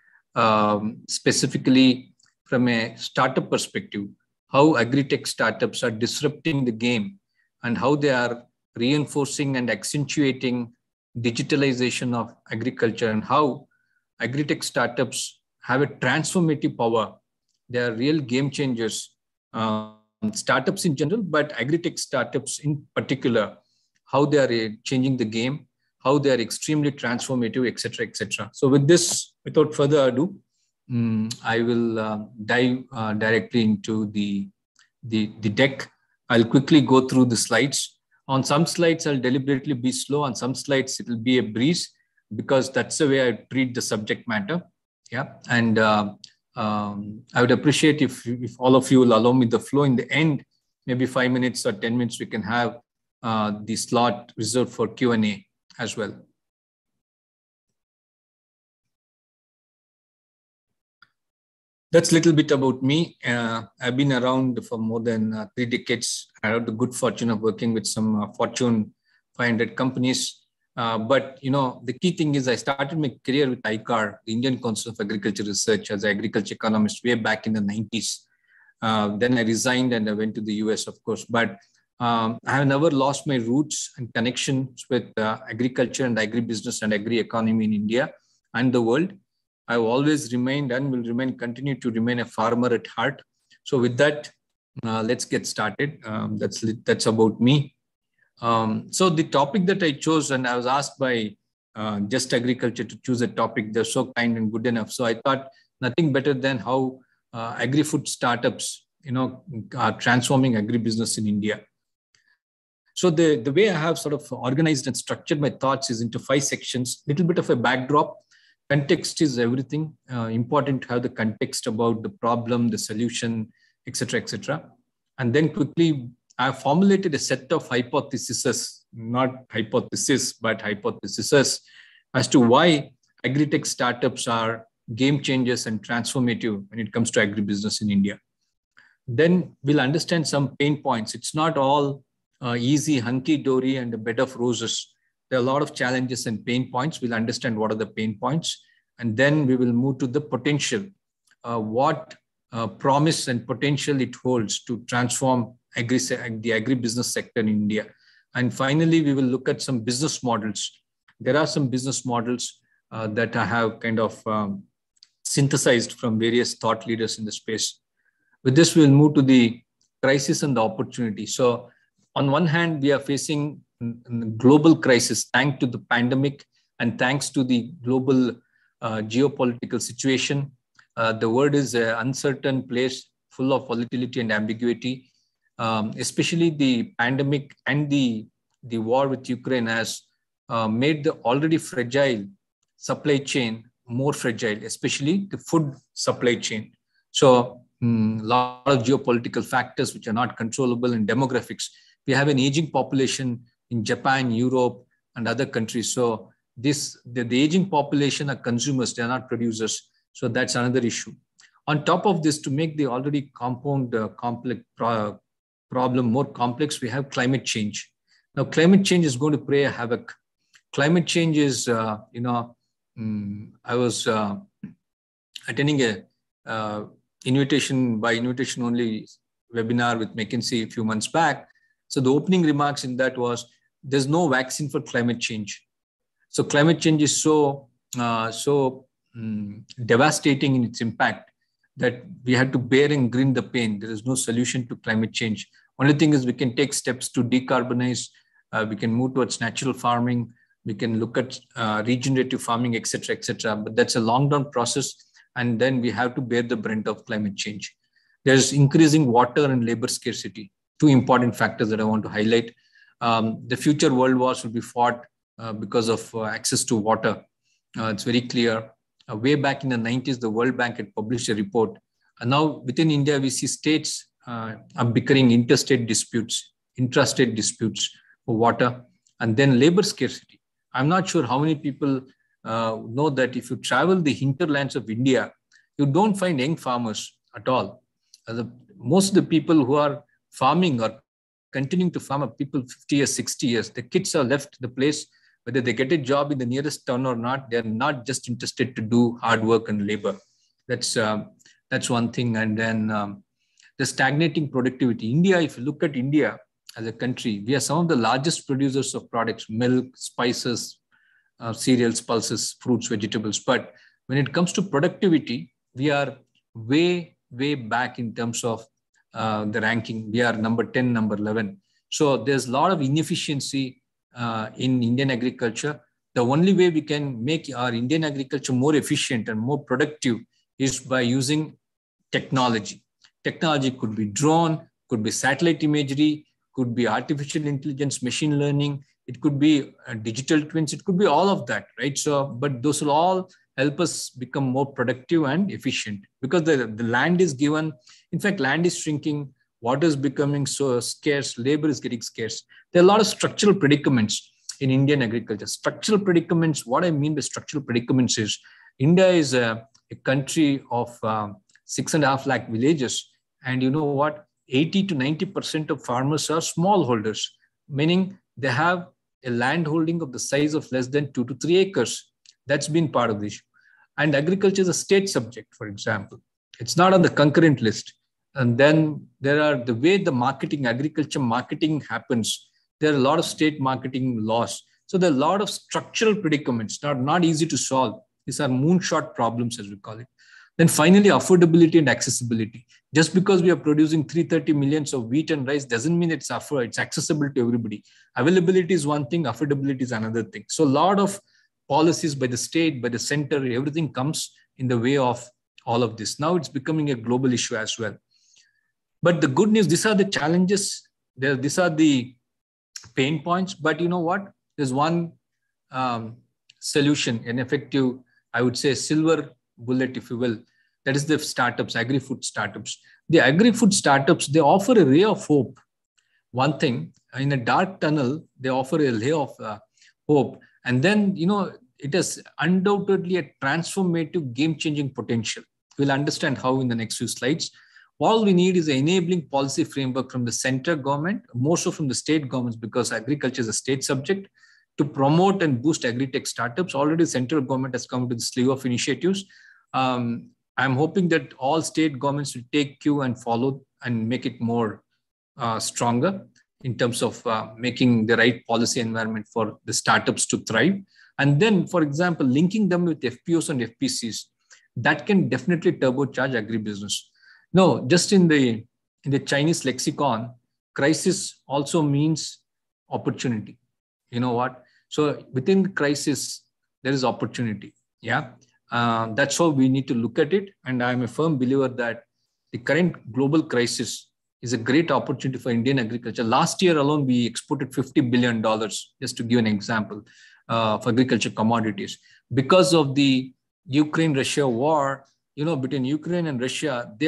specifically from a startup perspective, how agri-tech startups are disrupting the game and how they are reinforcing and accentuating digitalization of agriculture, and how agri-tech startups have a transformative power. They are real game changers. Startups in general, but agri-tech startups in particular, how they are changing the game, how they are extremely transformative, etc., etc. So with this, without further ado, I will dive directly into the deck. I'll quickly go through the slides. On some slides, I'll deliberately be slow. On some slides, it will be a breeze because that's the way I treat the subject matter. Yeah, and I would appreciate if all of you will allow me the flow. In the end, maybe 5 minutes or 10 minutes, we can have the slot reserved for Q&A as well. That's a little bit about me. I've been around for more than 3 decades. I had the good fortune of working with some Fortune 500 companies. But you know, the key thing is I started my career with ICAR, the Indian Council of Agriculture Research, as an agriculture economist way back in the 90s. Then I resigned and I went to the US, of course. But I have never lost my roots and connections with agriculture and agribusiness and agri-economy in India and the world. I've always remained and will continue to remain a farmer at heart. So with that, let's get started. That's about me. So the topic that I chose, and I was asked by Just Agriculture to choose a topic. They're so kind and good enough. So I thought nothing better than how agri-food startups, are transforming agribusiness in India. So the way I have sort of organized and structured my thoughts is into 5 sections, little bit of a backdrop. Context is everything. Important to have the context about the problem, the solution, etc., etc. And then quickly, I have formulated a set of hypotheses, not hypothesis, but hypotheses as to why agri-tech startups are game changers and transformative when it comes to agribusiness in India. Then we'll understand some pain points. It's not all easy, hunky-dory and a bed of roses. There are a lot of challenges and pain points. We'll understand what are the pain points. And then we will move to the potential, what promise and potential it holds to transform the agribusiness sector in India. And finally, we will look at some business models. There are some business models that I have kind of synthesized from various thought leaders in the space. With this, we'll move to the crisis and the opportunity. So on one hand, we are facing global crisis thanks to the pandemic and thanks to the global geopolitical situation. The world is an uncertain place full of volatility and ambiguity. Especially the pandemic and the war with Ukraine has made the already fragile supply chain more fragile, especially the food supply chain. So a lot of geopolitical factors which are not controllable, and demographics. We have an aging population in Japan, Europe, and other countries. So the aging population are consumers, they are not producers. So that's another issue. On top of this, to make the already complex problem more complex, we have climate change. Now, climate change is going to play a havoc. Climate change is, I was attending a invitation only webinar with McKinsey a few months back. So the opening remarks in that was, there's no vaccine for climate change. So climate change is so devastating in its impact that we had to bear and grin the pain. There is no solution to climate change. Only thing is we can take steps to decarbonize. We can move towards natural farming. We can look at regenerative farming, etc., etc. But that's a long-term process. And then we have to bear the brunt of climate change. There's increasing water and labor scarcity. 2 important factors that I want to highlight. The future world wars will be fought because of access to water. It's very clear. Way back in the 90s, the World Bank had published a report. And now within India, we see states are bickering interstate disputes, intrastate disputes for water, and then labor scarcity. I'm not sure how many people know that if you travel the hinterlands of India, you don't find young farmers at all. Most of the people who are farming or continuing to farm are people 50 years, 60 years. The kids are left the place, whether they get a job in the nearest town or not, they're not just interested to do hard work and labor. That's one thing. And then the stagnating productivity. India, if you look at India as a country, we are some of the largest producers of products, milk, spices, cereals, pulses, fruits, vegetables. But when it comes to productivity, we are way back in terms of the ranking. We are number 10, number 11. So there's a lot of inefficiency in Indian agriculture. The only way we can make our Indian agriculture more efficient and more productive is by using technology. Technology could be drone, could be satellite imagery, could be artificial intelligence, machine learning. It could be digital twins. It could be all of that, right? So, but those will all help us become more productive and efficient, because the land is given. In fact, land is shrinking, water is becoming so scarce, labor is getting scarce. There are a lot of structural predicaments in Indian agriculture. Structural predicaments, what I mean by structural predicaments is, India is a country of 6.5 lakh villages. And you know what? 80 to 90% of farmers are smallholders, meaning they have a land holding of the size of less than 2 to 3 acres. That's been part of the issue. And agriculture is a state subject, for example. It's not on the concurrent list. And then there are the way the marketing, agriculture marketing happens. There are a lot of state marketing laws. So there are a lot of structural predicaments, not easy to solve. These are moonshot problems, as we call it. Then finally, affordability and accessibility. Just because we are producing 330 millions of wheat and rice doesn't mean it's accessible to everybody. Availability is one thing, affordability is another thing. So a lot of policies by the state, by the center, everything comes in the way of all of this. Now it's becoming a global issue as well. But the good news, these are the challenges. These are the pain points. But you know what? There's one solution, an effective, I would say, silver bullet, if you will. That is the startups, agri-food startups. The agri-food startups, they offer a ray of hope. One thing, in a dark tunnel, they offer a ray of hope. And then, you know, it has undoubtedly a transformative, game-changing potential. We'll understand how in the next few slides. All we need is an enabling policy framework from the center government, more so from the state governments, because agriculture is a state subject, to promote and boost agri-tech startups. Already central government has come to the slew of initiatives. I'm hoping that all state governments will take cue and follow and make it more stronger in terms of making the right policy environment for the startups to thrive. And then, for example, linking them with FPOs and FPCs, that can definitely turbocharge agribusiness. No, just in the Chinese lexicon, crisis also means opportunity. You know what? So within the crisis, there is opportunity. Yeah. That's how we need to look at it. And I'm a firm believer that the current global crisis is a great opportunity for Indian agriculture. Last year alone, we exported $50 billion, just to give an example, for agriculture commodities. Because of the Ukraine-Russia war, you know, between Ukraine and Russia, they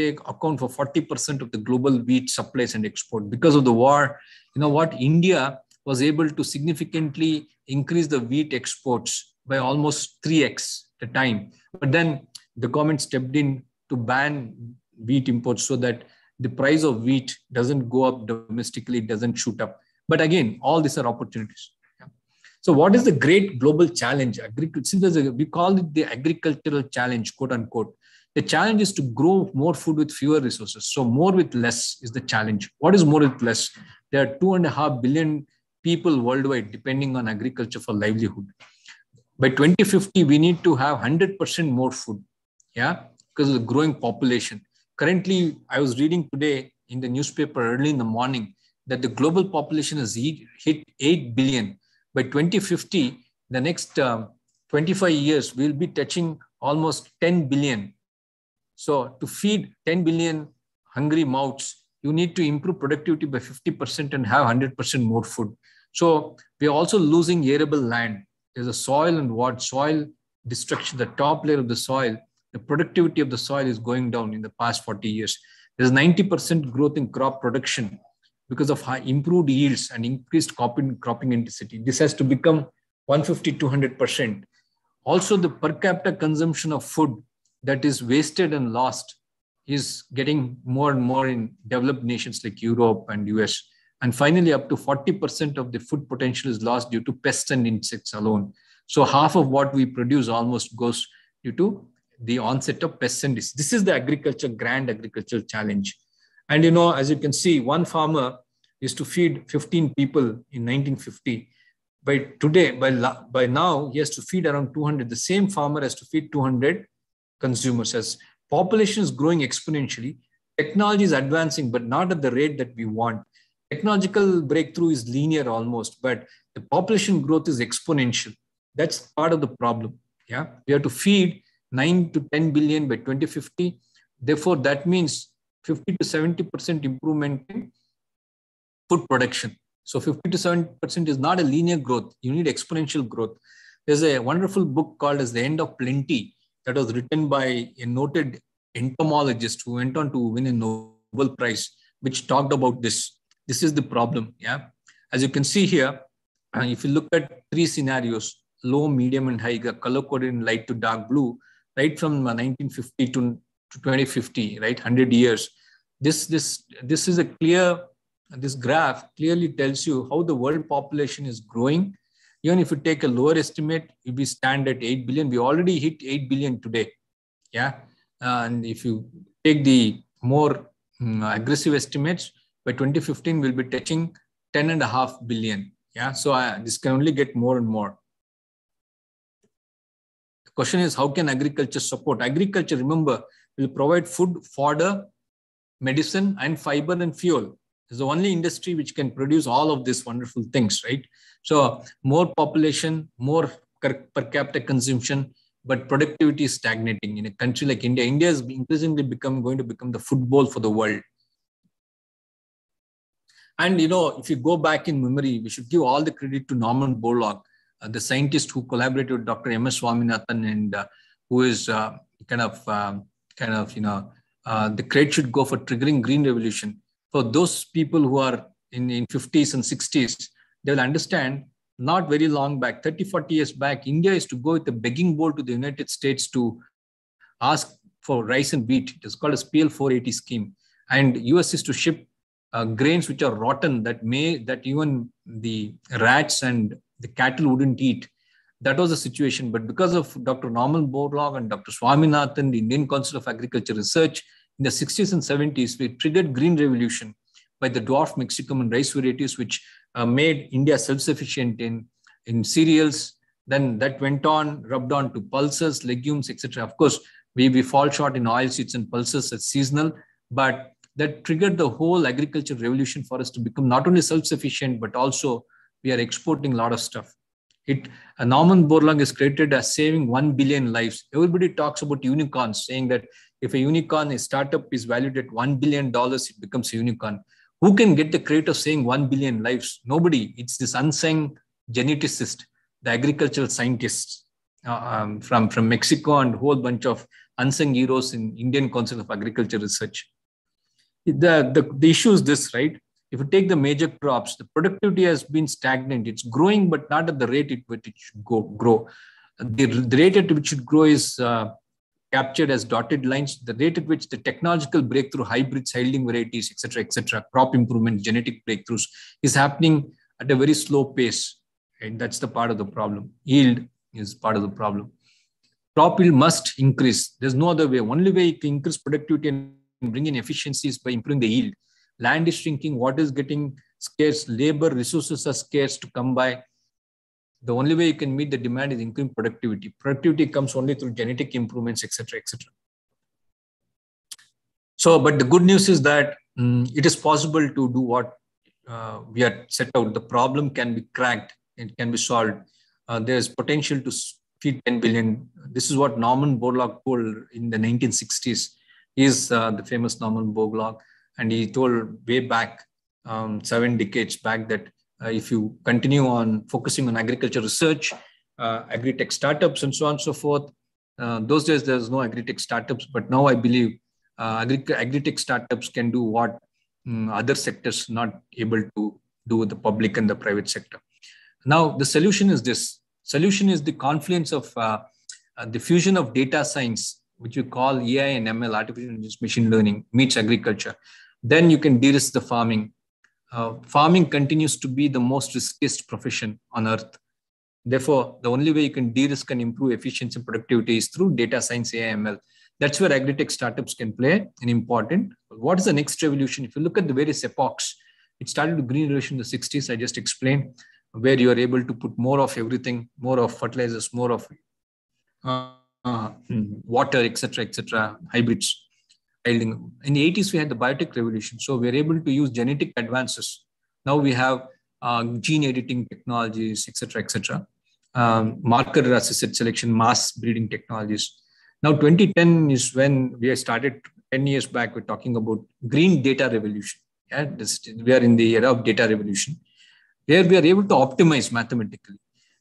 account for 40% of the global wheat supplies and export. Because of the war, you know what, India was able to significantly increase the wheat exports by almost 3x the time. But then the government stepped in to ban wheat imports so that the price of wheat doesn't go up domestically, it doesn't shoot up. But again, all these are opportunities. Yeah. So what is the great global challenge? We call it the agricultural challenge, quote unquote. The challenge is to grow more food with fewer resources. So more with less is the challenge. What is more with less? There are 2.5 billion people worldwide depending on agriculture for livelihood. By 2050, we need to have 100% more food, yeah, because of the growing population. Currently, I was reading today in the newspaper early in the morning that the global population has hit 8 billion. By 2050, the next 25 years, we'll be touching almost 10 billion. So to feed 10 billion hungry mouths, you need to improve productivity by 50% and have 100% more food. So we're also losing arable land. There's a soil and soil destruction, the top layer of the soil, the productivity of the soil is going down in the past 40 years. There's 90% growth in crop production because of high improved yields and increased cropping intensity. This has to become 150, 200%. Also, the per capita consumption of food that is wasted and lost is getting more and more in developed nations like Europe and US. And finally, up to 40% of the food potential is lost due to pests and insects alone. So half of what we produce almost goes due to the onset of pests and diseases. This is the grand agricultural challenge. And as you can see, one farmer used to feed 15 people in 1950. By now, he has to feed around 200. The same farmer has to feed 200 consumers. As population is growing exponentially, technology is advancing, but not at the rate that we want. Technological breakthrough is linear almost, but the population growth is exponential. That's part of the problem. Yeah, we have to feed 9 to 10 billion by 2050. Therefore, that means 50 to 70% improvement in food production. So 50 to 70% is not a linear growth. You need exponential growth. There's a wonderful book called as The End of Plenty that was written by a noted entomologist who went on to win a Nobel Prize, which talked about this. This is the problem. Yeah. As you can see here, if you look at 3 scenarios, low, medium, and high, color coded in light to dark blue, right from 1950 to 2050, right, 100 years. This is a clear, this graph clearly tells you how the world population is growing. Even if you take a lower estimate, we stand at 8 billion. We already hit 8 billion today. Yeah. And if you take the more aggressive estimates, by 2015, we'll be touching 10.5 billion. Yeah. So this can only get more and more. The question is, how can agriculture support? Agriculture, remember, will provide food, fodder, medicine, and fiber and fuel. It's the only industry which can produce all of these wonderful things, right? So more population, more per capita consumption, but productivity is stagnating. In a country like India, India is increasingly going to become the football for the world. And, if you go back in memory, we should give all the credit to Norman Borlaug, the scientist who collaborated with Dr. M.S. Swaminathan, and who is the credit should go for triggering green revolution. For those people who are in 50s and 60s, they will understand not very long back, 30, 40 years back, India is to go with a begging bowl to the United States to ask for rice and wheat. It is called a PL 480 scheme. And US is to ship grains which are rotten that even the rats and the cattle wouldn't eat. That was the situation. But because of Dr. Norman Borlaug and Dr. Swaminathan, the Indian Council of Agriculture Research, in the 60s and 70s, we triggered green revolution by the dwarf Mexican and rice varieties, which made India self-sufficient in cereals. Then that went on, rubbed on to pulses, legumes, etc. Of course, we fall short in oilseeds and pulses as seasonal, but that triggered the whole agriculture revolution for us to become not only self-sufficient, but also we are exporting a lot of stuff. Norman Borlaug is credited as saving 1 billion lives. Everybody talks about unicorns, saying that if a unicorn, a startup is valued at $1 billion, it becomes a unicorn. Who can get the credit of saying 1 billion lives? Nobody. It's this unsung geneticist, the agricultural scientists from Mexico, and a whole bunch of unsung heroes in Indian Council of Agriculture Research. The issue is this, right? If you take the major crops, the productivity has been stagnant. It's growing, but not at the rate at which it should grow. The rate at which it should grow is captured as dotted lines. The rate at which the technological breakthrough, hybrids, yielding varieties, etc., crop improvement, genetic breakthroughs is happening at a very slow pace. And that's the part of the problem. Yield is part of the problem. Crop yield must increase. There's no other way. Only way you can increase productivity and bring in efficiencies by improving the yield. Land is shrinking, water is getting scarce, labor resources are scarce to come by. The only way you can meet the demand is increasing productivity. Productivity comes only through genetic improvements, etc., etc. So, but the good news is that it is possible to do what we are set out. The problem can be cracked. It can be solved. There is potential to feed 10 billion. This is what Norman Borlaug told in the 1960s. He is the famous Norman Borlaug. And he told way back, 7 decades back, that if you continue on focusing on agriculture research, agri-tech startups, and so on and so forth, those days there was no agri-tech startups, but now I believe agri-tech startups can do what other sectors not able to do with the public and the private sector. Now, the solution is this. Solution is the confluence of the fusion of data science which we call AI and ML, artificial intelligence, machine learning, meets agriculture, then you can de-risk the farming. Farming continues to be the most riskiest profession on earth. Therefore, the only way you can de-risk and improve efficiency and productivity is through data science, AI, ML. That's where agri-tech startups can play an important. What is the next revolution? If you look at the various epochs, it started with green revolution in the 60s. I just explained, where you are able to put more of everything, more of fertilizers, more of water, etc., hybrids. In the 80s, we had the biotech revolution. So we are able to use genetic advances. Now we have gene editing technologies, etc., marker assisted selection, mass breeding technologies. Now 2010 is when we started. 10 years back, we're talking about green data revolution. Yeah, we are in the era of data revolution, where we are able to optimize mathematically.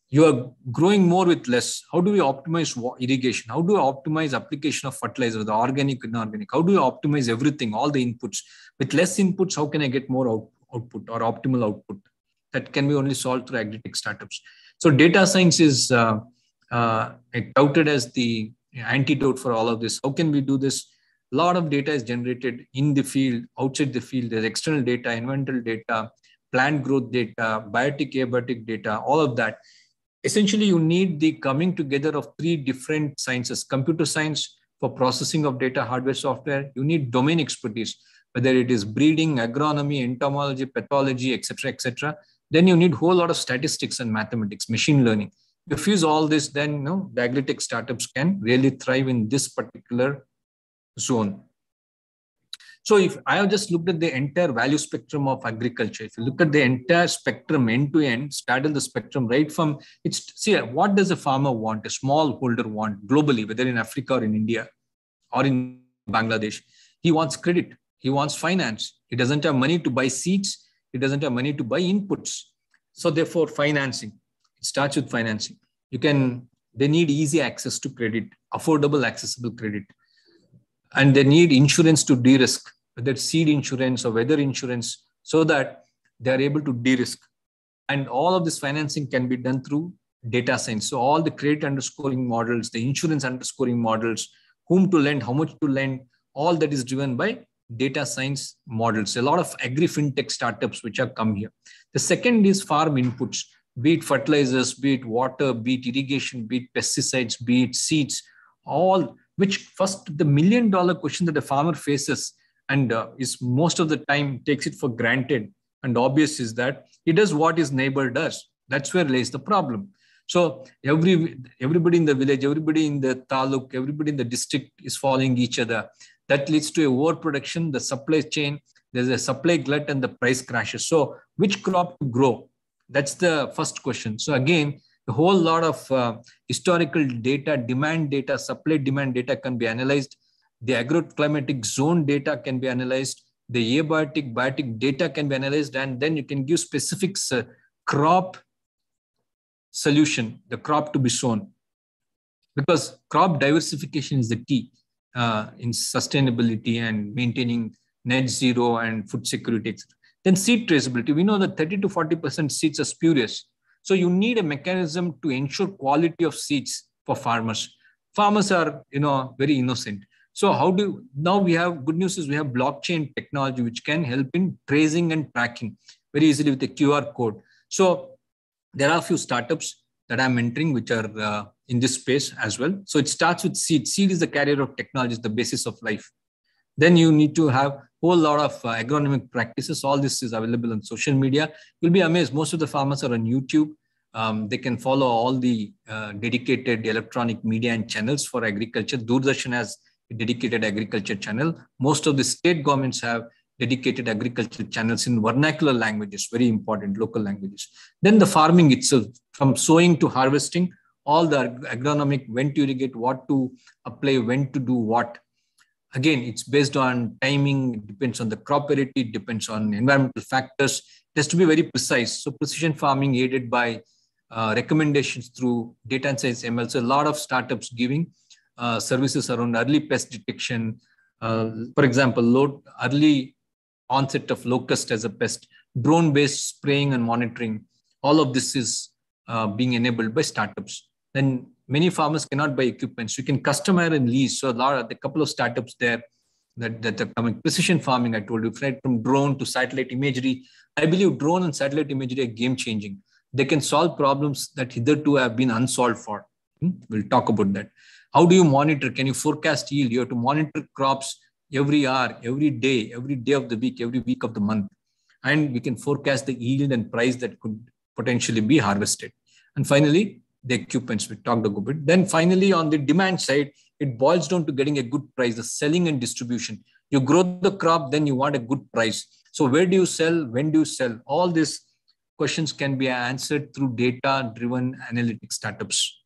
You are growing more with less. How do we optimize irrigation? How do we optimize application of fertilizer, the organic, inorganic? How do we optimize everything, all the inputs? With less inputs, how can I get more output or optimal output? That can be only solved through agri-tech startups. So data science is touted as the antidote for all of this. How can we do this? A lot of data is generated in the field, outside the field. There's external data, environmental data, plant growth data, biotic, abiotic data, all of that. Essentially, you need the coming together of three different sciences: computer science for processing of data, hardware, software. You need domain expertise, whether it is breeding, agronomy, entomology, pathology, etc. Then you need a whole lot of statistics and mathematics, machine learning. If you fuse all this, then the agri-tech startups can really thrive in this particular zone. So if I have just looked at the entire value spectrum of agriculture, if you look at the entire spectrum end to end, start in the spectrum right from, see, what does a farmer want, a smallholder want globally, whether in Africa or in India or in Bangladesh? He wants credit. He wants finance. He doesn't have money to buy seeds. He doesn't have money to buy inputs. So therefore, financing, it starts with financing. They need easy access to credit, affordable, accessible credit. And they need insurance to de-risk, whether it's seed insurance or weather insurance, so that they are able to de-risk. And all of this financing can be done through data science. So all the credit underscoring models, the insurance underscoring models, whom to lend, how much to lend, all that is driven by data science models. A lot of agri-fintech startups which have come here. The second is farm inputs, be it fertilizers, be it water, be it irrigation, be it pesticides, be it seeds, all which first the $1 million question that a farmer faces and is most of the time takes it for granted and obvious is that he does what his neighbor does. That's where lays the problem. So everybody in the village, everybody in the taluk, everybody in the district is following each other. That leads to a overproduction, the supply chain, there's a supply glut and the price crashes. So which crop to grow? That's the first question. So again, a whole lot of historical data, demand data, supply demand data can be analyzed. The agroclimatic zone data can be analyzed. The abiotic, biotic data can be analyzed. And then you can give specific crop solution, the crop to be sown. Because crop diversification is the key in sustainability and maintaining net zero and food security, etc. Then seed traceability. We know that 30 to 40% seeds are spurious. So you need a mechanism to ensure quality of seeds for farmers. Farmers are, very innocent. So now we have, good news is we have blockchain technology, which can help in tracing and tracking very easily with a QR code. So there are a few startups that I'm mentoring, which are in this space as well. So it starts with seed. Seed is the carrier of technology, is the basis of life. Then you need to have a whole lot of agronomic practices. All this is available on social media. You'll be amazed. Most of the farmers are on YouTube. They can follow all the dedicated electronic media and channels for agriculture. Doordarshan has a dedicated agriculture channel. Most of the state governments have dedicated agriculture channels in vernacular languages, very important local languages. Then the farming itself, from sowing to harvesting, all the agronomic, when to irrigate, what to apply, when to do what. Again, it's based on timing, it depends on the crop variety, it depends on environmental factors. It has to be very precise. So precision farming aided by recommendations through data and science ML. So a lot of startups giving services around early pest detection. For example, early onset of locust as a pest, drone-based spraying and monitoring. All of this is being enabled by startups. then many farmers cannot buy equipment. So you can customize and lease. So a couple of startups there that are coming. Precision farming, I told you, right from drone to satellite imagery. I believe drone and satellite imagery are game changing. They can solve problems that hitherto have been unsolved for. We'll talk about that. How do you monitor? Can you forecast yield? You have to monitor crops every hour, every day of the week, every week of the month. And we can forecast the yield and price that could potentially be harvested. And finally, the equipments we talked about it. Then finally, on the demand side, it boils down to getting a good price, the selling and distribution. You grow the crop, then you want a good price. So where do you sell? When do you sell? All these questions can be answered through data-driven analytics startups.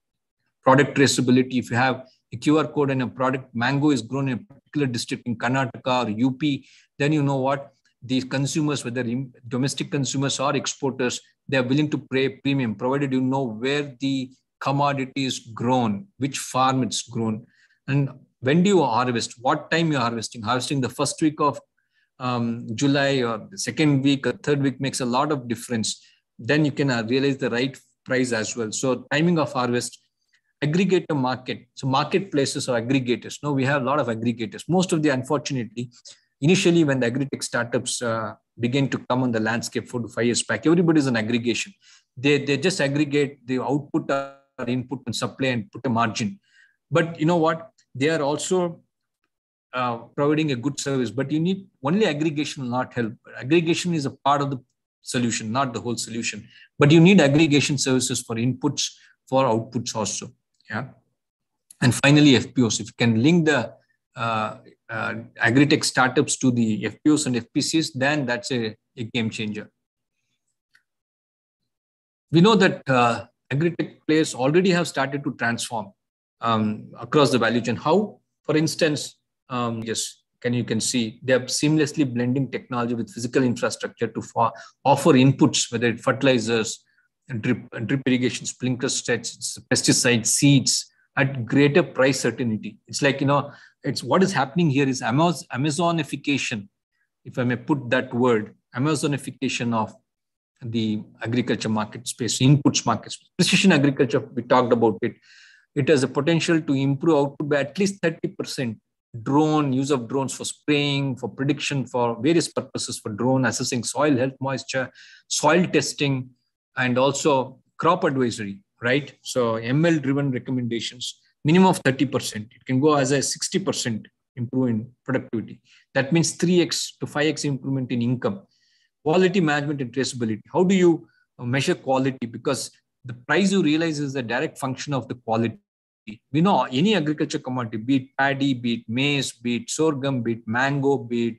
Product traceability, if you have a QR code and a product, mango is grown in a particular district in Karnataka or UP, then you know what? These consumers, whether domestic consumers or exporters, they are willing to pay premium, provided you know where the commodity is grown, which farm it's grown, and when do you harvest, what time you're harvesting. Harvesting the first week of July or the second week or third week makes a lot of difference. Then you can realize the right price as well. So timing of harvest, aggregator market. So marketplaces or aggregators. Now we have a lot of aggregators. Most of the, unfortunately, initially when the agri-tech startups began to come on the landscape 4 to 5 years back, everybody is an aggregation. They just aggregate the output or input and supply and put a margin. But you know what? They are also providing a good service, but you need only aggregation will not help. Aggregation is a part of the solution, not the whole solution. But you need aggregation services for inputs, for outputs also. Yeah. And finally, FPOs. If you can link the agri-tech startups to the FPOs and FPCs, then that's a game changer. We know that agri-tech players already have started to transform across the value chain. How? For instance, you can see they are seamlessly blending technology with physical infrastructure to offer inputs, whether it's fertilizers, drip irrigation, sprinkler sets, pesticides, seeds, at greater price certainty. It's like, it's what is happening here is Amazonification, if I may put that word, Amazonification of the agriculture market space, inputs market space. Precision agriculture, we talked about it. It has a potential to improve output by at least 30%. Use of drones for spraying, for prediction, for various purposes, for drone assessing soil health, moisture, soil testing, and also crop advisory, right? So ML driven recommendations, minimum of 30%. It can go as a 60% improvement in productivity. That means 3x to 5x improvement in income. Quality management and traceability. How do you measure quality? Because the price you realize is a direct function of the quality. We know any agriculture commodity, be it paddy, be it maize, be it sorghum, be it mango, be it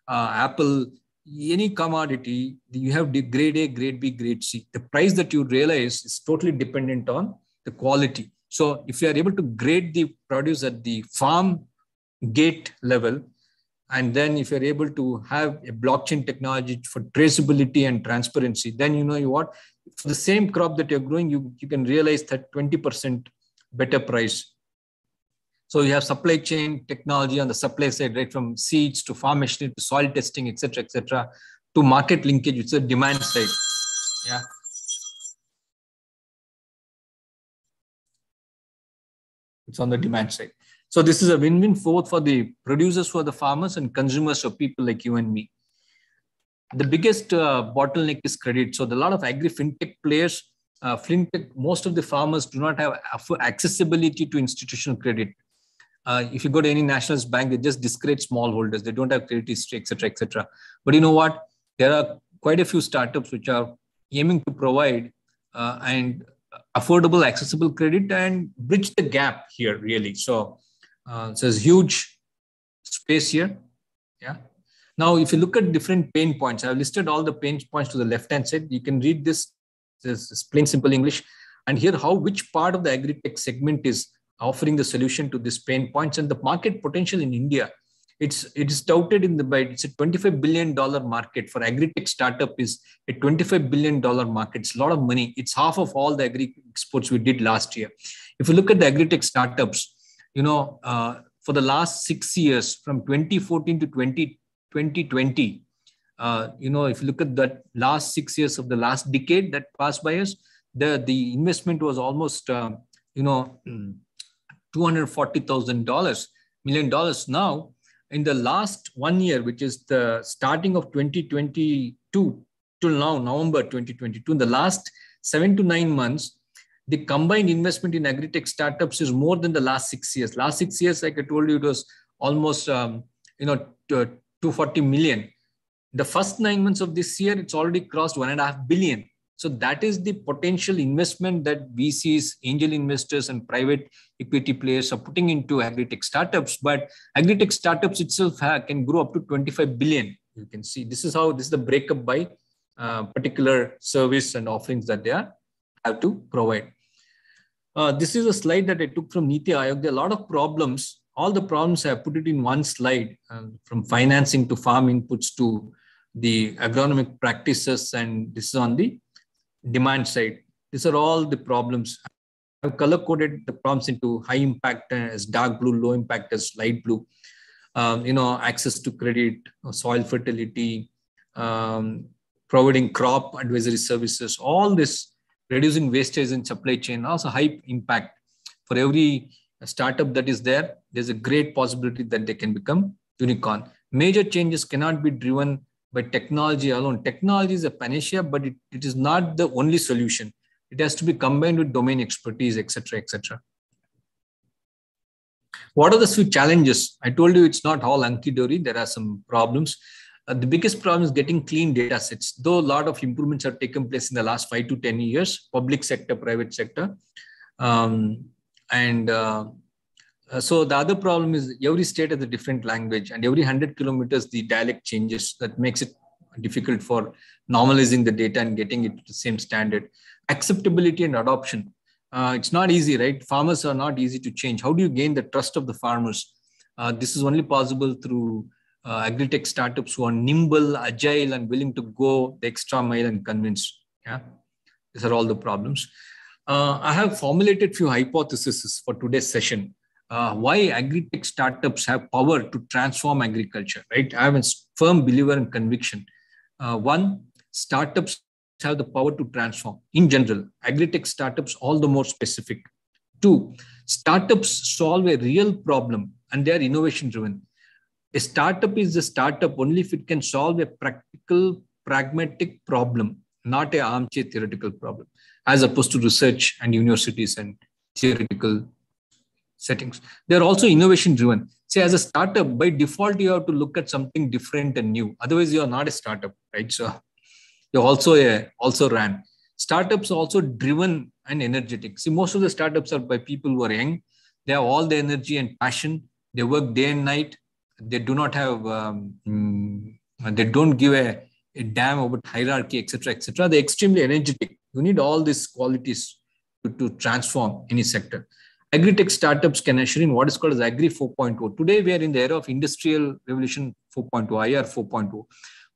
apple, any commodity, you have grade A, grade B, grade C. The price that you realize is totally dependent on the quality. So if you are able to grade the produce at the farm gate level, and then if you're able to have a blockchain technology for traceability and transparency, then you know what, for the same crop that you're growing, you can realize that 20% better price. So you have supply chain technology on the supply side, right from seeds to farm machinery to soil testing, etc., to market linkage, which is the demand side. Yeah. It's on the demand side. So this is a win-win both for the producers, for the farmers, and consumers, or people like you and me. The biggest bottleneck is credit. So a lot of agri-fintech players, most of the farmers do not have accessibility to institutional credit. If you go to any nationalist bank, they just discourage smallholders. They don't have credit history, etc. But you know what? There are quite a few startups which are aiming to provide and affordable, accessible credit and bridge the gap here, really. So there's huge space here. Yeah. Now, if you look at different pain points, I've listed all the pain points to the left-hand side. You can read this plain, simple English, and hear which part of the agri-tech segment is offering the solution to this pain points. And the market potential in India, it is touted it's a $25 billion market. For agri-tech startup is a $25 billion market. It's a lot of money. It's half of all the agri exports we did last year. If you look at the agri-tech startups, for the last 6 years, from 2014 to 2020, if you look at that last 6 years of the last decade that passed by us, the investment was almost $240,000 million now. In the last 1 year, which is the starting of 2022 till now, November 2022, in the last 7 to 9 months, the combined investment in agri-tech startups is more than the last 6 years. Last 6 years, like I told you, it was almost 240 million. The first 9 months of this year, it's already crossed 1.5 billion. So that is the potential investment that VCs, angel investors, and private equity players are putting into agri-tech startups. But agri-tech startups itself can grow up to 25 billion. You can see this is the breakup by particular service and offerings that they have to provide. This is a slide that I took from Niti Aayog. There are a lot of problems. All the problems I have put it in one slide, from financing to farm inputs to the agronomic practices, and this is on the demand side. These are all the problems. I've color-coded the problems into high impact as dark blue, low impact as light blue. Access to credit, soil fertility, providing crop advisory services, all this, reducing wastage in supply chain, also high impact. For every startup that is there, there's a great possibility that they can become unicorn. Major changes cannot be driven by technology alone. Technology is a panacea, but it is not the only solution. It has to be combined with domain expertise, etc., etc. What are the few challenges? I told you it's not all hunky-dory. There are some problems. The biggest problem is getting clean data sets. Though a lot of improvements have taken place in the last 5 to 10 years, public sector, private sector. So the other problem is every state has a different language, and every 100 kilometers, the dialect changes. That makes it difficult for normalizing the data and getting it to the same standard. Acceptability and adoption. It's not easy, right? Farmers are not easy to change. How do you gain the trust of the farmers? This is only possible through agri-tech startups who are nimble, agile, and willing to go the extra mile and convince. Yeah, these are all the problems. I have formulated few hypotheses for today's session. Why agri-tech startups have power to transform agriculture, right? I am a firm believer in conviction. One, startups have the power to transform. In general, agri-tech startups all the more specific. Two, startups solve a real problem and they are innovation driven. A startup is a startup only if it can solve a practical, pragmatic problem, not an armchair theoretical problem, as opposed to research and universities and theoretical settings. They're also innovation driven. Say, as a startup, by default, you have to look at something different and new. Otherwise, you are not a startup, right? So you're also ran. Startups are also driven and energetic. See, most of the startups are by people who are young. They have all the energy and passion. They work day and night. They do not have, they don't give a damn about hierarchy, etc., etc. They're extremely energetic. You need all these qualities to transform any sector. Agri-tech startups can usher in what is called as Agri 4.0. Today, we are in the era of Industrial Revolution 4.0, IR 4.0.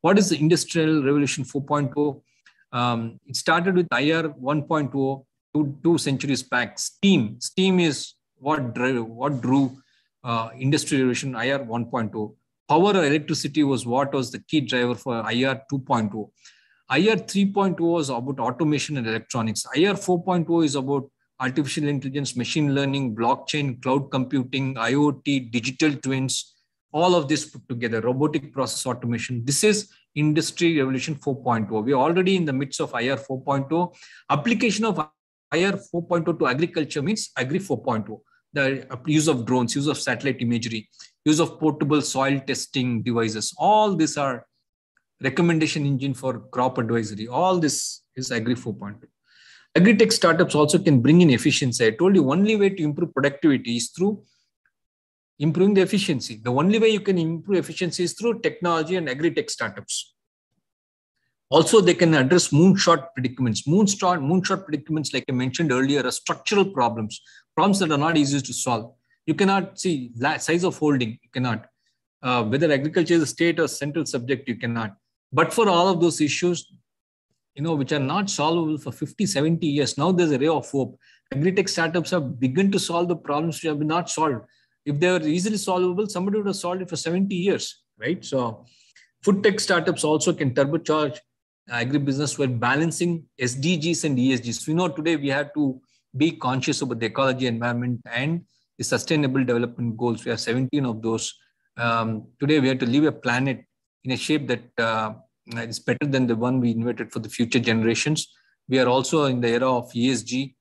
What is the Industrial Revolution 4.0? It started with IR 1.0 two centuries back. Steam is what drew Industrial Revolution IR 1.0. Power or electricity was what was the key driver for IR 2.0. IR 3.0 was about automation and electronics. IR 4.0 is about artificial intelligence, machine learning, blockchain, cloud computing, IoT, digital twins, all of this put together, robotic process automation. This is Industry Revolution 4.0. We are already in the midst of IR 4.0. Application of IR 4.0 to agriculture means Agri 4.0. The use of drones, use of satellite imagery, use of portable soil testing devices. All these are recommendation engine for crop advisory. All this is Agri 4.0. Agri-tech startups also can bring in efficiency. I told you, only way to improve productivity is through improving the efficiency. The only way you can improve efficiency is through technology and agri-tech startups. Also, they can address moonshot predicaments. Moonshot predicaments, like I mentioned earlier, are structural problems that are not easy to solve. You cannot see size of holding. You cannot. Whether agriculture is a state or central subject, you cannot. But for all of those issues, which are not solvable for 50, 70 years, now there's a ray of hope. Agri-tech startups have begun to solve the problems which have been not solved. If they were easily solvable, somebody would have solved it for 70 years, right? So food tech startups also can turbocharge agribusiness while balancing SDGs and ESGs. Today we have to be conscious about the ecology, environment, and the sustainable development goals. We have 17 of those. Today, we have to leave a planet in a shape that is better than the one we invented for the future generations. We are also in the era of ESG.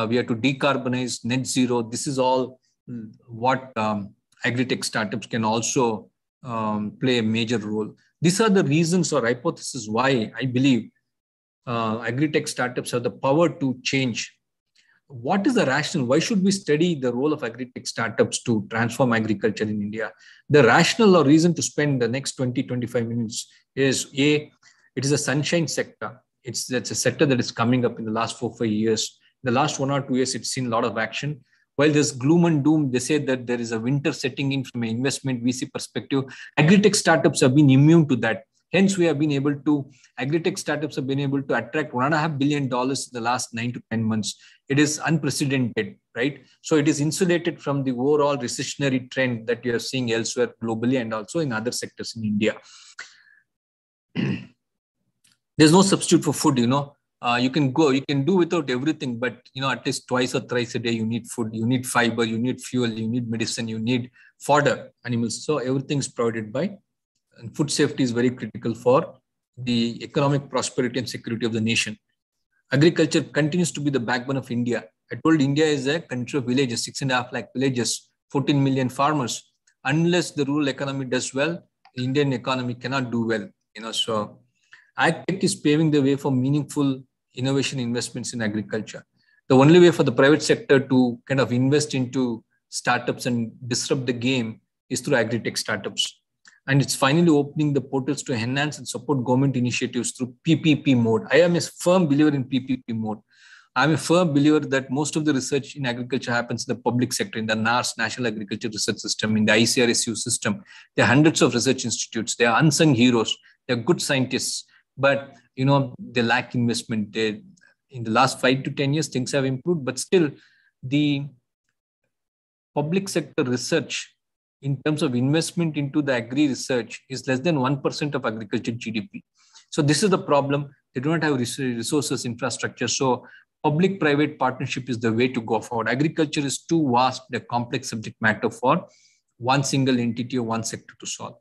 We have to decarbonize, net zero. This is all what agri-tech startups can also play a major role. These are the reasons or hypotheses why I believe agri-tech startups have the power to change. What is the rationale? Why should we study the role of agri-tech startups to transform agriculture in India? The rationale or reason to spend the next 20-25 minutes is it is a sunshine sector. It's a sector that is coming up in the last 4-5 years. In the last 1 or 2 years, it's seen a lot of action. While there's gloom and doom, they say that there is a winter setting in from an investment VC perspective. Agri-tech startups have been immune to that. Hence, agri-tech startups have been able to attract $1.5 billion in the last 9 to 10 months. It is unprecedented, right? So it is insulated from the overall recessionary trend that you are seeing elsewhere globally and also in other sectors in India. There's no substitute for food, you can do without everything, but at least twice or thrice a day, you need food, you need fiber, you need fuel, you need medicine, you need fodder, animals. So everything is provided by. And food safety is very critical for the economic prosperity and security of the nation. Agriculture continues to be the backbone of India. I told India is a country of villages, 6.5 lakh villages, 14 million farmers. Unless the rural economy does well, the Indian economy cannot do well. So AgTech is paving the way for meaningful innovation investments in agriculture. The only way for the private sector to kind of invest into startups and disrupt the game is through agri-tech startups. And it's finally opening the portals to enhance and support government initiatives through PPP mode. I am a firm believer in PPP mode. I'm a firm believer that most of the research in agriculture happens in the public sector, in the NARS, National Agriculture Research System, in the ICRSU system. There are hundreds of research institutes. They are unsung heroes. They are good scientists, but they lack investment. In the last 5 to 10 years, things have improved, but still the public sector research in terms of investment into the agri research is less than 1% of agriculture GDP. So this is the problem. They do not have resources, infrastructure. So public-private partnership is the way to go forward. Agriculture is too vast, a complex subject matter for one single entity or one sector to solve.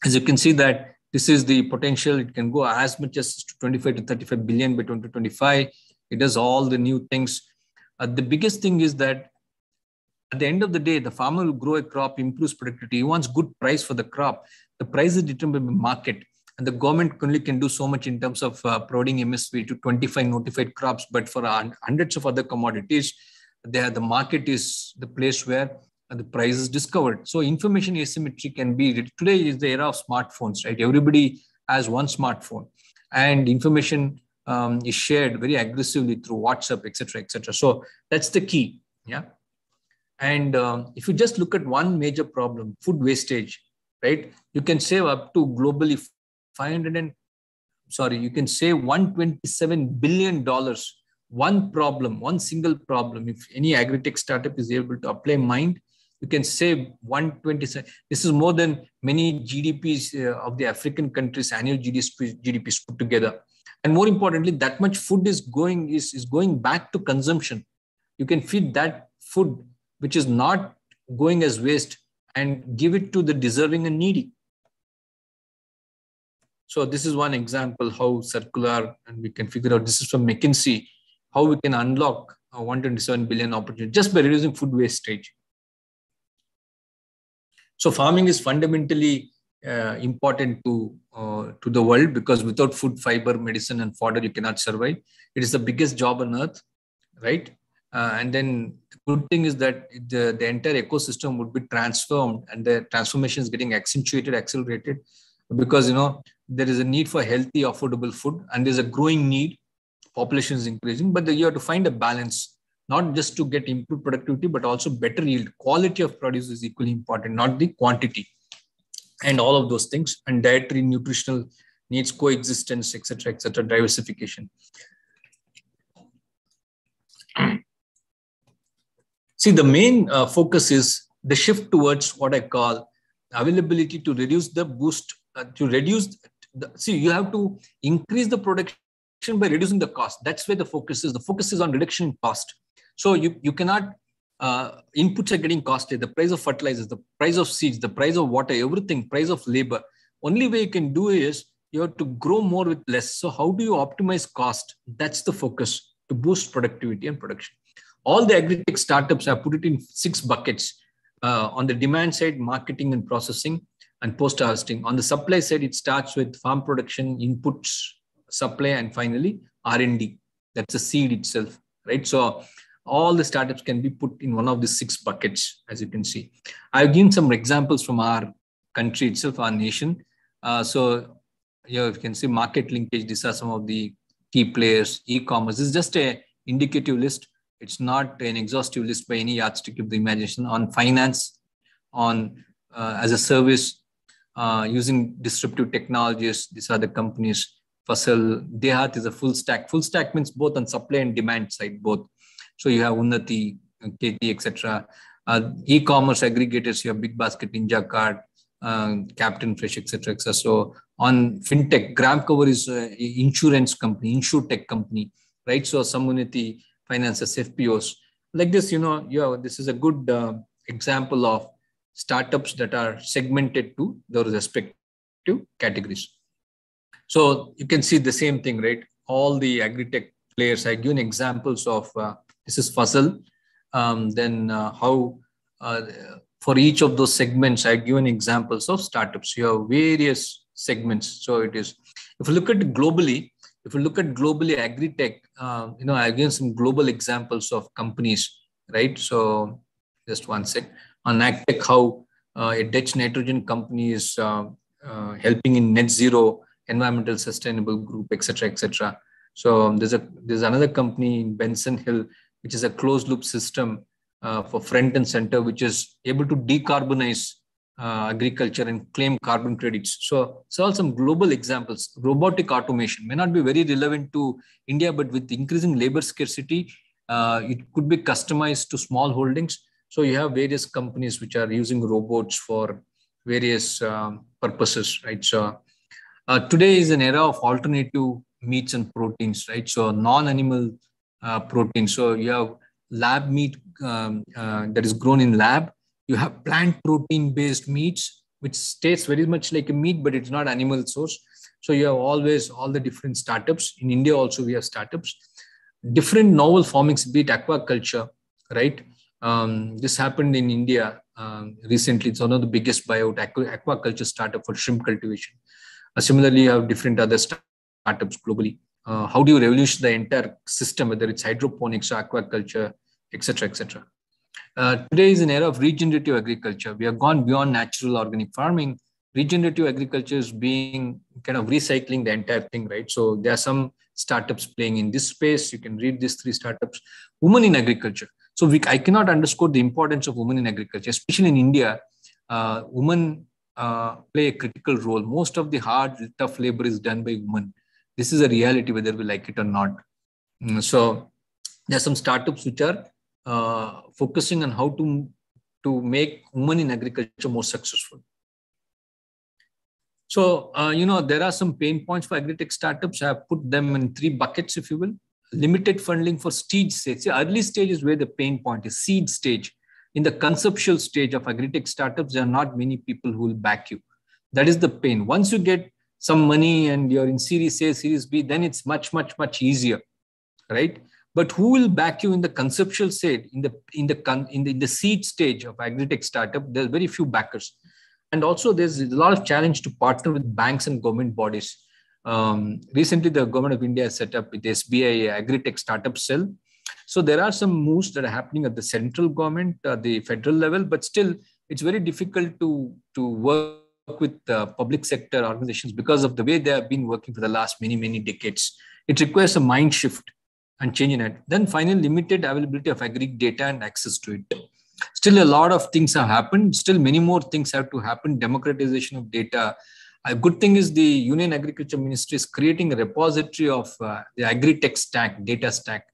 As you can see that this is the potential. It can go as much as 25 to 35 billion by 2025. It does all the new things. The biggest thing is that at the end of the day, the farmer will grow a crop, improves productivity. He wants good price for the crop. The price is determined by market. And the government only can do so much in terms of providing MSP to 25 notified crops. But for hundreds of other commodities, the market is the place where the price is discovered. So information asymmetry can be, today is the era of smartphones, right? Everybody has one smartphone and information is shared very aggressively through WhatsApp, etc., etc. So that's the key, yeah. And if you just look at one major problem, food wastage, right? You can save up to globally you can save $127 billion. One single problem. If any agri-tech startup is able to apply mind, you can save 127. This is more than many GDPs of the African countries' annual GDPs put together. And more importantly, that much food is going back to consumption. You can feed that food which is not going as waste and give it to the deserving and needy. So this is one example how circular, and we can figure out, this is from McKinsey, how we can unlock a 127 billion opportunity just by reducing food wastage. So farming is fundamentally important to the world, because without food, fiber, medicine, and fodder, you cannot survive. It is the biggest job on earth, right? And then the good thing is that the entire ecosystem would be transformed, and the transformation is getting accelerated, because there is a need for healthy, affordable food, and there's a growing need. Population is increasing, but you have to find a balance, not just to get improved productivity, but also better yield. Quality of produce is equally important, not the quantity, and all of those things, and dietary, nutritional needs, coexistence, etc., diversification. See, the main focus is the shift towards what I call availability to reduce the boost, you have to increase the production by reducing the cost. That's where the focus is. The focus is on reduction in cost. So you cannot, inputs are getting costly. The price of fertilizers, the price of seeds, the price of water, everything, price of labor. Only way you can do is you have to grow more with less. So how do you optimize cost? That's the focus, to boost productivity and production. All the agri-tech startups have put it in 6 buckets. On the demand side, marketing and processing, and post-harvesting. On the supply side, it starts with farm production, inputs, supply, and finally R&D. That's the seed itself, right? So all the startups can be put in one of the 6 buckets, as you can see. I've given some examples from our country itself, our nation. So here you can see market linkage. These are some of the key players. E-commerce. This is just an indicative list. It's not an exhaustive list by any yardstick of the imagination. On finance, on as a service, using disruptive technologies. These are the companies. Fasal, Dehat is a full stack. Full stack means both on supply and demand side, both. So you have Unnati, KT, etc. E-commerce aggregators, you have Big Basket, Ninja Card, Captain Fresh, etc., etc. So on fintech, GramCover is an insurance company, insurtech company, right? So Samuniti finances, FPOs. Like this, this is a good example of startups that are segmented to those respective categories. So you can see the same thing, right? All the agri-tech players. I given examples of, this is Fasal. How for each of those segments, I given examples of startups. You have various segments. So it is, if you look at globally, agri-tech, I've given some global examples of companies, right? So just one sec. On AgTech, how a Dutch nitrogen company is helping in net zero, environmental sustainable group, etc., etc. So there's another company in Benson Hill, which is a closed loop system for front and center, which is able to decarbonize agriculture and claim carbon credits. So all some global examples. Robotic automation may not be very relevant to India, but with increasing labor scarcity, it could be customized to small holdings. So you have various companies which are using robots for various purposes, right? So today is an era of alternative meats and proteins, right? So non-animal protein. So you have lab meat that is grown in lab. You have plant protein-based meats, which tastes very much like a meat, but it's not animal source. So you have always all the different startups. In India also we have startups. Different novel formings, be it aquaculture, right? This happened in India recently. It's one of the biggest buyout aquaculture startup for shrimp cultivation. Similarly, you have different other startups globally. How do you revolutionize the entire system, whether it's hydroponics, aquaculture, etc., etc. Today is an era of regenerative agriculture. We have gone beyond natural organic farming. Regenerative agriculture is being kind of recycling the entire thing, right? So there are some startups playing in this space. You can read these 3 startups. Women in agriculture. So I cannot underscore the importance of women in agriculture, especially in India. Women play a critical role. Most of the hard, tough labor is done by women. This is a reality, whether we like it or not. So there are some startups which are focusing on how to make women in agriculture more successful. So, there are some pain points for agri-tech startups. I have put them in 3 buckets, if you will. Limited funding for seed stage. See, early stage is where the pain point is, seed stage. In the conceptual stage of agri-tech startups, there are not many people who will back you. That is the pain. Once you get some money and you're in Series A, Series B, then it's much, much, much easier, right? But who will back you in the conceptual stage, in the seed stage of agri-tech startup? There's very few backers. And also there's a lot of challenge to partner with banks and government bodies. Recently, the government of India set up with SBI agri-tech startup cell. So there are some moves that are happening at the central government, the federal level, but still it's very difficult to work with public sector organizations because of the way they have been working for the last many, many decades. It requires a mind shift and change in it. Then finally, limited availability of agri data and access to it. Still a lot of things have happened. Still many more things have to happen. Democratization of data. A good thing is the Union Agriculture Ministry is creating a repository of the agri-tech stack, data stack.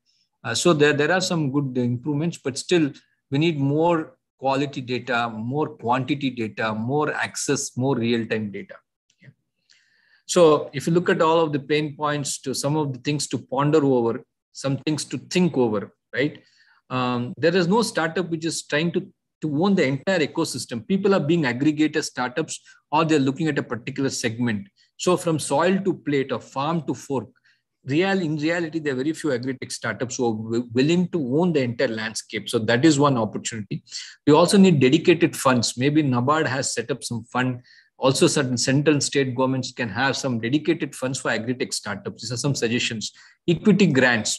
So there are some good improvements, but still we need more quality data, more quantity data, more access, more real-time data. Yeah. So if you look at all of the pain points to some of the things to ponder over, some things to think over, right? There is no startup which is trying to own the entire ecosystem. People are being aggregated startups, or they're looking at a particular segment. So from soil to plate or farm to fork, in reality, there are very few agri-tech startups who are willing to own the entire landscape. So that is one opportunity. We also need dedicated funds. Maybe NABARD has set up some fund. Also, certain central and state governments can have some dedicated funds for agri-tech startups. These are some suggestions. Equity grants.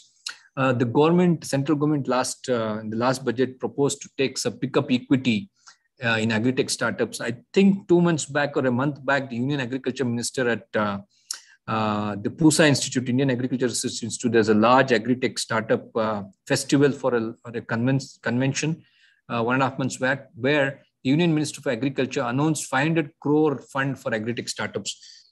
The government, central government in the last budget proposed to take some pick-up equity in agri-tech startups. I think 2 months back or a month back, the Union Agriculture Minister at the PUSA Institute, Indian Agriculture Research Institute, there's a large agri-tech startup festival for a convention 1.5 months back, where the Union Minister for Agriculture announced 500 crore fund for agri-tech startups.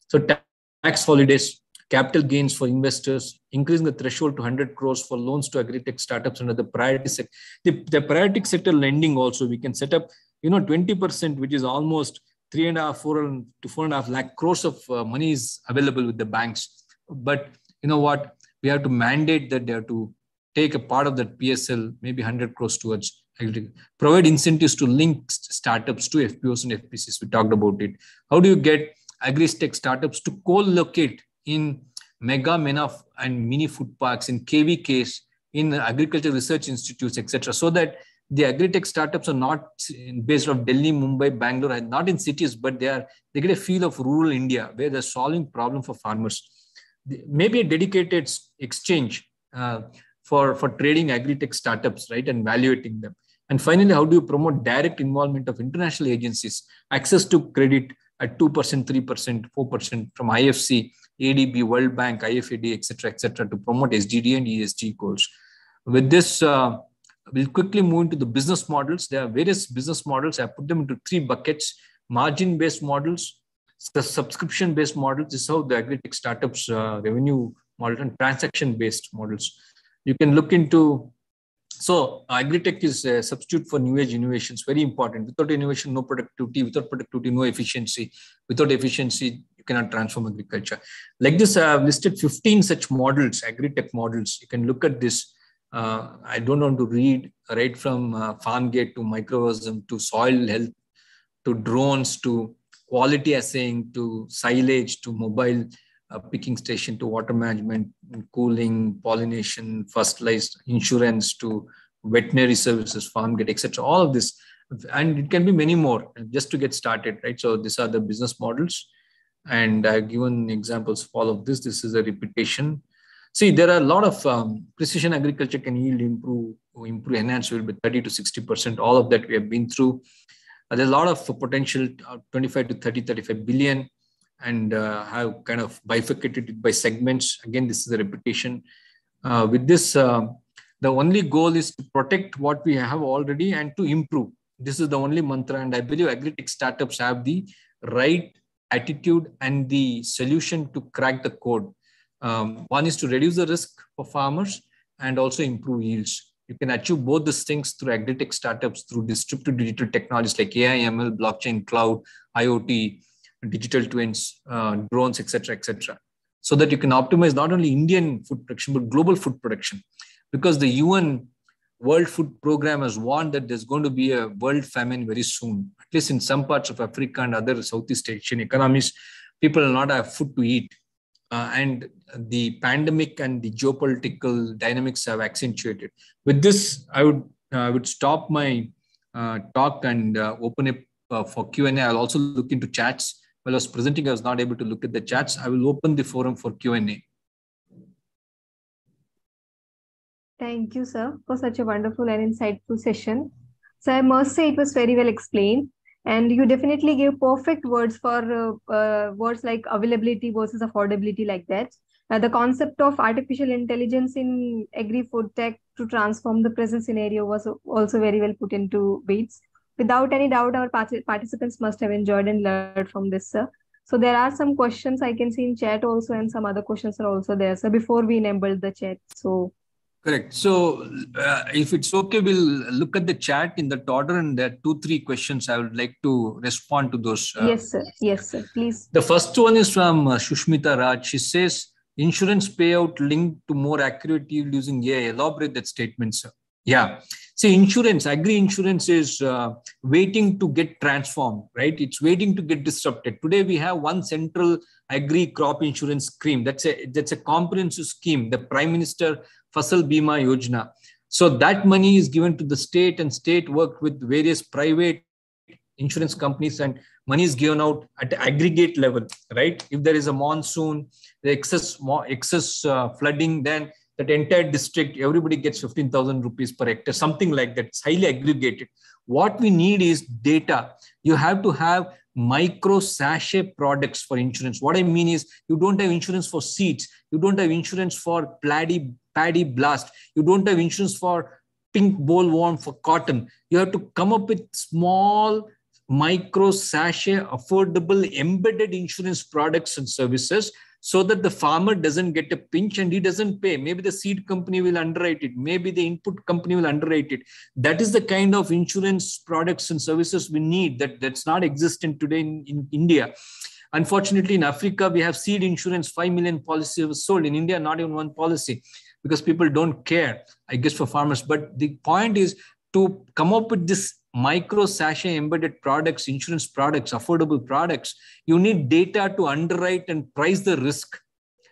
So tax holidays, capital gains for investors, increasing the threshold to 100 crores for loans to agri-tech startups under the priority sector. The priority sector lending also, we can set up, 20%, which is almost 4 to 4.5 lakh crores of money is available with the banks. But you know what? We have to mandate that they have to take a part of that PSL, maybe 100 crores towards agriculture. Provide incentives to link startups to FPOs and FPCs. We talked about it. How do you get agri-tech startups to co-locate in mega, and mini food parks, in KVKs, in agriculture research institutes, etc., so that the agri-tech startups are not based off Delhi, Mumbai, Bangalore, not in cities, but they get a feel of rural India where they're solving problem for farmers. Maybe a dedicated exchange for trading agri-tech startups, right, and valuating them. And finally, how do you promote direct involvement of international agencies, access to credit at 2%, 3%, 4% from IFC, ADB, World Bank, IFAD, etc., to promote SDG and ESG goals. With this, we'll quickly move into the business models. There are various business models. I put them into 3 buckets: margin-based models, the subscription-based models. This is how the agri-tech startups revenue model, and transaction-based models. You can look into. So agri-tech is a substitute for new age innovations. Very important. Without innovation, no productivity. Without productivity, no efficiency. Without efficiency, you cannot transform agriculture. Like this, I have listed 15 such models, agri-tech models. You can look at this. I don't want to read right from farm gate to microorganism to soil health to drones to quality assaying to silage to mobile picking station to water management, cooling, pollination, fertilized, insurance to veterinary services, farm gate, etc. All of this, and it can be many more just to get started, right? So these are the business models, and I've given examples of all of this. This is a repetition. See, there are a lot of precision agriculture can yield improve, enhance yield by 30 to 60%. All of that we have been through. There's a lot of potential, 25 to 35 billion, and have kind of bifurcated it by segments. Again, this is a repetition. With this, the only goal is to protect what we have already and to improve. This is the only mantra, and I believe agri-tech startups have the right attitude and the solution to crack the code. One is to reduce the risk for farmers and also improve yields. You can achieve both these things through agri-tech startups, through distributed digital technologies like AI, ML, blockchain, cloud, IoT, digital twins, drones, etc., so that you can optimize not only Indian food production, but global food production. Because the UN World Food Program has warned that there's going to be a world famine very soon, at least in some parts of Africa and other Southeast Asian economies. People will not have food to eat. And the pandemic and the geopolitical dynamics have accentuated. With this, I would stop my talk and open it for Q&A. I'll also look into chats. While I was presenting, I was not able to look at the chats. I will open the forum for Q&A. Thank you, sir, for such a wonderful and insightful session. So I must say it was very well explained. And you definitely gave perfect words for words like availability versus affordability, like that. The concept of artificial intelligence in agri-food tech to transform the present scenario was also very well put into beats. Without any doubt, our participants must have enjoyed and learned from this, sir. So there are some questions I can see in chat also, and some other questions are also there, sir, before we enabled the chat. So Correct. So if it's okay, we'll look at the chat in that order, and there are 2-3 questions I would like to respond to those. Yes, sir. Yes, sir. Please. The first one is from Shushmita Raj. She says, insurance payout linked to more accurate yield using AI. Elaborate that statement, sir. Yeah. See, insurance, agri-insurance is waiting to get transformed, right? It's waiting to get disrupted. Today, we have one central agri-crop insurance scheme. That's a comprehensive scheme, the Prime Minister Fasal Bima Yojana. So that money is given to the state, and state work with various private insurance companies, and money is given out at the aggregate level, right? If there is a monsoon, the excess flooding, then that entire district, everybody gets 15,000 rupees per hectare, something like that. It's highly aggregated. What we need is data. You have to have micro sachet products for insurance. What I mean is, you don't have insurance for seeds. You don't have insurance for paddy blast. You don't have insurance for pink bollworm for cotton. You have to come up with small micro sachet affordable embedded insurance products and services, so that the farmer doesn't get a pinch and he doesn't pay. Maybe the seed company will underwrite it. Maybe the input company will underwrite it. That is the kind of insurance products and services we need that's not existent today in India. Unfortunately, in Africa, we have seed insurance, 5 million policies were sold. In India, not even one policy, because people don't care, I guess, for farmers. But the point is to come up with this micro sachet embedded products, insurance products, affordable products. You need data to underwrite and price the risk.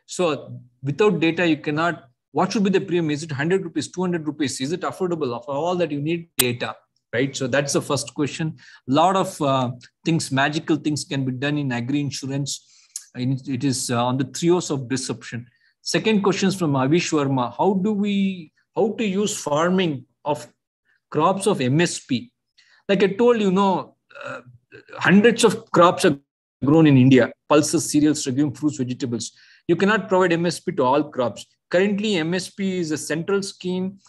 So without data, you cannot, what should be the premium? Is it 100 rupees, 200 rupees? Is it affordable? For all that, you need data, right? So that's the first question. A lot of things, magical things can be done in agri-insurance. It is on the trios of disruption. Second question is from Avish Verma. How to use farming of crops of MSP? Like I told you, hundreds of crops are grown in India: pulses, cereals, legumes, fruits, vegetables. You cannot provide MSP to all crops. Currently, MSP is a central scheme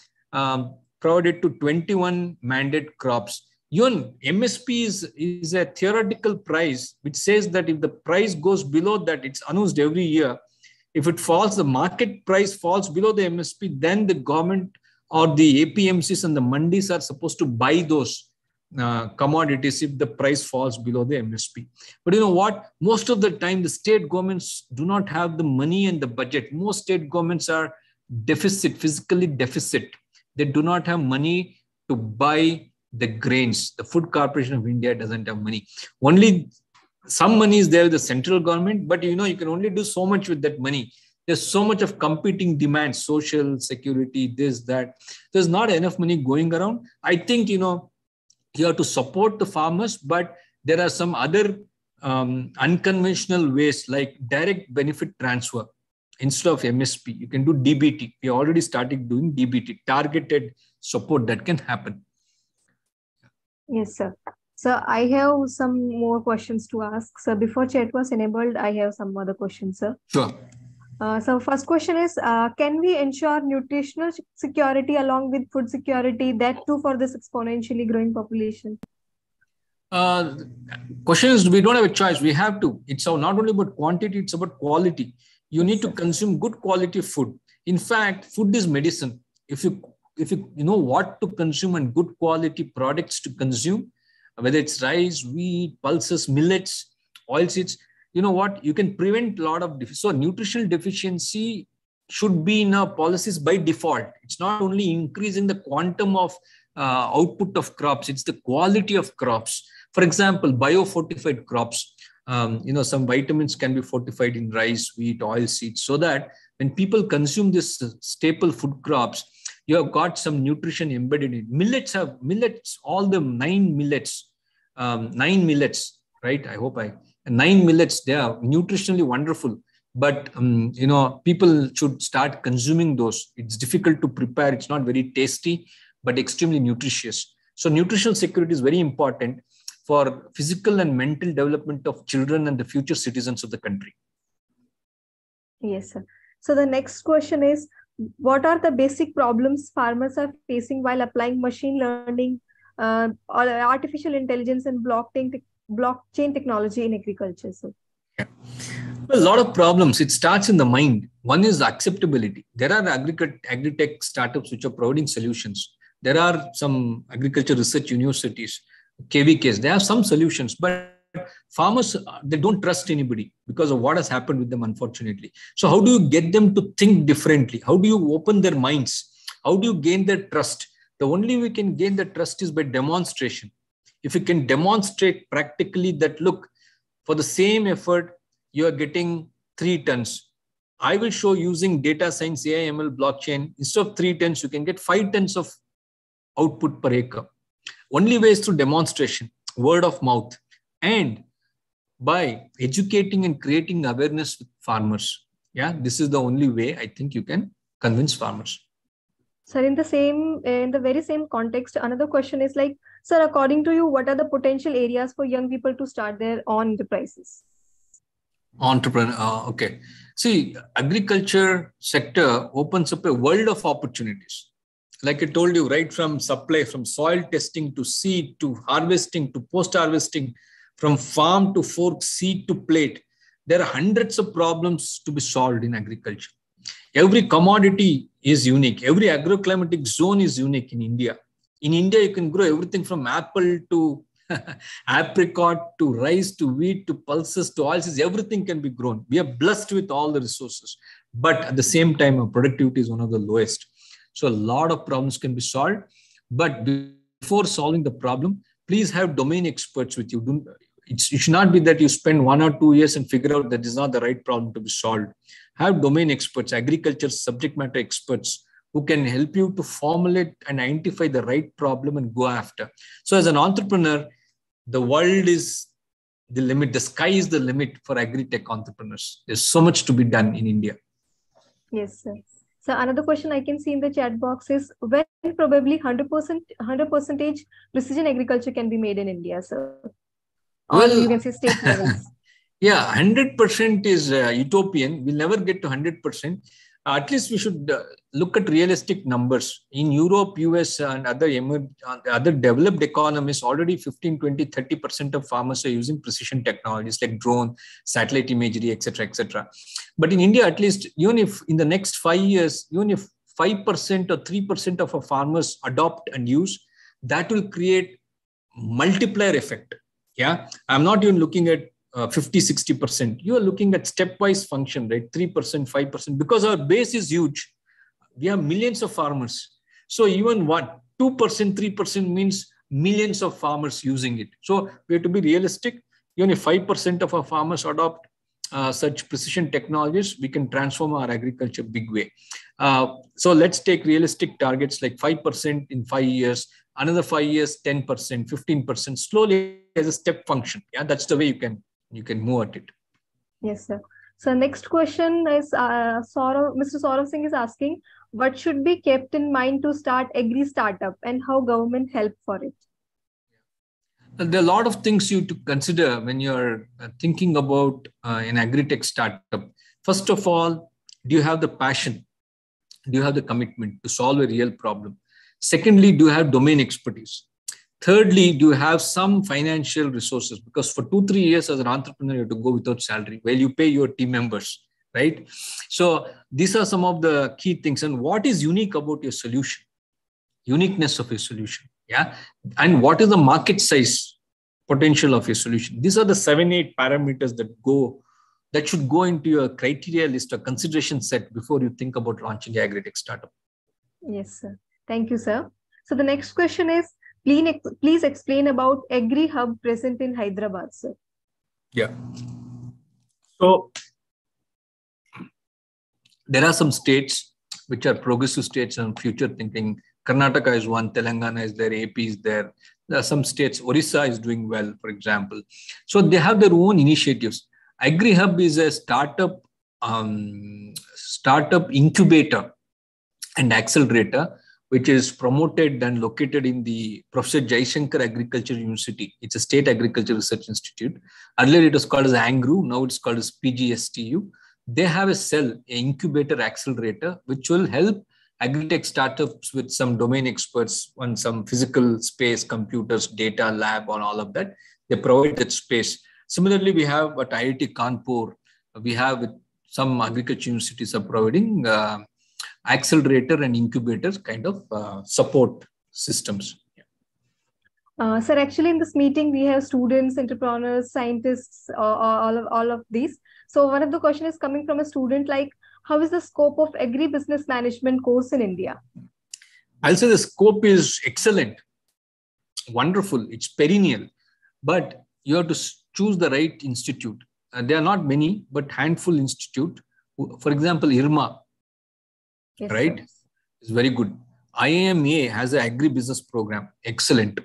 provided to 21 mandate crops. Even MSP is a theoretical price, which says that if the price goes below that, it's announced every year. If it falls, the market price falls below the MSP, then the government or the APMCs and the mandis are supposed to buy those commodities if the price falls below the MSP. But you know what? Most of the time, the state governments do not have the money and the budget. Most state governments are physically deficit. They do not have money to buy the grains. The Food Corporation of India doesn't have money. Only some money is there with the central government, but you can only do so much with that money. There's so much of competing demands, social security, this, that. There's not enough money going around. I think, you have to support the farmers, but there are some other unconventional ways, like direct benefit transfer. Instead of MSP, you can do DBT. We already started doing DBT, targeted support that can happen. Yes, sir. So I have some more questions to ask. So before chat was enabled, I have some other questions, sir. Sure. So first question is, can we ensure nutritional security along with food security, that too for this exponentially growing population? Question is, we don't have a choice. We have to. It's not only about quantity, it's about quality. You need to consume good quality food. In fact, food is medicine. If you know what to consume and good quality products to consume, whether it's rice, wheat, pulses, millets, oilseeds, you know what? You can prevent a lot of so nutritional deficiency should be in our policies by default. It's not only increasing the quantum of output of crops, it's the quality of crops. For example, biofortified crops. Some vitamins can be fortified in rice, wheat, oilseeds, so that when people consume this staple food crops, you have got some nutrition embedded in it. Millets, all the 9 millets, right? 9 millets, they are nutritionally wonderful. But, people should start consuming those. It's difficult to prepare. It's not very tasty, but extremely nutritious. So nutritional security is very important for physical and mental development of children and the future citizens of the country. Yes, sir. So the next question is, what are the basic problems farmers are facing while applying machine learning or artificial intelligence and blockchain technology in agriculture? So, A lot of problems. It starts in the mind. One is acceptability. There are agri-tech startups which are providing solutions. There are some agriculture research universities, KVKs. They have some solutions, but farmers, they don't trust anybody because of what has happened with them, unfortunately. So how do you get them to think differently? How do you open their minds? How do you gain their trust? The only way we can gain the trust is by demonstration. If you can demonstrate practically that, look, for the same effort, you are getting 3 tons. I will show using data science, AI, ML, blockchain, instead of 3 tons, you can get 5 tons of output per acre. Only way is through demonstration, word of mouth, and by educating and creating awareness with farmers. Yeah, this is the only way I think you can convince farmers. Sir, in the very same context, another question is like, sir, according to you, what are the potential areas for young people to start their own enterprises? Okay. See, agriculture sector opens up a world of opportunities. Like I told you, right from supply, from soil testing to seed to harvesting to post-harvesting, from farm to fork, seed to plate, there are hundreds of problems to be solved in agriculture. Every commodity is unique. Every agroclimatic zone is unique in India. In India, you can grow everything from apple to apricot to rice to wheat to pulses to oilseeds. Everything can be grown. We are blessed with all the resources. But at the same time, our productivity is one of the lowest. So a lot of problems can be solved. But before solving the problem, please have domain experts with you. It should not be that you spend 1 or 2 years and figure out that is not the right problem to be solved. Have domain experts, agriculture subject matter experts who can help you to formulate and identify the right problem and go after. So as an entrepreneur, the world is the limit. The sky is the limit for agri-tech entrepreneurs. There's so much to be done in India. Yes, sir. So another question I can see in the chat box is when probably 100% precision agriculture can be made in India, sir? Or you can say state levels. Yeah, 100% is utopian. We'll never get to 100%. At least we should look at realistic numbers. In Europe, US, and other developed economies, already 15, 20, 30% of farmers are using precision technologies like drone, satellite imagery, etc., etc. But in India, at least, even if in the next 5 years, even if 5% or 3% of our farmers adopt and use, that will create multiplier effect. Yeah, I'm not even looking at 50, 60%. You are looking at stepwise function, right? 3%, 5%, because our base is huge. We have millions of farmers. So even 2%, 3% means millions of farmers using it. So we have to be realistic. Even if 5% of our farmers adopt such precision technologies, we can transform our agriculture big way. So let's take realistic targets like 5% in 5 years, another 5 years, 10%, 15%, slowly as a step function. Yeah, that's the way you can move at it. Yes, sir. So next question is Mr. Saurav Singh is asking, what should be kept in mind to start agri startup and how government help for it? There are a lot of things you to consider when you're thinking about an agri-tech startup. First of all, do you have the passion? Do you have the commitment to solve a real problem? Secondly, do you have domain expertise? Thirdly, do you have some financial resources? Because for 2-3 years as an entrepreneur, you have to go without salary while you pay your team members, right? So these are some of the key things. And what is unique about your solution? Uniqueness of your solution, yeah? And what is the market size potential of your solution? These are the 7-8 parameters that should go into your criteria list or consideration set before you think about launching an agri-tech startup. Yes, sir. Thank you, sir. So the next question is, please explain about Agri Hub present in Hyderabad, sir. Yeah. So there are some states which are progressive states and future thinking. Karnataka is one, Telangana is there, AP is there. There are some states, Orissa is doing well, for example. So they have their own initiatives. Agri Hub is a startup incubator and accelerator, which is promoted and located in the Professor Jaishankar Agriculture University. It's a state agriculture research institute. Earlier it was called as ANGRU, now it's called as PGSTU. They have a cell, an incubator accelerator, which will help agri-tech startups with some domain experts on some physical space, computers, data, lab, on all of that. They provide that space. Similarly, we have at IIT Kanpur, we have with some agriculture universities are providing accelerator and incubators kind of support systems. Sir, actually in this meeting, we have students, entrepreneurs, scientists, all of these. So one of the question is coming from a student like, how is the scope of agribusiness management course in India? I'll say the scope is excellent, wonderful, it's perennial, but you have to choose the right institute. There are not many, but handful institute. For example, IRMA, yes, right? Sir. It's very good. IIMA has an agribusiness program, excellent,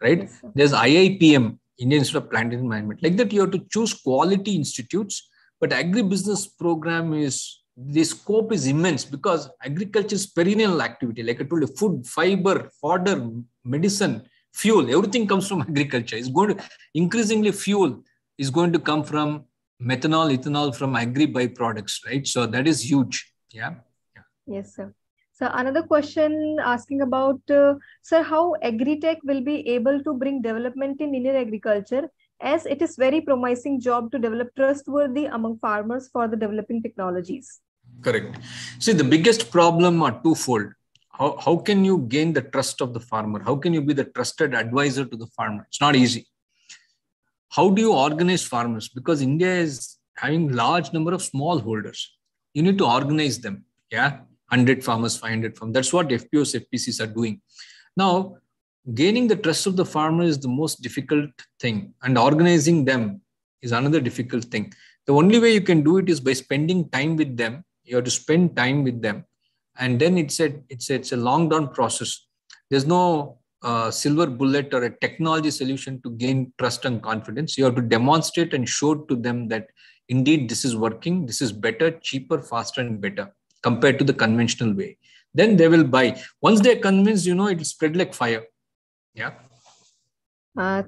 right? Yes, there's IIPM, Indian Institute of Plantation Management. Like that, you have to choose quality institutes, but agribusiness program is, the scope is immense because agriculture is perennial activity. Like I told you, food, fiber, fodder, medicine, fuel, everything comes from agriculture. It's going to, increasingly fuel is going to come from methanol, ethanol from agri byproducts, right? So that is huge. Yeah. Yes, sir. So another question asking about, sir, how agri-tech will be able to bring development in Indian agriculture, as it is very promising job to develop trustworthy among farmers for the developing technologies. Correct. See, the biggest problem are twofold. How can you gain the trust of the farmer? How can you be the trusted advisor to the farmer? It's not easy. How do you organize farmers? Because India is having large number of small holders. You need to organize them. Yeah. 100 farmers, 500 farmers. That's what FPOs, FPCs are doing. Now, gaining the trust of the farmer is the most difficult thing, and organizing them is another difficult thing. The only way you can do it is by spending time with them. You have to spend time with them. And then it's a long down process. There's no silver bullet or a technology solution to gain trust and confidence. You have to demonstrate and show to them that indeed this is working, this is better, cheaper, faster, and better compared to the conventional way. Then they will buy. Once they're convinced, it will spread like fire. Yeah.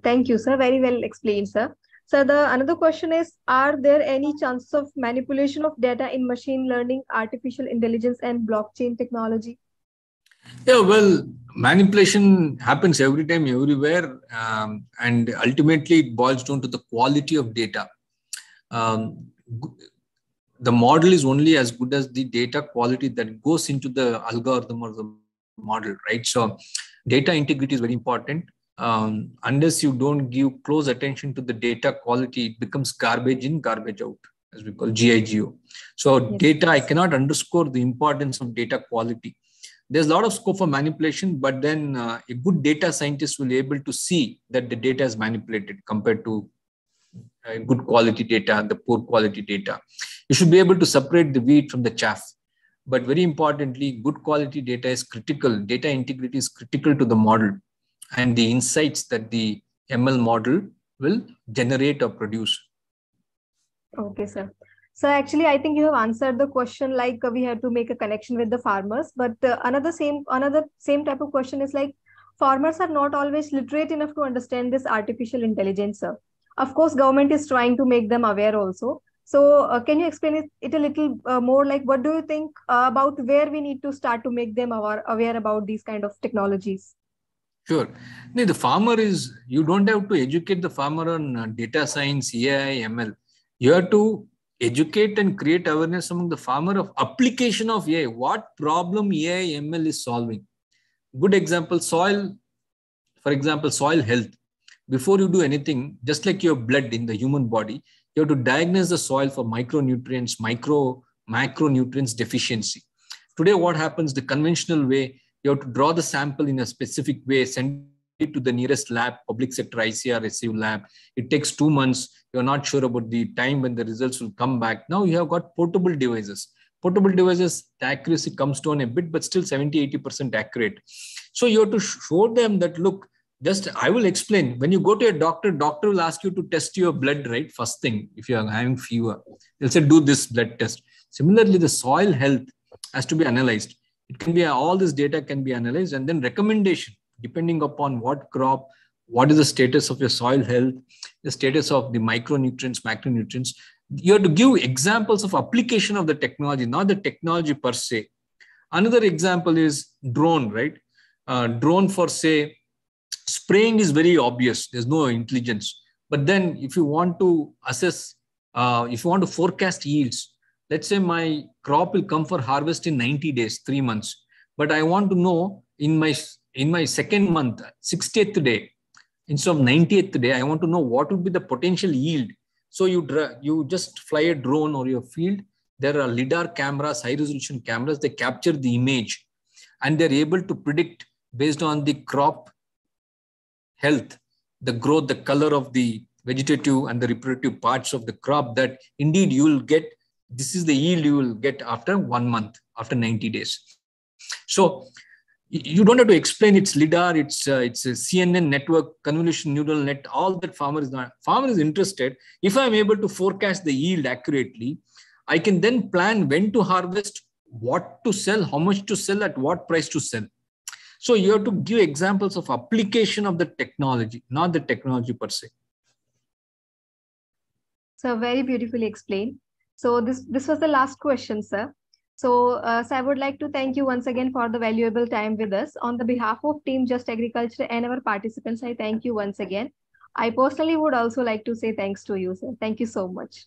Thank you, sir. Very well explained, sir. So another question is, are there any chances of manipulation of data in machine learning, artificial intelligence, and blockchain technology? Yeah, well, manipulation happens every time, everywhere. And ultimately, it boils down to the quality of data. The model is only as good as the data quality that goes into the algorithm or the model, right? So data integrity is very important. Unless you don't give close attention to the data quality, it becomes garbage in, garbage out, as we call GIGO. So yes. Data, I cannot underscore the importance of data quality. There's a lot of scope for manipulation, but then a good data scientist will be able to see that the data is manipulated compared to good quality data, the poor quality data. You should be able to separate the wheat from the chaff. But very importantly, good quality data is critical. Data integrity is critical to the model and the insights that the ML model will generate or produce. Okay, sir. So actually, I think you have answered the question like we have to make a connection with the farmers. But another same type of question is like, farmers are not always literate enough to understand this artificial intelligence, sir. Of course, government is trying to make them aware also. So can you explain it a little more? Like, what do you think about where we need to start to make them aware about these kind of technologies? Sure. The farmer is, you don't have to educate the farmer on data science, AI, ML. You have to educate and create awareness among the farmer of application of AI. What problem AI, ML is solving? Good example, soil, for example, soil health. Before you do anything, just like your blood in the human body, you have to diagnose the soil for micronutrients, macronutrients deficiency. Today, what happens the conventional way, you have to draw the sample in a specific way, send it to the nearest lab, public sector, ICR, SU lab. It takes 2 months. You're not sure about the time when the results will come back. Now you have got portable devices. Portable devices, the accuracy comes down a bit, but still 70-80% accurate. So you have to show them that, look, I will explain. When you go to a doctor, doctor will ask you to test your blood, right? First thing, if you are having fever, they'll say, do this blood test. Similarly, the soil health has to be analyzed. It can be, all this data can be analyzed, and then recommendation, depending upon what crop, what is the status of your soil health, the status of the micronutrients, macronutrients. You have to give examples of application of the technology, not the technology per se. Another example is drone, right? Drone for, say, spraying is very obvious. There's no intelligence. But then if you want to assess if you want to forecast yields, let's say my crop will come for harvest in 90 days, 3 months, but I want to know in my second month, 60th day, instead of 90th day, I want to know what would be the potential yield. So you just fly a drone or your field. There are LiDAR cameras, high resolution cameras. They capture the image and they're able to predict based on the crop health, the growth, the color of the vegetative and the reproductive parts of the crop, that indeed you will get, this is the yield you will get after 1 month, after 90 days. So you don't have to explain it's LiDAR, it's a CNN network, convolution neural net, all that farmer is interested. If I'm able to forecast the yield accurately, I can then plan when to harvest, what to sell, how much to sell, at what price to sell. So you have to give examples of application of the technology, not the technology per se. So very beautifully explained. So this was the last question, sir. So, so I would like to thank you once again for the valuable time with us. On the behalf of Team Just Agriculture and our participants, I thank you once again. I personally would also like to say thanks to you, sir. Thank you so much.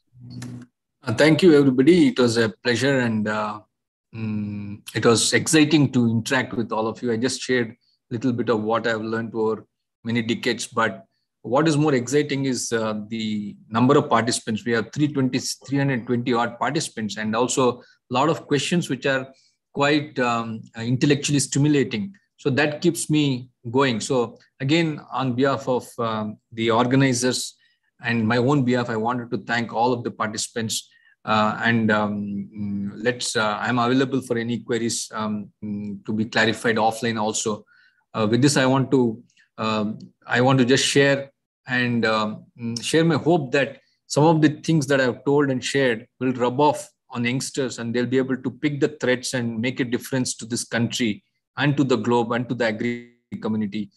Thank you, everybody. It was a pleasure and it was exciting to interact with all of you. I just shared a little bit of what I've learned over many decades, but what is more exciting is the number of participants. We have 320 odd participants, and also a lot of questions which are quite intellectually stimulating. So that keeps me going. So again, on behalf of the organizers and my own behalf, I wanted to thank all of the participants. I'm available for any queries to be clarified offline also. With this, I want to just share and share my hope that some of the things that I've told and shared will rub off on youngsters, and they'll be able to pick the threads and make a difference to this country and to the globe and to the agri community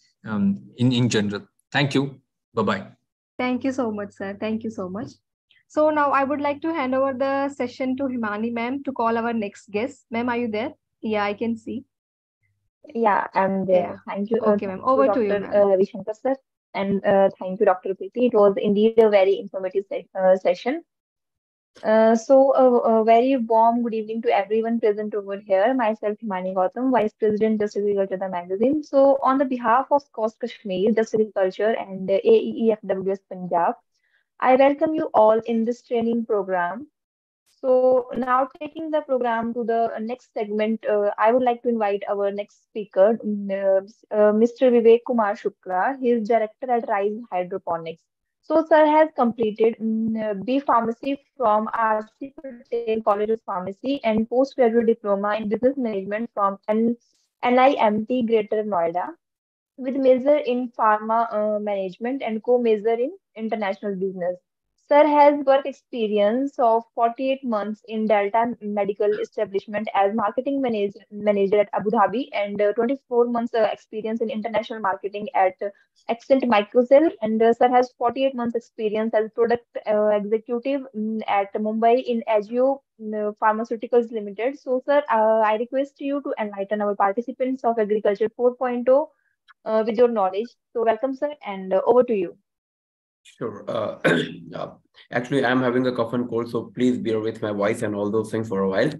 in general. Thank you. Bye-bye. Thank you so much, sir. Thank you so much. So now I would like to hand over the session to Himani ma'am to call our next guest. Ma'am, are you there? Yeah, I can see. Yeah, I'm there. Yeah. Thank you. Okay, ma'am. Over to you, ma'am. Ravi Shankar, sir. And thank you, Dr. Preeti. It was indeed a very informative session. So a very warm good evening to everyone present over here. Myself, Himani Gautam, Vice President, Just Agriculture, the magazine. So on the behalf of SCOS Kashmir, Just Agriculture, and AEEFWS Punjab, I welcome you all in this training program. So now taking the program to the next segment, I would like to invite our next speaker, Mr. Vivek Kumar Shukla. He is director at Rise Hydroponics. So sir has completed B Pharmacy from R.C. Patel College of Pharmacy and postgraduate diploma in business management from NIMT Greater Noida, with major in pharma management and co-major in international business. Sir has work experience of 48 months in Delta Medical Establishment as marketing manager at Abu Dhabi, and 24 months experience in international marketing at Accent Microcell. And sir has 48 months experience as product executive at Mumbai in Agio Pharmaceuticals Limited. So sir, I request you to enlighten our participants of Agriculture 4.0 with your knowledge. So welcome, sir, and over to you. Sure. Actually, I'm having a cough and cold, so please bear with my voice and all those things for a while.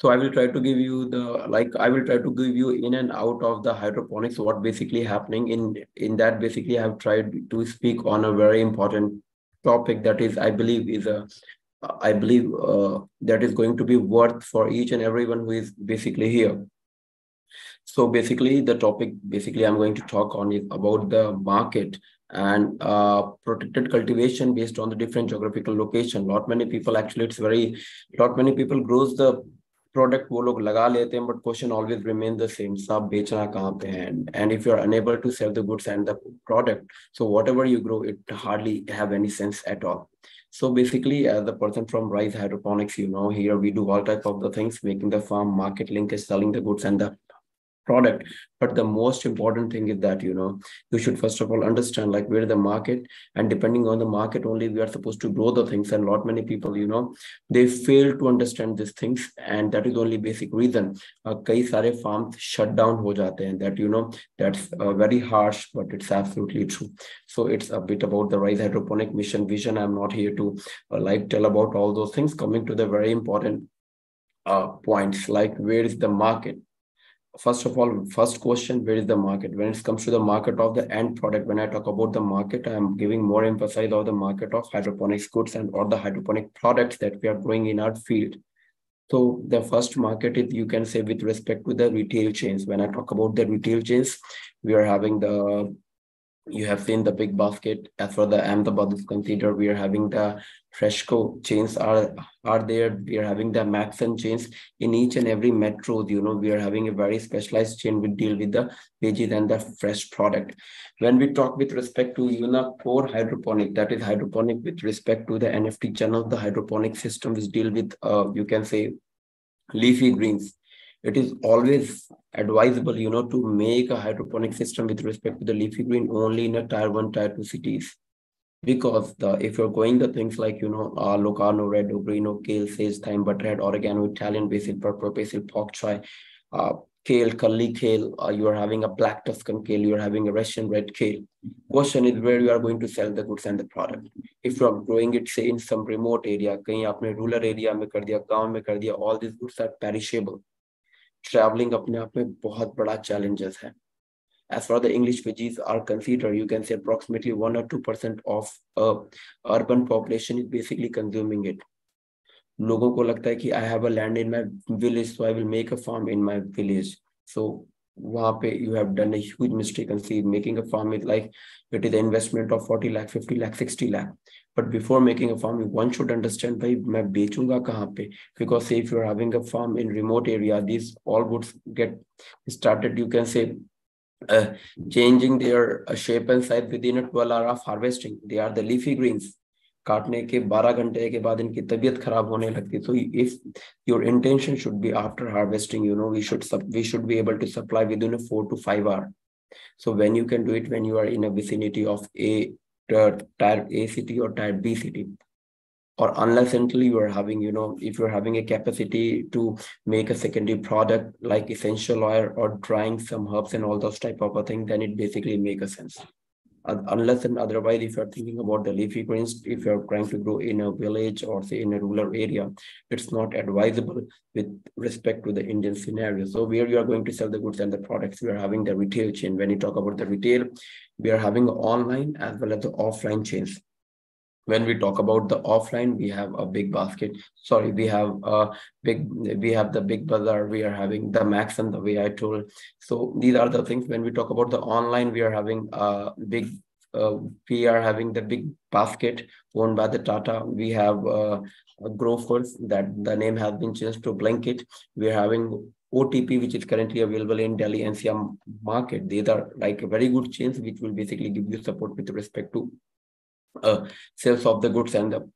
So I will try to give you in and out of the hydroponics, what basically happening in that. Basically, I have tried to speak on a very important topic that is, I believe that is going to be worth for each and everyone who is basically here. So basically, the topic I'm going to talk on is about the market and protected cultivation based on the different geographical location. Lot many people grows the product, वो लोग लगा लेते हैं, but question always remain the same. सब बेचना कहाँ पे है? And if you are unable to sell the goods and the product, so whatever you grow, it hardly have any sense at all. So basically, as a person from Rise Hydroponics, here we do all type of the things, making the farm market linkage, selling the goods and the product. But the most important thing is that, you know, you should first of all understand like where the market, and depending on the market only we are supposed to grow the things. And lot many people, you know, they fail to understand these things, and that is only basic reason kai sare farms shut down ho jate hain. That, you know, that's very harsh, but it's absolutely true. So it's a bit about the RISE hydroponic mission vision. I'm not here to like tell about all those things. Coming to the very important points, like where is the market? First of all, first question, where is the market? When it comes to the market of the end product, when I talk about the market, I am giving more emphasis on the market of hydroponics goods and or the hydroponic products that we are growing in our field. So the first market is, you can say, with respect to the retail chains. When I talk about the retail chains, we are having the, you have seen the big basket. As for the Ahmedabad is considered, we are having the Freshco chains are there. We are having the Maxon chains in each and every metro. You know, we are having a very specialized chain which deal with the veggies and the fresh product. When we talk with respect to, you know, core hydroponic, that is hydroponic with respect to the NFT channel, the hydroponic system which deal with, you can say, leafy greens. It is always advisable, you know, to make a hydroponic system with respect to the leafy green only in a tier 1, tier 2 cities. Because if you're going the things like, you know, Locarno, red, green, kale, sage, thyme, butterhead, oregano, Italian basil, purple basil, pak chai, kale, curly kale, you are having a black Tuscan kale, you are having a Russian red kale. Question is where you are going to sell the goods and the product. If you are growing it, say, in some remote area, kahin aapne rural area mein kar diya, gaon mein kar diya, all these goods are perishable. Traveling apne aap mein bahut bada challenges hai. As far the English veggies are considered, you can say approximately 1 or 2% of urban population is basically consuming it. लोगों को लगता है कि I have a land in my village, so I will make a farm in my village. So वहाँ पे you have done a huge mistake and see making a farm is like it is an investment of 40 lakh, 50 lakh, 60 lakh. But before making a farm, one should understand भाई मैं बेचूंगा कहाँ पे? Because say if you are having a farm in remote area, these all goods get started, you can say, changing their shape and size within a 12 hour of harvesting. They are the leafy greens. काटने के 12 घंटे के बाद इनकी तबीयत खराब होने लगती है. So if your intention should be after harvesting, you know, we should be able to supply within a 4 to 5 hour. So when you can do it, when you are in a vicinity of a tier A city or tier B city, or unless until you are having, you know, if you're having a capacity to make a secondary product like essential oil or drying some herbs and all those type of a thing, then it basically makes a sense. Unless and otherwise, if you're thinking about the leafy greens, if you're trying to grow in a village or say in a rural area, it's not advisable with respect to the Indian scenario. So where you are going to sell the goods and the products, we are having the retail chain. When you talk about the retail, we are having online as well as the offline chains. When we talk about the offline, we have a big basket. Sorry, we have the big bazaar. We are having the Max and the way I told. So these are the things. When we talk about the online, we are having we are having the big basket owned by the Tata. We have Grofers, that the name has been changed to Blanket. We are having OTP, which is currently available in Delhi NCR market. These are like a very good chains, which will basically give you support with respect to sales of the goods and the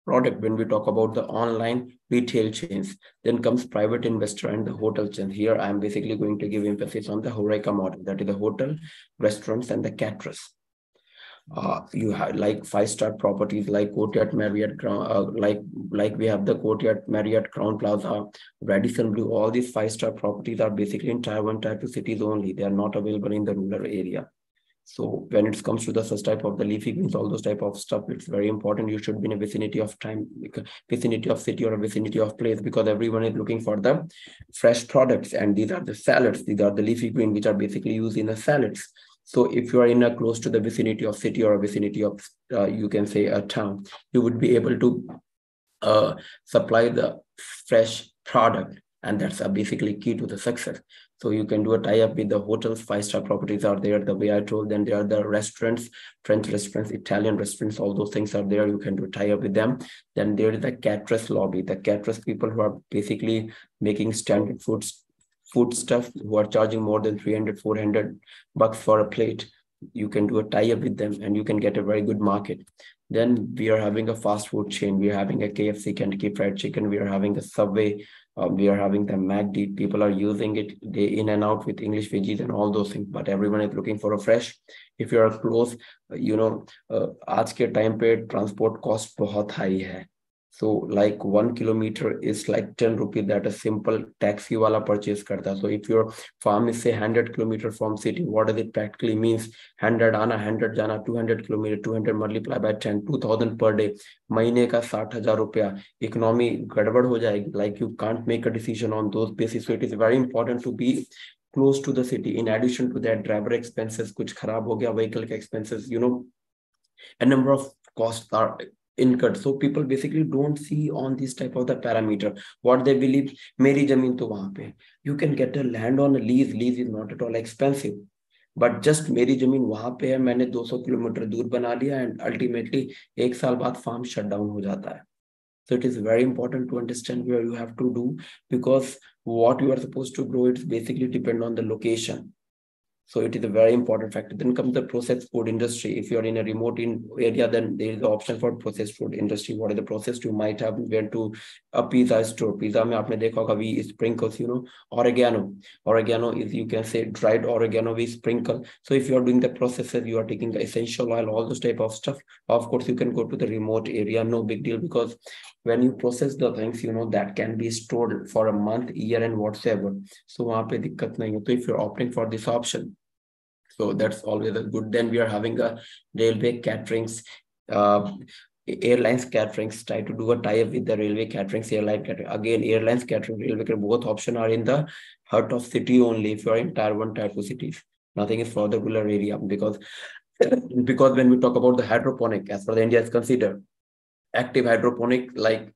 product. When we talk about the online retail chains, then comes private investor and the hotel chain. Here I am basically going to give emphasis on the HoReCa model, that is the hotel, restaurants, and the caterers. You have like 5-star properties like Courtyard Marriott, like we have the Courtyard Marriott, Crown Plaza, Radisson Blue. All these 5-star properties are basically in tier 1, tier 2 cities only. They are not available in the rural area. So when it comes to the such type of the leafy greens, all those type of stuff, it's very important. You should be in a vicinity of vicinity of city or a vicinity of place, because everyone is looking for the fresh products. And these are the salads. These are the leafy green, which are basically used in the salads. So if you are in a close to the vicinity of city or a vicinity of, you can say a town, you would be able to supply the fresh product. And that's basically key to the success. So you can do a tie-up with the hotels. 5-star properties are there, the way I told. Then there are the restaurants, French restaurants, Italian restaurants, all those things are there. You can do a tie-up with them. Then there is the caterers lobby, the caterers people who are basically making standard food stuff, who are charging more than 300, 400 bucks for a plate. You can do a tie-up with them and you can get a very good market. Then we are having a fast food chain. We are having a KFC, Kentucky Fried Chicken. We are having a Subway. We are having the MACD. People are using it day in and out with English veggies and all those things, but everyone is looking for a fresh. If you are close, आज के time पे transport cost बहुत high है. So like 1 kilometer is like 10 rupees that a simple taxi wala purchase karta. So if your farm is say 100 kilometer from city, what does it practically means? 100 आना 100 जाना, 200 kilometer, 200 multiply by 10, 2000 per day. महीने का 60,000 रुपया. Economy गड़बड़ हो जाएगी. Like you can't make a decision on those basis. So it is very important to be close to the city. In addition to that, driver expenses, कुछ खराब हो गया, vehicle expenses, a number of costs are incurred. So people basically don't see on this type of the parameter. What they believe, मेरी जमीन तो वहाँ पे. You can get a land on a lease. Lease is not at all expensive. But just मेरी जमीन वहाँ पे है, मैंने 200 किलोमीटर दूर बना लिया, and ultimately एक साल बाद farm shut down हो जाता है. So it is very important to understand where you have to do, because what you are supposed to grow, it's basically depend on the location. So it is a very important factor. Then comes the processed food industry. If you are in a remote area, then there is the option for processed food industry. What is the process? You might have went to a pizza store. Pizza mein aapne dekha hoga, we sprinkles, oregano. Oregano is, you can say, dried oregano we sprinkle. So if you are doing the processes, you are taking the essential oil, all those type of stuff. Of course, you can go to the remote area, no big deal, because when you process the things, that can be stored for a month, year, and whatsoever. So wahan pe dikkat nahi hai. So if you're opting for this option, so that's always a good. Then we are having a railway caterings, airlines caterings. Try to do a tie-up with the railway caterings, airline catering. Again, airlines catering, railway catering, both options are in the heart of city only. If you are in tier 1, tier 2 cities, nothing is for the rural area, because when we talk about the hydroponic, as far as India is considered, active hydroponic, like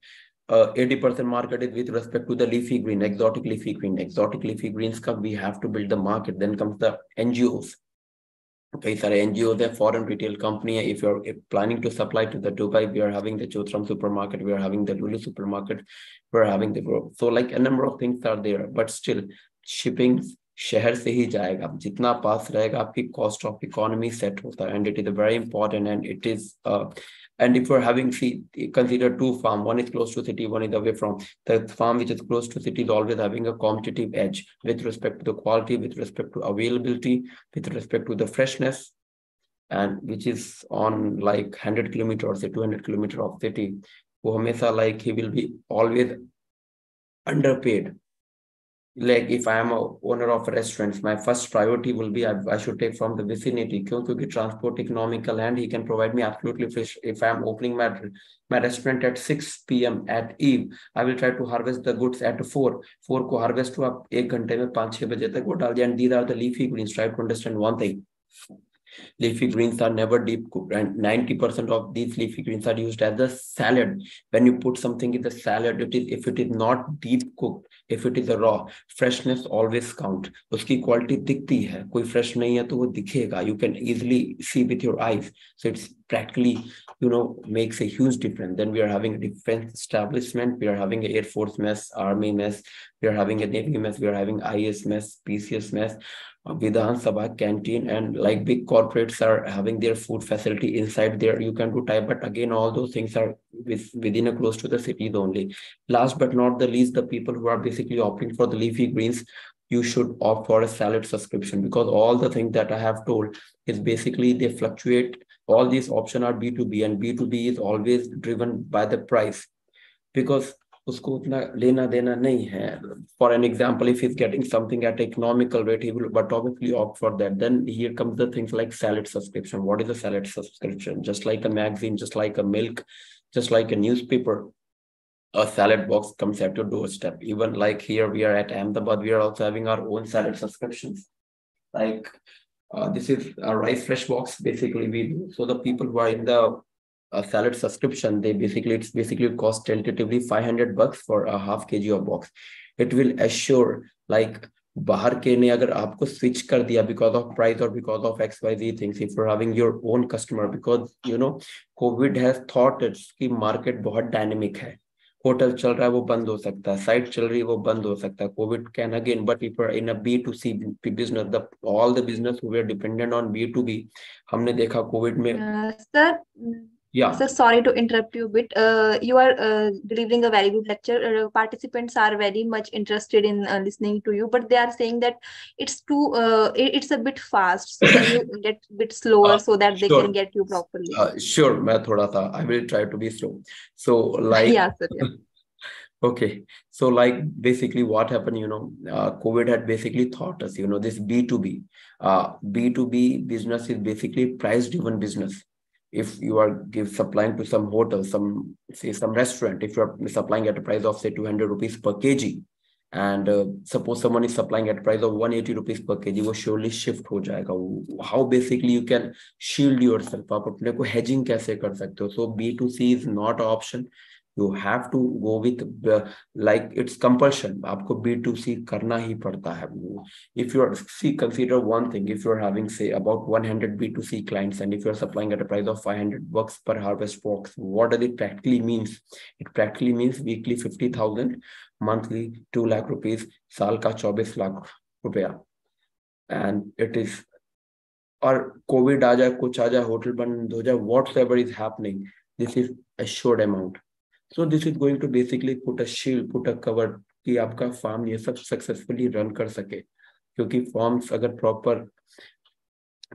80% market is with respect to the leafy green, exotic leafy green. Exotic leafy greens come, we have to build the market. Then comes the NGOs. Okay, sorry, NGOs, a foreign retail company. If you're planning to supply to the Dubai, we are having the Chotram supermarket, we are having the Lulu supermarket, we're having the group. So like a number of things are there, but still shipping शहर से ही जाएगा. जितना पास रहेगा, आपकी cost of economy set होता है, and it is very important. And it is and if you're having, consider two farm, one is close to city, one is away from. The farm which is close to city is always having a competitive edge with respect to the quality, with respect to availability, with respect to the freshness, and which is on like 100 kilometers or 200 kilometers of city. वो हमेशा like he will be always underpaid. Like if I am a owner of restaurants, my first priority will be I should take from the vicinity. Because transport economical, and he can provide me absolutely fresh. If I am opening my restaurant at 6 p.m. at eve, I will try to harvest the goods at 4. 4 को harvest to आप 1 घंटे में 5-6 बजे तक वो डाल दिया. And these are the leafy greens. Try to understand one thing. Leafy greens are never deep cooked, and 90% of these leafy greens are used as a salad. When you put something in the salad, if it is not deep cooked, if it is a raw, freshness always count. Uski quality दिखती है, कोई fresh नहीं है तो वो दिखेगा. You can easily see with your eyes. So it's practically, makes a huge difference. Then we are having a defense establishment. We are having an Air Force mess, Army mess. We are having a Navy mess. We are having IS mess, PCS mess, Vidhan Sabha canteen, and like big corporates are having their food facility inside there. You can do type, but again, all those things are within a close to the cities only. Last but not the least, the people who are basically opting for the leafy greens, you should opt for a salad subscription, because all the things that I have told is basically they fluctuate. All these options are B2B, and B2B is always driven by the price, because उसको उतना लेना देना नहीं है. For an example, if he's getting something at economical rate, he will but obviously opt for that. Then here comes the things like salad subscription. What is a salad subscription? Just like a magazine, just like a milk, just like a newspaper, a salad box comes at your doorstep. Even like here we are at Ahmedabad, we are also having our own salad subscriptions. Like this is a rice fresh box basically we do. So the people who are in the salad subscription, it's basically cost tentatively $500 for a half kg of box. It will assure like बाहर के ने अगर आपको switch कर दिया because of price or because of XYZ things, if you're having your own customer, because COVID has taught us कि market बहुत dynamic है. होटल चल रहा है वो बंद हो सकता है, साइट चल रही है वो बंद हो सकता है, COVID can again. But if you're in a B2C business, all the business who were dependent on B2B, हमने देखा COVID में sir Yeah. Sir, sorry to interrupt you a bit. You are delivering a very good lecture. Participants are very much interested in listening to you, but they are saying that it's too, it's a bit fast. So can you get a bit slower so that they can Sure. get you properly? Sure, मैं थोड़ा सा I will try to be slow. So like Yeah, sir. Yeah. Okay, so like basically what happened, COVID had basically taught us, this B2B. B2B business is basically price-driven business. If you are supplying to some hotel, some restaurant, if you are supplying at a price of say 200 rupees per kg, and suppose someone is supplying at a price of 180 rupees per kg, वो surely shift हो जाएगा. How basically you can shield yourself? आप अपने को hedging कैसे कर सकते हो? So B2C is not an option. You have to go with like it's compulsion. आपको B2C करना ही पड़ता है. If you are consider one thing, if you are having say about 100 B2C clients and if you are supplying at a price of 500 bucks per harvest box, what does it practically means? It practically means weekly 50,000, monthly 2 lakh rupees, साल का 24 लाख रुपया. And it is, और COVID आ जाए, कुछ आ जाए, hotel बंद हो जाए, whatever is happening, this is a short amount. So this is going to basically put a shield, put a cover कि आपका फार्म ये सब सक्सेसफुली रन कर सके. क्योंकि फॉर्म्स अगर proper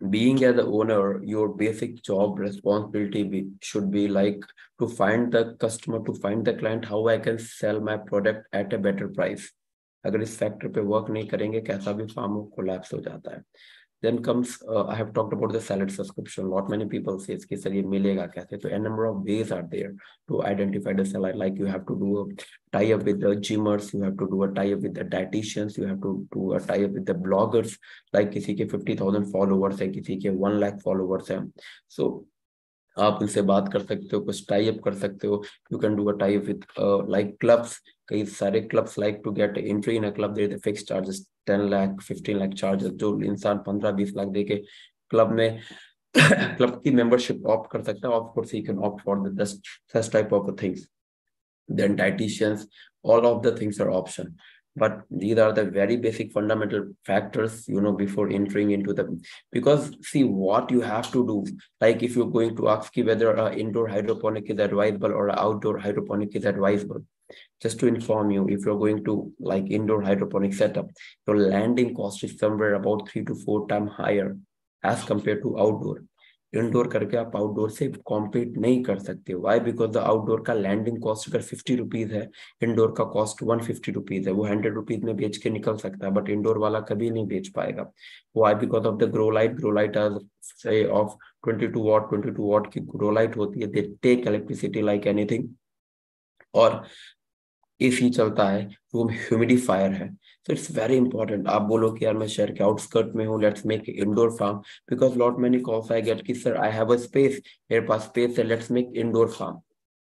being as the owner, your basic job responsibility should be like to find the customer, to find the client, how I can sell my product at a better price. अगर इस factor पे work नहीं करेंगे, कैसा भी farm collapse हो जाता है. Then comes, I have talked about the salad subscription. Lot many people say कि सर ये मिलेगा कैसे? So a number of ways are there to identify the salad. Like you have to do a tie-up with the gymmers, you have to do a tie-up with the dietitians, you have to do a tie-up with the bloggers. Like किसी के 50,000 followers है, किसी के 1 lakh followers है. So आप उनसे बात कर सकते हो, कुछ टाई अप कर सकते हो. You can do a tie up with like clubs. कई सारे clubs like to get entry in a club there is fixed charges 10 lakh 15 lakh charges. जो इंसान 15-20 लाख देके क्लब में क्लब की मेंबरशिप ऑप्ट कर सकता है. Of course you can opt for the such type of things. Then dietitians, all of the things are option. But these are the very basic fundamental factors, before entering into them. Because see what you have to do, like if you're going to ask whether indoor hydroponic is advisable or outdoor hydroponic is advisable, just to inform you, if you're going to like indoor hydroponic setup, your landing cost is somewhere about 3 to 4 times higher as compared to outdoor. Indoor करके आप outdoor से compete नहीं कर सकते. Y? Because the outdoor का landing cost अगर 50 rupees है, indoor का कॉस्ट 150 रुपीज है. वो 100 रुपीज में बेच के निकल सकता है, बट इंडोर वाला कभी नहीं बेच पाएगा. Why? Because of the grow light of 22 watt की ग्रो लाइट होती है. They take electricity like anything. और एसी चलता है, रूम ह्यूमिडिफायर है. So it's very important. आप बोलो कि यार मैं शहर के आउटस्कर्ट में हूँ, let's make indoor farm. Because lot many calls I get कि sir I have a space, मेरे पास space है, let's make indoor farm.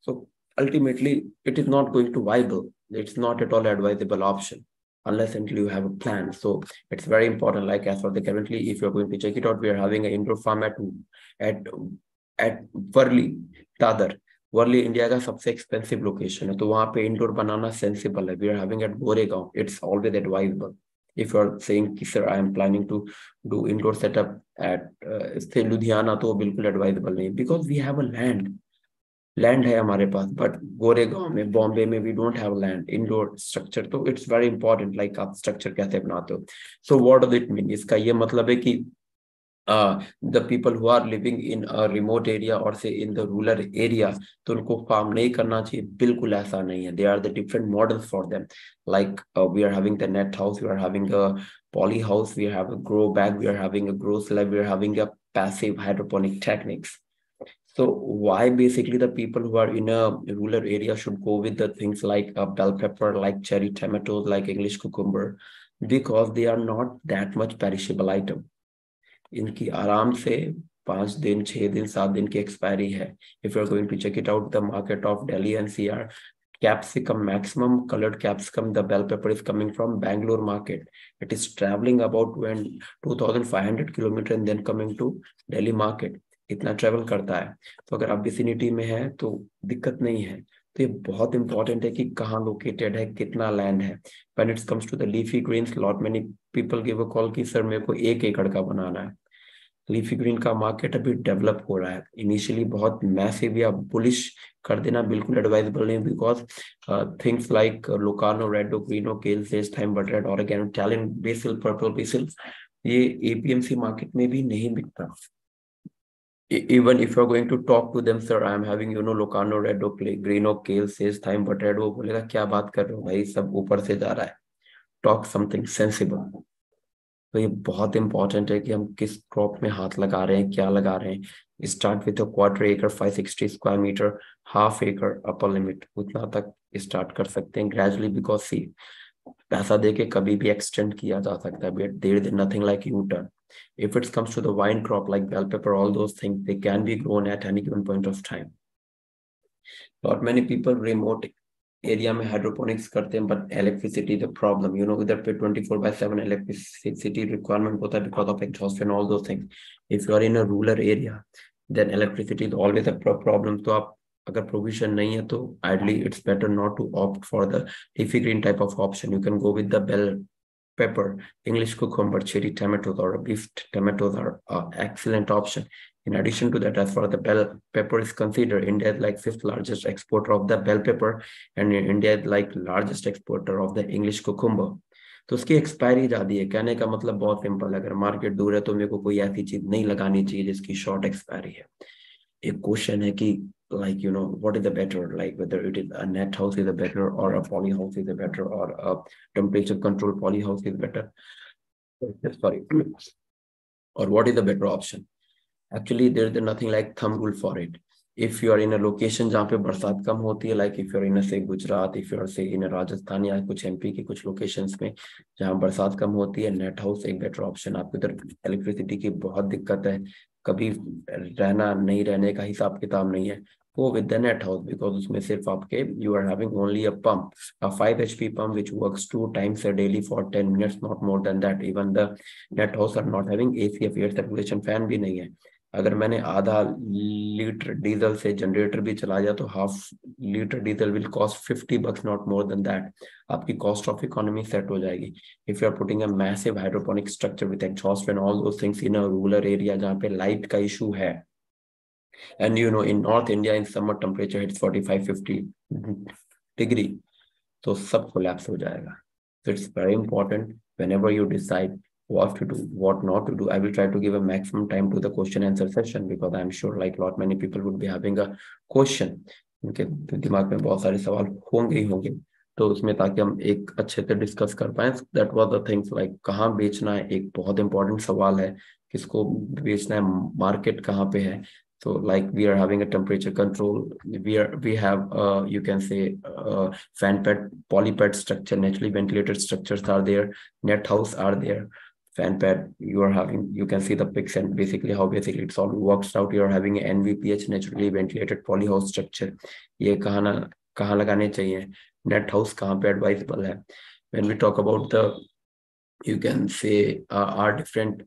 So ultimately it is not going to viable. It's not at all advisable option unless until you have a plan. So it's very important. Like as for the currently, if you're going to check it out, we are having an indoor farm at Worli, Dadar. Worli India का सबसे expensive location है, तो वहां पे indoor बनाना sensible है. We are having at Goregaon. It's always advisable. If you are saying कि sir I am planning to do indoor setup at Ludhiana, तो बिल्कुल एडवाइजेबल नहीं. Because we have a land है हमारे पास, बट गोरेगांव में, बॉम्बे में we don't have land indoor structure. तो इट्स वेरी इंपॉर्टेंट लाइक आप स्ट्रक्चर कैसे बनाते हो. So what does it mean? इसका ये मतलब है कि the people who are living in a remote area or say in the rural area, तो उनको farm नहीं करना चाहिए. बिल्कुल ऐसा नहीं है. There are the different models for them. Like we are having the net house, we are having a poly house, we have a grow bag, we are having a grow slab, we are having a passive hydroponic techniques. So why basically the people who are in a rural area should go with the things like a bell pepper, like cherry tomatoes, like English cucumber? Because they are not that much perishable item. इनकी आराम से 5 दिन 6 दिन 7 दिन की expiry है. If you are going to check it out the market of Delhi NCR, capsicum, maximum colored capsicum, the bell pepper is coming from Bangalore market. It is traveling about 2500 kilometers and then coming to Delhi market. इतना travel करता है. तो अगर आप vicinity में है तो दिक्कत नहीं है. तो ये बहुत इंपॉर्टेंट है कि कहाँ लोकेटेड है, कितना लैंड है. When it comes to the leafy greens, lot many people give a call कि सर मेरे को 1 एकड़ का बनाना है. लीफी ग्रीन का मार्केट अभी डेवलप हो रहा है. इनिशियली बहुत मैसिव या बुलिश कर देना बिल्कुल एडवाइजेबल नहीं, बिकॉज थिंग्स लाइक लोकानो, रेडो, ग्रीनो, kale, sage, thyme, butternut, oregano, टैलिन, बेसिल, पर्पल बेसिल, ये एपीएमसी मार्केट में भी नहीं बिकता. Even if you're going to talk to them, sir, I'm having Locarno, रेडो, ग्रीनो, केल, सेज, थाइम, बटरनट, वो बोलेगा क्या बात कर रहे हो भाई, सब ऊपर से जा रहा है. Talk something sensible. तो ये बहुत इंपॉर्टेंट है कि हम किस क्रॉप में हाथ लगा रहे हैं, क्या लगा रहे हैं. स्टार्ट विथ अ क्वार्टर एकड़, 560 स्क्वायर मीटर, हाफ एकड़ अपर लिमिट, उतना तक स्टार्ट कर सकते हैं ग्रेजुअली. बिकॉज सी, पैसा दे के कभी भी एक्सटेंड किया जा सकता है, but there is nothing like U turn. If it comes to the wine crop like bell pepper, all those things, they can be grown at any given point of time. Not many people remote area में hydroponics करते हैं, but electricity the problem. इधर पे 24/7 electricity requirement होता है because of exhaust and all those things. If you are in a rural area, then electricity is always a problem. तो आप अगर provision नहीं है तो ideally it's better not to opt for the leafy green type of option. You can go with the bell pepper, English cucumber, cherry tomatoes, or leafed tomatoes are excellent option. In addition to that, as far as the bell pepper is considered, India is like 5th largest exporter of the bell pepper, and India is like largest exporter of the English cucumber. तो उसकी expiry ज़्यादा है. कहने का मतलब बहुत simple है, अगर मार्केट दूर है तो मेरे को कोई ऐसी चीज नहीं लगानी चाहिए जिसकी शॉर्ट एक्सपायरी है. एक क्वेश्चन है कि like what is the better, like whether it is a net house is a better or a poly house is a better or a temperature controlled poly house is better. Sorry. Or what is the better option? Actually there is nothing like thumb rule for it. If you are in a location जहाँ पे बरसात कम होती है, like if you are in a say Gujarat, if you are say in a Rajasthan या कुछ MP के कुछ locations में जहाँ बरसात कम होती है, नेट हाउस एक बेटर ऑप्शन. आपको इधर इलेक्ट्रिसिटी की बहुत दिक्कत है, कभी रहना नहीं रहने का हिसाब किताब नहीं है, go with the net house, because उसमें सिर्फ आपके you are having only a pump, a 5 HP pump which works 2 times a daily for 10 minutes, not more than that. Even the net house are not having AC, air circulation fan भी नहीं है. अगर मैंने आधा litre diesel से generator भी चलाया तो half litre diesel will cost $50, not more than that. आपकी कॉस्ट ऑफ इकोनॉमी सेट हो जाएगी. If you are putting a massive hydroponic structure with exhaust and all those things in a rural area जहाँ पे light का issue है, and in North India in summer temperature hits 45-50 degree, तो सब collapse हो जाएगा. So it's very important whenever you decide what to do, what not to do. I will try to give a maximum time to the question answer session because I'm sure like lot many people would be having a question. उनके दिमाग में बहुत सारे सवाल होंगे ही होंगे, तो उसमें ताकि हम एक अच्छे से डिस्कस कर पाए. That was the things like कहाँ बेचना है, एक बहुत इंपॉर्टेंट सवाल है, किसको बेचना है, मार्केट कहाँ पे है. So like we are having a temperature control, we have you can say fan pad, polypad structure, naturally ventilated structures are there, net house are there, fan pad you are having, you can see the pics and basically how basically it's all works out. You are having an NVPH, naturally ventilated polyhouse structure. ये कहाँ लगाने चाहिए, net house कहाँ पे advisable है. When we talk about the, you can say our different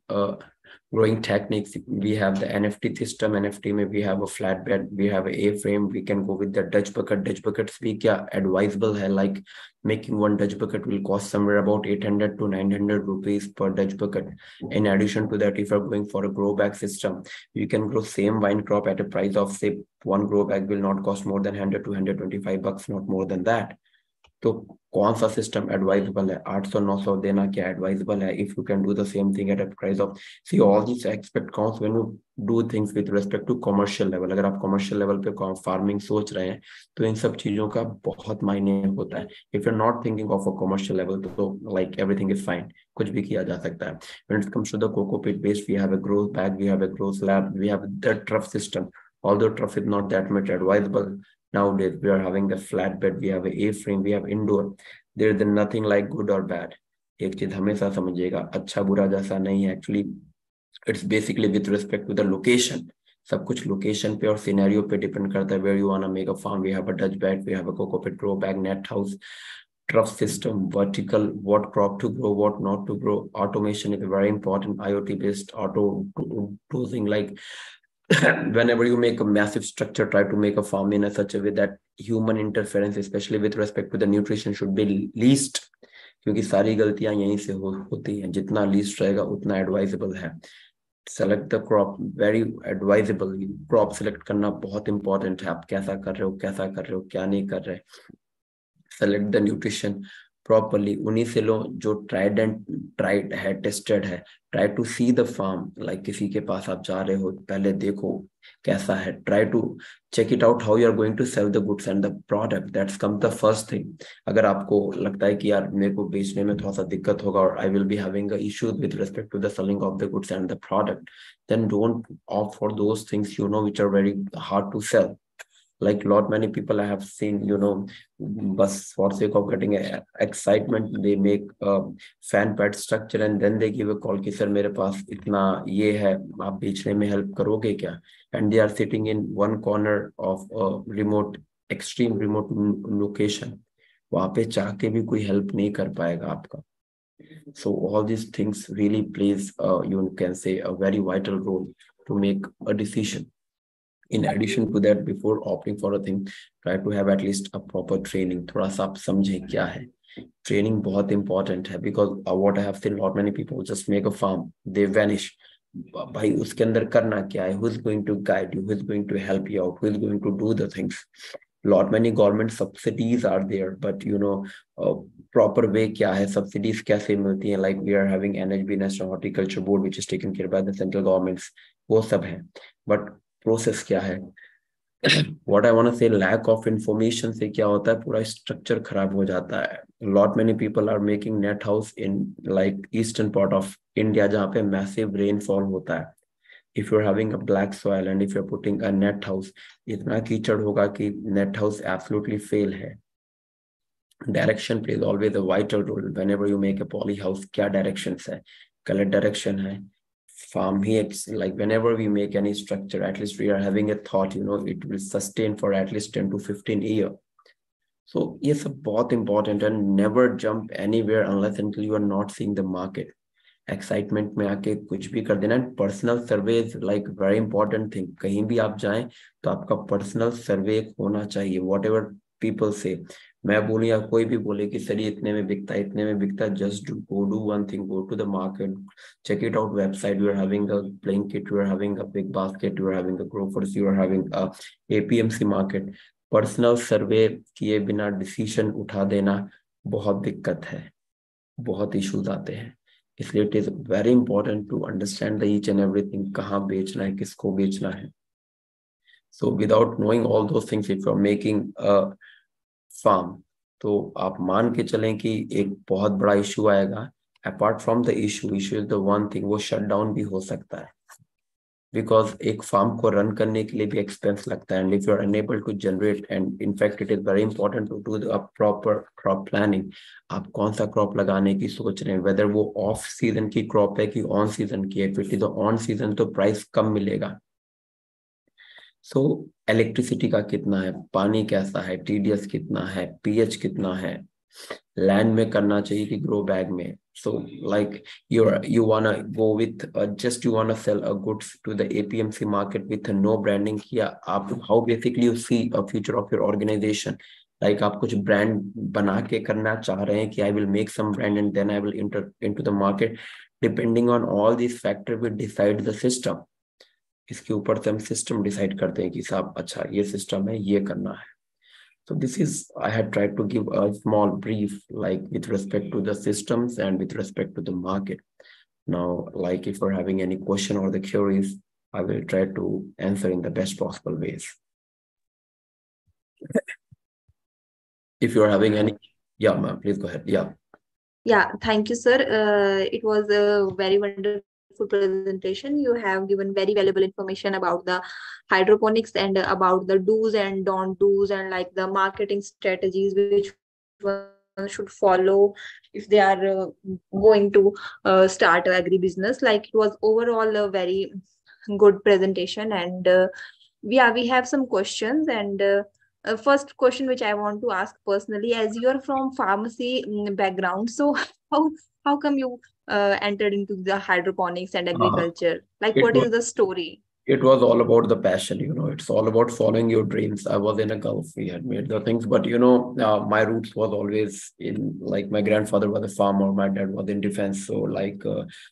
growing techniques, we have the NFT system. NFT में we have a flat bed, we have a A-frame, we can go with the Dutch bucket. Dutch buckets भी क्या advisable है, like making one Dutch bucket will cost somewhere about 800 to 900 rupees per Dutch bucket. In addition to that, if you're going for a grow bag system, you can grow same wine crop at a price of say one grow bag will not cost more than $100 to $125, not more than that. तो कौन सा system advisable है, 800-900 देना क्या advisable है, if you can do the same thing at a price of, see all this expect counts when you do things with respect to commercial level. अगर आप commercial level पे फार्मिंग सोच रहे हैं तो इन सब चीजों का बहुत मायने होता है. If you are not thinking of a commercial level तो लाइक एवरीथिंग इज फाइन, कुछ भी किया जा सकता है. When it comes to the cocopeat base, we have a grow bag, we have a grow slab, we have the trough system. Although trough is not that much advisable nowadays, we are having the flat bed, we have a A-frame, we have indoor. There is nothing like good or bad. एक चीज हमेशा समझिएगा, अच्छा बुरा जैसा नहीं है. Actually, it's basically with respect to the location. सब कुछ लोकेशन पे और सिनेरियो पे डिपेंड करता है. Where you wanna make a farm, we have a Dutch bed, we have a coco pit, grow bag, net house, trough system, vertical, what crop to grow, what not to grow. Automation is very important. IoT based auto dosing, like whenever you make a massive structure, try to make a farm in a such a way that human interference, especially with respect to the nutrition, should be least, क्योंकि सारी गलतियां यहीं से होती हैं. जितना least रहेगा उतना advisable है. select the crop very advisable. Crop select करना बहुत important है. आप कैसा कर रहे हो, कैसा कर रहे हो, क्या नहीं कर रहे. Select the nutrition properly. उन्हीं से लो जो tried है, tested है. Try to see the farm. Like किसी के पास आप जा रहे हो, पहले देखो कैसा है. Try to check it out how you are going to sell the goods and the product. That's come the first thing. अगर आपको लगता है कि यार मेरे को बेचने में थोड़ा सा दिक्कत होगा और I will be having a issue with respect to the selling of the goods and the product, then don't opt for those things which are very hard to sell. Like lot many people I have seen, but for sake of getting excitement, they make a fan pad structure and then they give a call कि sir मेरे पास इतना ये है, आप बेचने में help करोगे क्या? And they are sitting in one corner of a extreme remote location. वहाँ पे चाह के भी कोई help नहीं कर पाएगा आपका. So all these things really plays, you can say, a very vital role to make a decision. In addition to that, before opting for a thing, try to have at least a proper training. थोड़ा सा आप समझे क्या है. Training बहुत important है because what I have seen, lot many people just make a farm, they vanish. भाई उसके अंदर करना क्या है? Who is going to guide you? Who is going to help you out? Who is going to do the things? Lot many government subsidies are there, but proper way क्या है? Subsidies कैसे मिलती हैं? Like we are having NHB, National Horticulture Board, which is taken care by the central governments. वो सब है. But process क्या है? What I want to say, lack of information से क्या होता है? पूरा structure खराब हो जाता है. Lot many people are making net house in like eastern part of India जहाँ पे massive rainfall होता है. If you're having a black soil and if you're putting a net house, इतना कीचड़ होगा कि net house absolutely fail है. Direction plays always a vital role. Whenever you make a poly house, क्या directions है? Color direction है. Farm here, like whenever we make any structure, at least we are having a thought, it will sustain for at least 10 to 15 years. So yes, बहुत important, and never jump anywhere unless until you are not seeing the market. Excitement में आके कुछ भी कर देना. Personal survey is like very important thing. कहीं भी आप जाएं तो आपका personal survey होना चाहिए. Whatever people say, मैं बोलूं या कोई भी बोले कि सर ये इतने में बिकता है, इतने में बिकता है, just do one thing, go to the market, check it out website. You are having a playing kit, you are having a big basket, you are having a growers, you are having a APMC market. Personal survey किए बिना decision उठा देना बहुत दिक्कत है, बहुत issues आते हैं. इसलिए it is very important to understand the each and everything, कहाँ बेचना है, किसको बेचना है. So without knowing all those things, if you are making a farm, तो आप मान के चलें कि एक बहुत बड़ा इशू आएगा. Apart from the issue is the one thing, वो shut down भी हो सकता है. Because एक farm को run करने के लिए भी expense लगता है. And if you are unable to generate, and in fact it is very important to do the proper crop planning. आप कौन सा crop लगाने की सोच रहे हैं, whether वो off season की crop है कि on season की है. If it is on season तो price कम मिलेगा. So इलेक्ट्रिसिटी का कितना है, पानी कैसा है, TDS कितना है, pH कितना है, लैंड में करना चाहिए कि ग्रो बैग में. So like you wanna go with just you wanna sell a goods to the APMC market with a no branding किया आप, how basically you see a future of your organization. Like आप कुछ brand बना के करना चाह रहे हैं कि I will make some brand and then I will enter into the market. Depending on all these factors we decide the system. इसके ऊपर से हम सिस्टम डिसाइड करते हैं कि साहब अच्छा ये सिस्टम है, ये करना है. So this is, I had tried to give a small brief like with respect to the systems and with respect to the market. Now like if you're having any question or the queries, I will try to answer in the best possible ways. If you're having any, yeah ma'am, please go ahead. Yeah, thank you sir. It was a very wonderful presentation. You have given very valuable information about the hydroponics and about the do's and don't do's and like the marketing strategies which one should follow if they are going to start agri business. Like it was overall a very good presentation, and we have some questions. And first question which I want to ask personally, as you are from pharmacy background, so how come you entered into the hydroponics and agriculture? Like what is the story? It was all about the passion, it's all about following your dreams. I was in a Gulf, we had made the things, but my roots was always in, like, my grandfather was a farmer, my dad was in defense. So like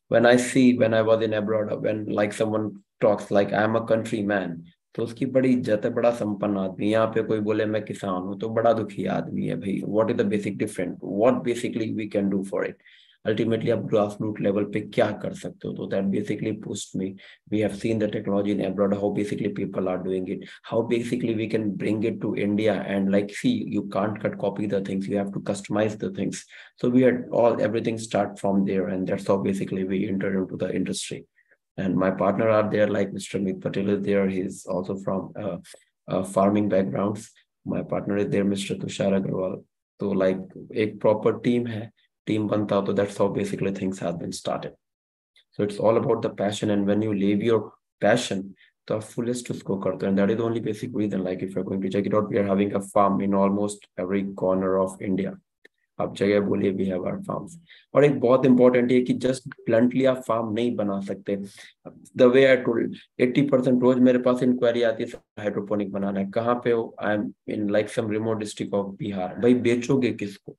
when I was in abroad, when like someone talks like I'm a countryman, तो उसकी बड़ी इज्जत है, बड़ा संपन्न आदमी। यहाँ पे कोई बोले मैं किसान हूँ तो बड़ा दुखी आदमी है भाई। What is the basic different, what basically we can do for it, ultimately आप ग्रास रूट लेवल पे क्या कर सकते हो। तो that basically pushed me. We have seen the technology in abroad, how basically people are doing it, how basically we can bring it to India, and like, see, you can't copy the things, you have to customize the things. So we had everything start from there, and that's how basically we entered into the industry. And my partner are there, like Mr. Meet Patel is there, he's also from farming backgrounds. My partner is there, Mr. Tushar Agarwal. So like एक proper team है, team बनता, तो that's how basically things have been started. So it's all about the passion, and when you live your passion, the fullest उसको करते हैं, and that is the only basic reason. Like if you're going to check it out, we are having a farm in almost every corner of India. आप जगह बोलिए, we have our farms. और एक बहुत important है कि just bluntly आप farm नहीं बना सकते. The way I told, 80% रोज मेरे पास इंक्वायरी आती है हाइड्रोपोनिक बनाना है, कहाँ पे हो? I am in like some remote district of Bihar. भाई बेचोगे किसको?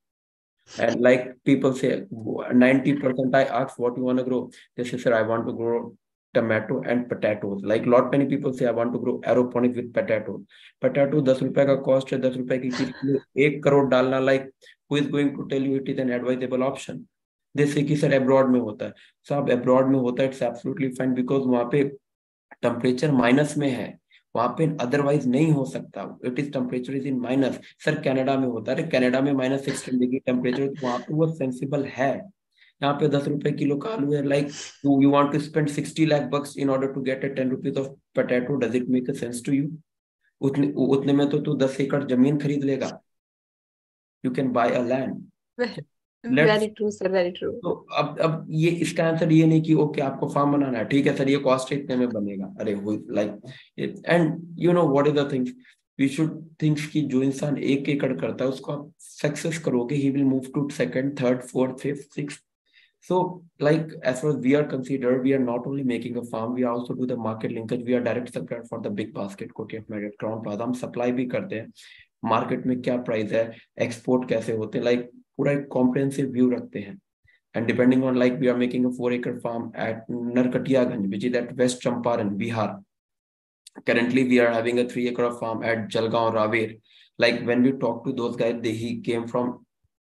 And like people say, 90% I ask what you want to grow. They say, sir, I want to grow tomato and potatoes. Like lot many people say, I want to grow aeroponic with potatoes. Potato 10 रुपए का cost है, 10 रुपए की चीज 1 करोड़ डालना, like who is going to tell you it is an advisable option? They say कि sir abroad में होता है। सब abroad में होता है, it's absolutely fine, because वहाँ पे टेम्परेचर माइनस में है, वहां पे अदरवाइज नहीं हो सकता। It is temperature is in minus. Sir Canada में होता है, कनाडा में -6 डिग्री टेम्परेचर, तो वहां पे वो सेंसिबल है। यहाँ पे 10 रुपए किलो का आलू है, like you want to spend 60 lakh bucks in order to get a 10 rupees of potato, does it make a sense to you? उतने में तो तू 10 एकड़ जमीन खरीद लेगा, you can buy a land. Very true sir, very true. तो अब ये इसका आंसर ये नहीं कि ओके आपको फार्म बनाना है, ठीक है सर ये कॉस्ट इतने में बनेगा, अरे like and you know what is the things, we should thinks कि जो इंसान 1 एकड़ करता है उसको आप सक्सेस करोगे, he will move to second, third, fourth, fifth, sixth. So like as far as we are considered, we are not only making a farm, we also do the market linkage, we are direct supplier for the big basket, Kotiak Market, Crown Plaza, हम supply भी करते हैं, market में क्या price है, export कैसे होते हैं, लाइक पूरा एक कॉम्प्रिहेंसिव व्यू रखते हैं। And depending on, like we are making a 4-acre farm at Narkatiyaganj, which is at West Champaran, Bihar. Currently we are having a 3-acre farm at Jalgaon, Raver. Like when we talk to those guys, he came from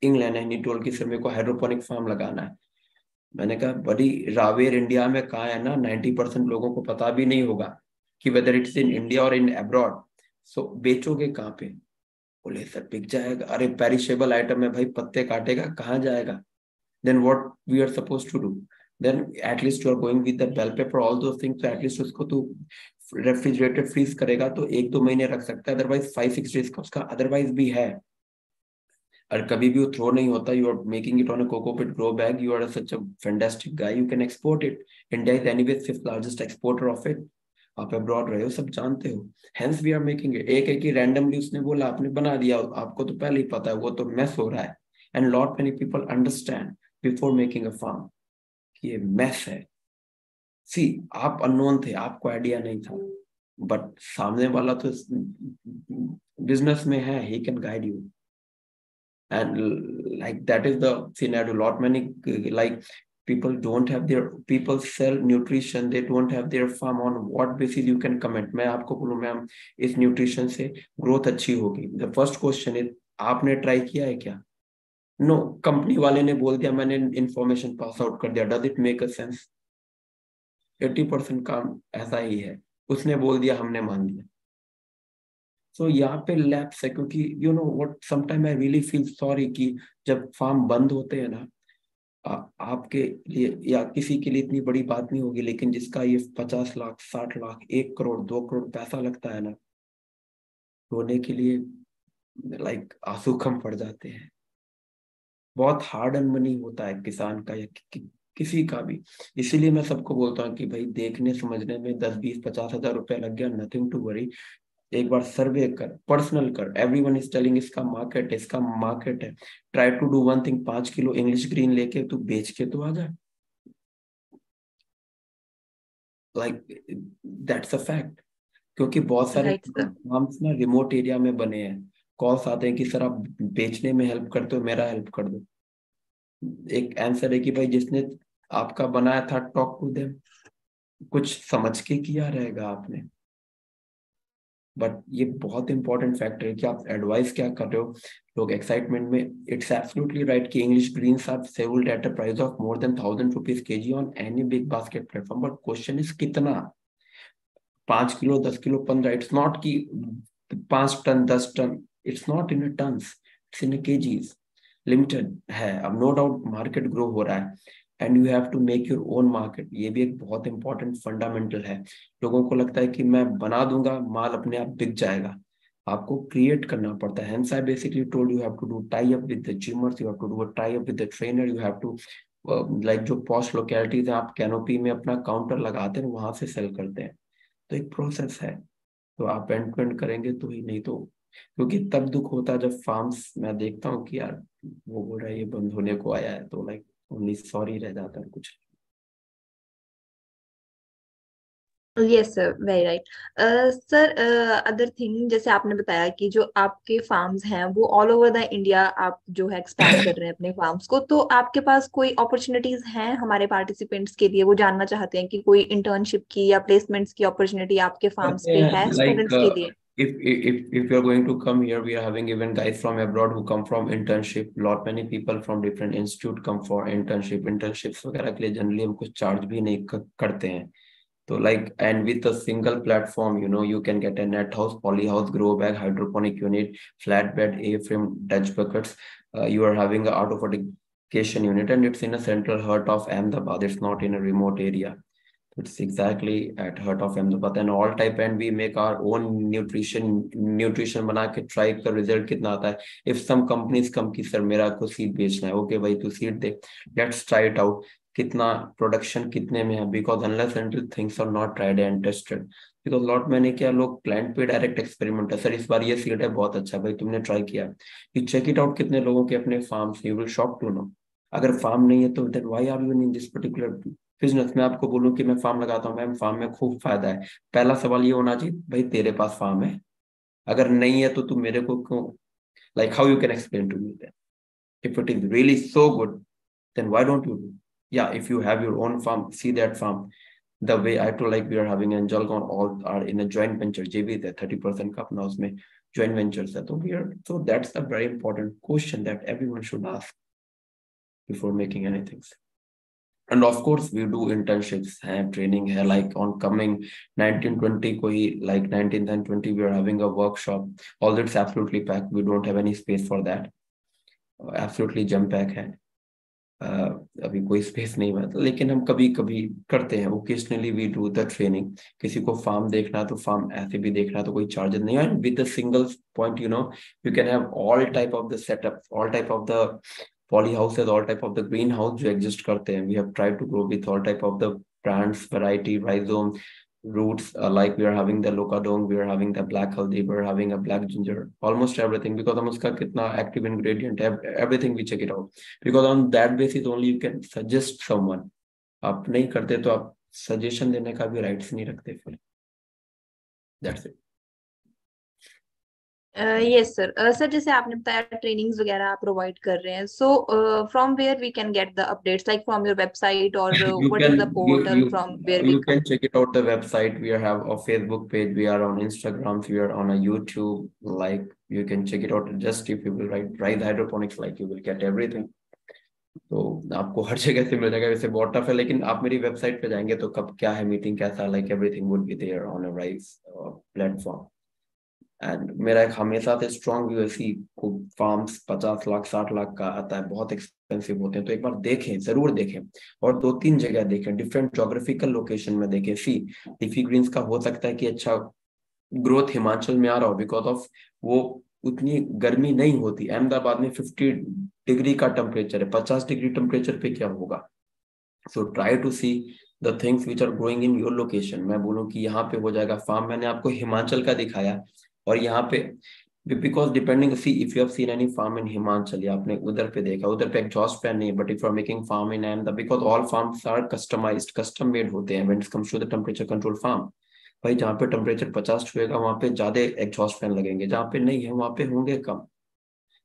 England and he told कि sir मेरे को hydroponic farm लगाना है। मैंने कहा बड़ी Raver India में कहाँ है ना, 90% लोगों को पता भी नहीं होगा कि वेदर इट्स इन इंडिया और इन अब्रॉड। सो बेचोगे कहाँ पे? बोले सर बिक जाएगा। अरे पेरिशेबल आइटम है भाई, पत्ते काटेगा कहाँ जाएगा? Then what we are suppose to do? Then at least you are going with the bell pepper, all those things, at least उसको तो रेफ्रिजरेटेड फ्रीज करेगा तो 1-2 महीने रख सकता है, अदरवाइज 5-6 डेज का उसका अदरवाइज भी है। और कभी भी वो थ्रो नहीं होता। You are making it on a cocopeat grow bag, you are such a fantastic guy, you can export it. India is anyway 5th largest exporter of it. आप अब्रॉड रहे हो, सब जानते हो, hence we are making it. एक ही randomly उसने बोला, आपने बना दिया, आपको तो पहले ही पता है, वो तो मैस हो रहा है। And lot many people understand before making a farm कि ये मैस है। सी आप अननोन थे, आपको आइडिया नहीं था, बट सामने वाला तो बिजनेस में है, he can guide you. And like that is the scenario. Lot many like people don't have their, people sell nutrition, they don't have their farm. On what basis you can comment? मैं आपको बोलूं ma'am इस nutrition से growth अच्छी होगी, the first question is आपने try किया है क्या? नो, कंपनी वाले ने बोल दिया, मैंने इंफॉर्मेशन पास आउट कर दिया, does it make a sense? 80% काम ऐसा ही है, उसने बोल दिया हमने मान लिया। सो यहाँ पे लैप्स है, क्योंकि you know what, sometime I really feel sorry कि जब फार्म बंद होते हैं ना, आपके लिए या किसी के लिए इतनी बड़ी बात नहीं होगी, लेकिन जिसका ये 50 लाख, 60 लाख, 1 करोड़, 2 करोड़ पैसा लगता है ना, रोने के लिए लाइक आंसू कम पड़ जाते हैं। बहुत हार्ड एंड मनी होता है किसान का या किसी का भी। इसीलिए मैं सबको बोलता हूँ कि भाई देखने समझने में 10, 20, 50 हजार रुपया लग गया, नथिंग टू वरी। एक बार सर्वे कर, पर्सनल कर। एवरीवन इज टेलिंग इसका मार्केट है, इसका मार्केट है। Try to do one thing, 5 kilo English green लेके तू बेच के तो आ जा। लाइक दैट्स अ फैक्ट, क्योंकि बहुत सारे फार्म्स ना रिमोट एरिया में बने हैं, कॉल्स आते हैं कि सर आप बेचने में हेल्प करते हो, मेरा हेल्प कर दो। एक आंसर है कि भाई जिसने आपका बनाया था, टॉक टू देम, कुछ समझ के किया रहेगा आपने। बट ये बहुत इंपॉर्टेंट फैक्टर है कि आप एडवाइस क्या कर रहे हो। लोग एक्साइटमेंट में, इट्स एब्सोल्युटली राइट कि English greens are sold at a price of more than 1,000 rupees kg on any big basket platform, but question is कितना, 5 किलो 10 किलो 15, इट्स नॉट कि 5 ton 10 ton, it's not in tons, it's in KGs, limited है। अब no doubt market grow हो रहा है and you have to make your own market, ये भी एक बहुत इंपॉर्टेंट फंडामेंटल है। लोगों को लगता है कि मैं बना दूंगा, माल अपने आप बिक जाएगा, आपको क्रिएट करना पड़ता है। Hence I basically told you have to do tie up with the gymmers, you have to do a tie up with the trainer, you have to like जो पॉश लोकेलिटीज है, आप कैनोपी में अपना counter लगाते हैं, वहां से cell करते हैं। तो एक प्रोसेस है, तो आप एंड टू एंड करेंगे तो ही, नहीं तो, क्योंकि तब दुख होता है जब फार्म्स मैं देखता हूँ कि यार वो बोल रहा है ये बंद होने को आया है, तो लाइक ओनली सॉरी रह जाता है कुछ। Yes sir, very right sir. Other thing, जैसे आपने बताया कि जो आपके फार्म्स हैं वो ऑल ओवर द इंडिया आप जो है एक्सपैंड कर रहे हैं अपने फार्म्स को, तो आपके पास कोई अपॉर्चुनिटीज हैं हमारे पार्टिसिपेंट्स के लिए? वो जानना चाहते हैं कि कोई इंटर्नशिप की या प्लेसमेंट्स की अपॉर्चुनिटी आपके फार्म्स पे है स्टूडेंट्स के लिए? If you're going to come here, we are having even guys from abroad who come from internship. Lot many people from different institute come for internship. Internships वगैरह के लिए generally हम कुछ चार्ज भी नहीं करते हैं। तो like, and with a single platform, you know, you can get a net house, poly house, grow bag, hydroponic unit, flatbed, A-frame, Dutch buckets. You are having a auto fertigation unit, and it's in a central heart of Ahmedabad. It's not in a remote area. It's exactly at heart of Ahmedabad, and all type, and we make our own nutrition बना के try कर result कितना आता है। If some companies come कि sir मेरा को seed बेचना है, okay भाई तू seed they, let's try it out, कितना प्रोडक्शन कितने में है, because unless until things are not tried and tested, because lot मैंने क्या, लोग प्लांट पे डायरेक्ट एक्सपेरिमेंट है, सर इस बार ये सीड है बहुत अच्छा भाई तुमने ट्राई किया, you check it out कितने लोगों के अपने farms, you will shock to know। अगर फार्म नहीं है तो then why are you in this particular business में? आपको बोलूं कि मैं फार्म लगाता हूँ, मैम फार्म में खूब फायदा है, पहला सवाल ये होना चाहिए भाई तेरे पास फार्म है? अगर नहीं है तो तू मेरे को क्यों, like how you can explain to me that? If it is really so good then why don't you do? या if you have your own farm, see that farm the way I too, like we are having angel con, all are in a joint venture, JV है 30% का अपना उसमें joint ventures है। तो we are, so that's a very important question that everyone should ask before making anything. And of course we do internships and training है, like on coming 19-20 को ही, like 19th and 20 we are having a workshop, although it's absolutely packed, we don't have any space for that, absolutely jam pack है। अभी कोई space नहीं बचा, लेकिन हम कभी कभी करते हैं, occasionally we do the training। किसी को फार्म देखना तो फार्म ऐसे भी देखना तो कोई चार्जेस नहीं है, with a single point, you know, you can have all type of the setup, all type of the poly houses, all type of the greenhouse जो exist करते हैं। We have tried to grow with all type of the plants, variety, rhizome, roots, like we are having the locadong, we are having the black haldi, we are having a black ginger, almost everything, because हम उसका कितना active ingredient है, everything we check it out, because on that basis only you can suggest someone। आप नहीं करते तो आप suggestion देने का भी rights नहीं रखते फिर। That's it। Yes sir. Sir जैसे आपने बताया ट्रेनिंग्स वगैरह आप प्रोवाइड कर रहे हैं, so from where we can get the updates, like from your website, और what is the portal from where you can check it out the website, we have a Facebook page, we are on Instagram, we are on a YouTube, like you can check it out, just if you will write Rise Hydroponics, like you will get everything। तो आपको हर जगह से मिल जाएगा, वैसे बहुत tough है, लेकिन आप मेरी वेबसाइट पे जाएंगे तो कब क्या है, मीटिंग कैसा, like everything would be there on a rise platform. And मेरा एक हमेशा से स्ट्रॉन्ग यूएससी को फार्म्स 50 लाख 60 लाख का आता है, बहुत एक्सपेंसिव होते हैं, तो एक बार देखें, जरूर देखें, और 2-3 जगह देखें, डिफरेंट जोग्राफिकल लोकेशन में देखें। सी लीफी ग्रीन्स का हो सकता है कि अच्छा ग्रोथ हिमाचल में आ रहा हो, बिकॉज ऑफ वो उतनी गर्मी नहीं होती। अहमदाबाद में 50 डिग्री का टेम्परेचर है, 50 डिग्री टेम्परेचर पे क्या होगा? So try to see the things which are growing in your location. मैं बोलूँ कि यहाँ पे हो जाएगा फार्म, मैंने आपको हिमाचल का दिखाया, और यहाँ पे Because depending, see, if you have seen any farm in Himachal, आपने उधर पे देखा, उधर पे exhaust fan नहीं, but if you are making farm in Ahmedabad, because all farms are customized, custom made होते हैं when it comes to the temperature control farm. भाई जहाँ पे टेम्परेचर 50 छुएगा वहाँ पे ज्यादा एग्जॉस्ट फैन लगेंगे, जहाँ पे नहीं है वहाँ पे होंगे कम.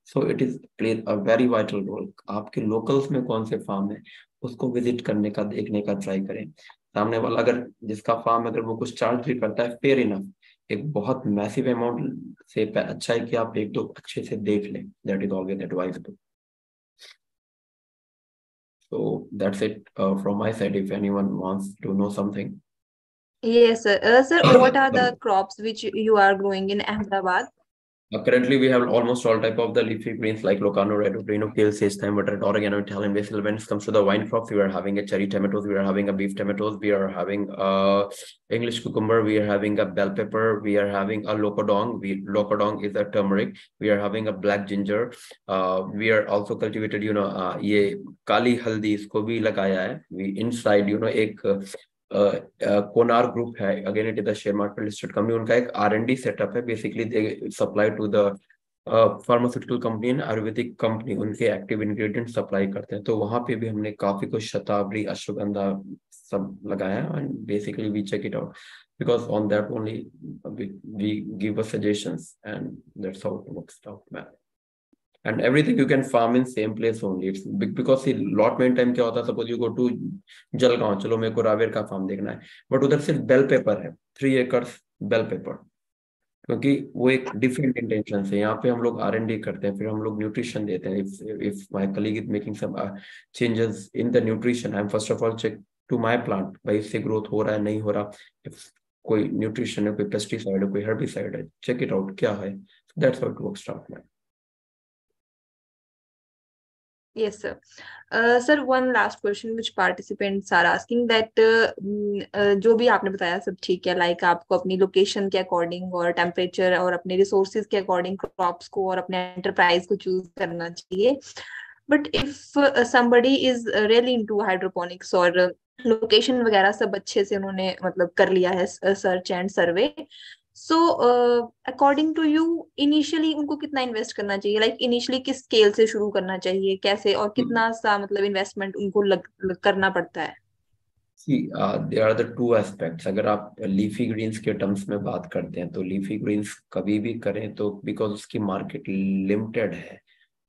So it is play a very vital role. आपके लोकल्स में कौन से फार्म है उसको विजिट करने का, देखने का ट्राई करें. सामने वाला अगर जिसका फार्म अगर वो कुछ चार्ज भी करता है, फेयर इनफ. एक बहुत मैसिव अमाउंट से अच्छा है कि आप एक दो अच्छे से देख लें. That is always advisable. So that's it from my side. If anyone wants to know something. Yes, sir. Sir, what are the crops which you are growing in Ahmedabad? Currently, we have almost all type of the leafy greens like locano, red oregano, kale, sage, thyme, butter, oregano, Italian basil. When it comes to the wine crops, we are having a cherry tomatoes, we are having a beef tomatoes, we are having English cucumber, we are having a bell pepper, we are having a locodong. Locodong is a turmeric. We are having a black ginger. We are also cultivated, ये काली हल्दी इसको भी लगाया है. We inside, एक कोनार group है, again it is the share market listed company. उनका एक R&D सेटअप है. Basically they supply to the pharmaceutical company and Ayurvedic company. उनके एक्टिव इंग्रेडिएंट सप्लाई करते हैं. तो वहां पे भी हमने काफी कुछ शतावरी, अश्वगंधा सब लगाया है. And basically we check it out because on that only we give us suggestions and that's how it works out, man. And everything you can farm in same place only. It's because see lot main time क्या होता है, suppose you go to Jalgaon, चलो मेरे को रावेर का farm देखना है, but उधर सिर्फ बेल पेपर है, 3 acres बेल पेपर, क्योंकि वो एक डिफरेंट इंटेंशन से. यहाँ पे हम लोग R&D करते हैं, फिर हम लोग न्यूट्रिशन देते हैं. if my colleague is making some changes in the nutrition, I am first of all check to my plant, भाई इससे ग्रोथ हो रहा है नहीं हो रहा. if कोई न्यूट्रिशन है, कोई पेस्टिसाइड है, कोई हर्बिसाइड है, चेक इट आउट क्या है. that's how it works out, man. Yes, sir. Sir, one last question which participants are asking that जो भी आपने बताया सब ठीक है, like आपको अपनी लोकेशन के अकॉर्डिंग और टेम्परेचर और अपने रिसोर्सेज के अकॉर्डिंग क्रॉप्स को और अपने एंटरप्राइज को चूज करना चाहिए. But if somebody is really into hydroponics और लोकेशन वगैरह सब अच्छे से उन्होंने मतलब कर लिया है search and survey, so according to you initially उनको कितना इन्वेस्ट करना चाहिए, लाइक इनिशियली किस स्केल से शुरू करना चाहिए, कैसे और कितना सा मतलब इन्वेस्टमेंट उनको करना पड़ता है? See, there are the two aspects. अगर आप लीफी ग्रीन्स के टर्म्स में बात करते हैं तो लीफी ग्रीन्स कभी भी करें तो बिकॉज उसकी मार्केट लिमिटेड है.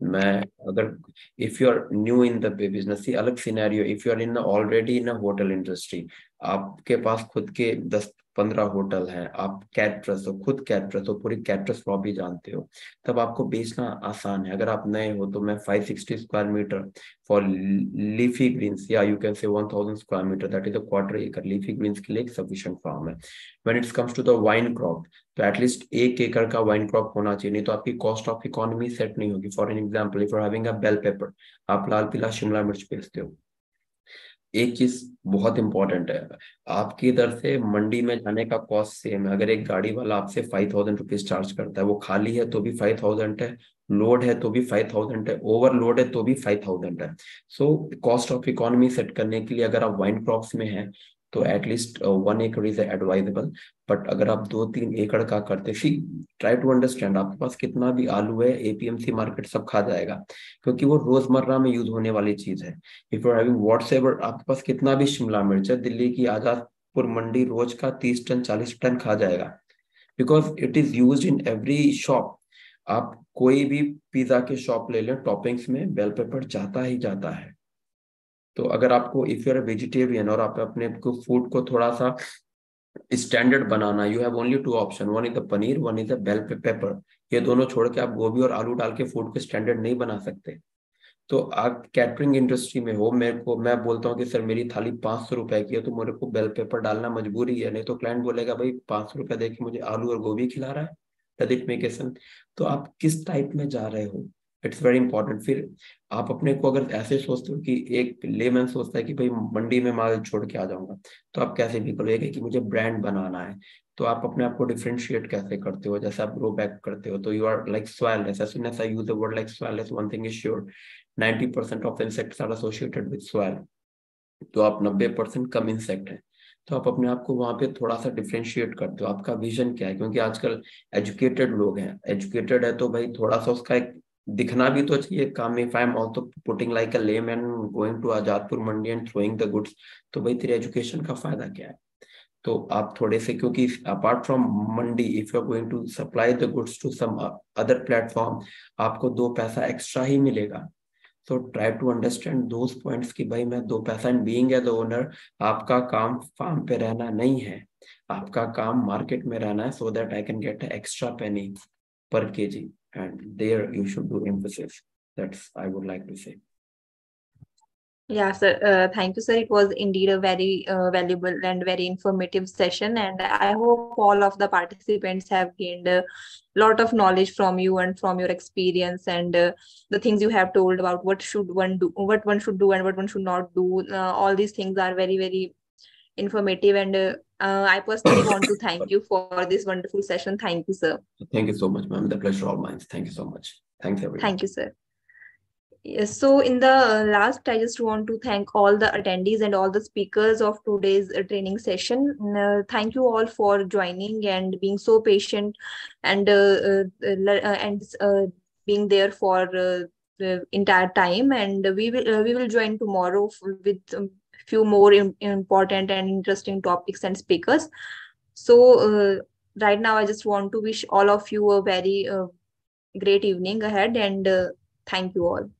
मैं अगर if you are new in the business, see अलग scenario. If you are in already in hotel industry, आपके पास खुद के 10-15 होटल हैं, आप कैटरस हो, खुद कैटरस हो, पूरी कैटरस लॉबी जानते हो, तब आपको बेचना आसान है. अगर आप नए हो तो मैं 560 square meter for leafy greens, या you can say 1000 square meter, that is a quarter acre leafy greens के लिए एक सफिशिएंट फार्म है. When it's comes to the vine crop, तो एटलीस्ट 1 एकड़ का वाइन क्रॉप होना चाहिए, नहीं तो आपकी कॉस्ट ऑफ इकोनॉमी सेट नहीं होगी. For an example, if you are having a bell pepper, आप लाल पीला शिमला मिर्च बेचते हो. एक चीज बहुत इंपॉर्टेंट है, आपकी इधर से मंडी में जाने का कॉस्ट सेम है. अगर एक गाड़ी वाला आपसे 5000 रुपीज चार्ज करता है, वो खाली है तो भी 5000 है, लोड है तो भी 5000 है, ओवरलोड है तो भी 5000 है. So cost of economy set करने के लिए अगर आप वाइन क्रॉप्स में हैं तो एटलीस्ट 1 एकड़ इज एडवाइजेबल. बट अगर आप 2-3 एकड़ का करते, सी ट्राई टू अंडरस्टैंड, आपके पास कितना भी आलू है, APMC मार्केट सब खा जाएगा, क्योंकि वो रोजमर्रा में यूज होने वाली चीज है. इफ यू आर हैविंग व्हाटसएवर, आपके पास कितना भी शिमला मिर्च है, दिल्ली की आजादपुर मंडी रोज का 30 टन 40 टन खा जाएगा, because it is use in every shop. आप कोई भी पिज्जा के शॉप ले लें, टॉपिंग्स में बेल पेपर जाता ही जाता है. तो अगर आपको, इफ यू आर वेजिटेरियन और आप अपने फूड को थोड़ा सा स्टैंडर्ड बनाना, you have only 2 option, one is the paneer, one is the bell pepper. ये दोनों छोड़ के आप गोभी और आलू डाल के फूड को स्टैंडर्ड नहीं बना सकते. तो आप कैटरिंग इंडस्ट्री में हो, मैं बोलता हूँ कि सर मेरी थाली 500 रुपए की है तो मेरे को बेल पेपर डालना मजबूरी है, नहीं तो क्लाइंट बोलेगा भाई 500 रुपए दे के मुझे आलू और गोभी खिला रहा है. Does it make sense? तो आप किस टाइप में जा रहे हो, इट्स वेरी इंपॉर्टेंट. फिर आप अपने को अगर ऐसे सोचते हो कि एक लेमैन सोचता है कि भाई मंडी में माल छोड़ के आ जाऊंगा, तो आप कैसे भी करोगे कि मुझे ब्रांड बनाना है, तो आप अपने आप को डिफरेंशिएट कैसे करते हो? जैसे आप ग्रो बैक करते हो तो you are like soilless. As soon as I use the word like soilless, one thing is sure, 90% of insects are associated with soil. तो आप 90% कम इंसेक्ट है. तो आप अपने आप को वहाँ पे थोड़ा सा डिफ्रेंशिएट करते हो, आपका विजन क्या है, क्योंकि आजकल एजुकेटेड लोग हैं, एजुकेटेड है तो भाई थोड़ा सा उसका एक दिखना भी तो चाहिए काम में। If I am also putting like a layman going to Azadpur mandi and throwing the goods, तो भाई तेरे एजुकेशन का फायदा क्या है? तो आप थोड़े से, क्योंकि apart from mandi if you are going to supply the goods to some other platform, आपको 2 पैसा एक्स्ट्रा ही मिलेगा। So try to understand those points कि भाई मैं 2 पैसा, and being as the owner आपका काम फार्म पे रहना नहीं है, आपका काम मार्केट में रहना है, so that I can get an extra penny per kg, and there you should do emphasis. That's I would like to say. Yeah, sir. Thank you, sir. It was indeed a very valuable and very informative session, and I hope all of the participants have gained a lot of knowledge from you and from your experience, and the things you have told about what should one do, what one should do, and what one should not do. All these things are very, very informative, and I personally want to thank you for this wonderful session. Thank you, sir. Thank you so much, ma'am. The pleasure all mine. Thank you so much. Thanks everyone. Thank you, sir. Yes, so in the last, I just want to thank all the attendees and all the speakers of today's training session. Thank you all for joining and being so patient, and being there for the entire time. And we will join tomorrow with few more important and interesting topics and speakers. So right now, I just want to wish all of you a very great evening ahead, and thank you all.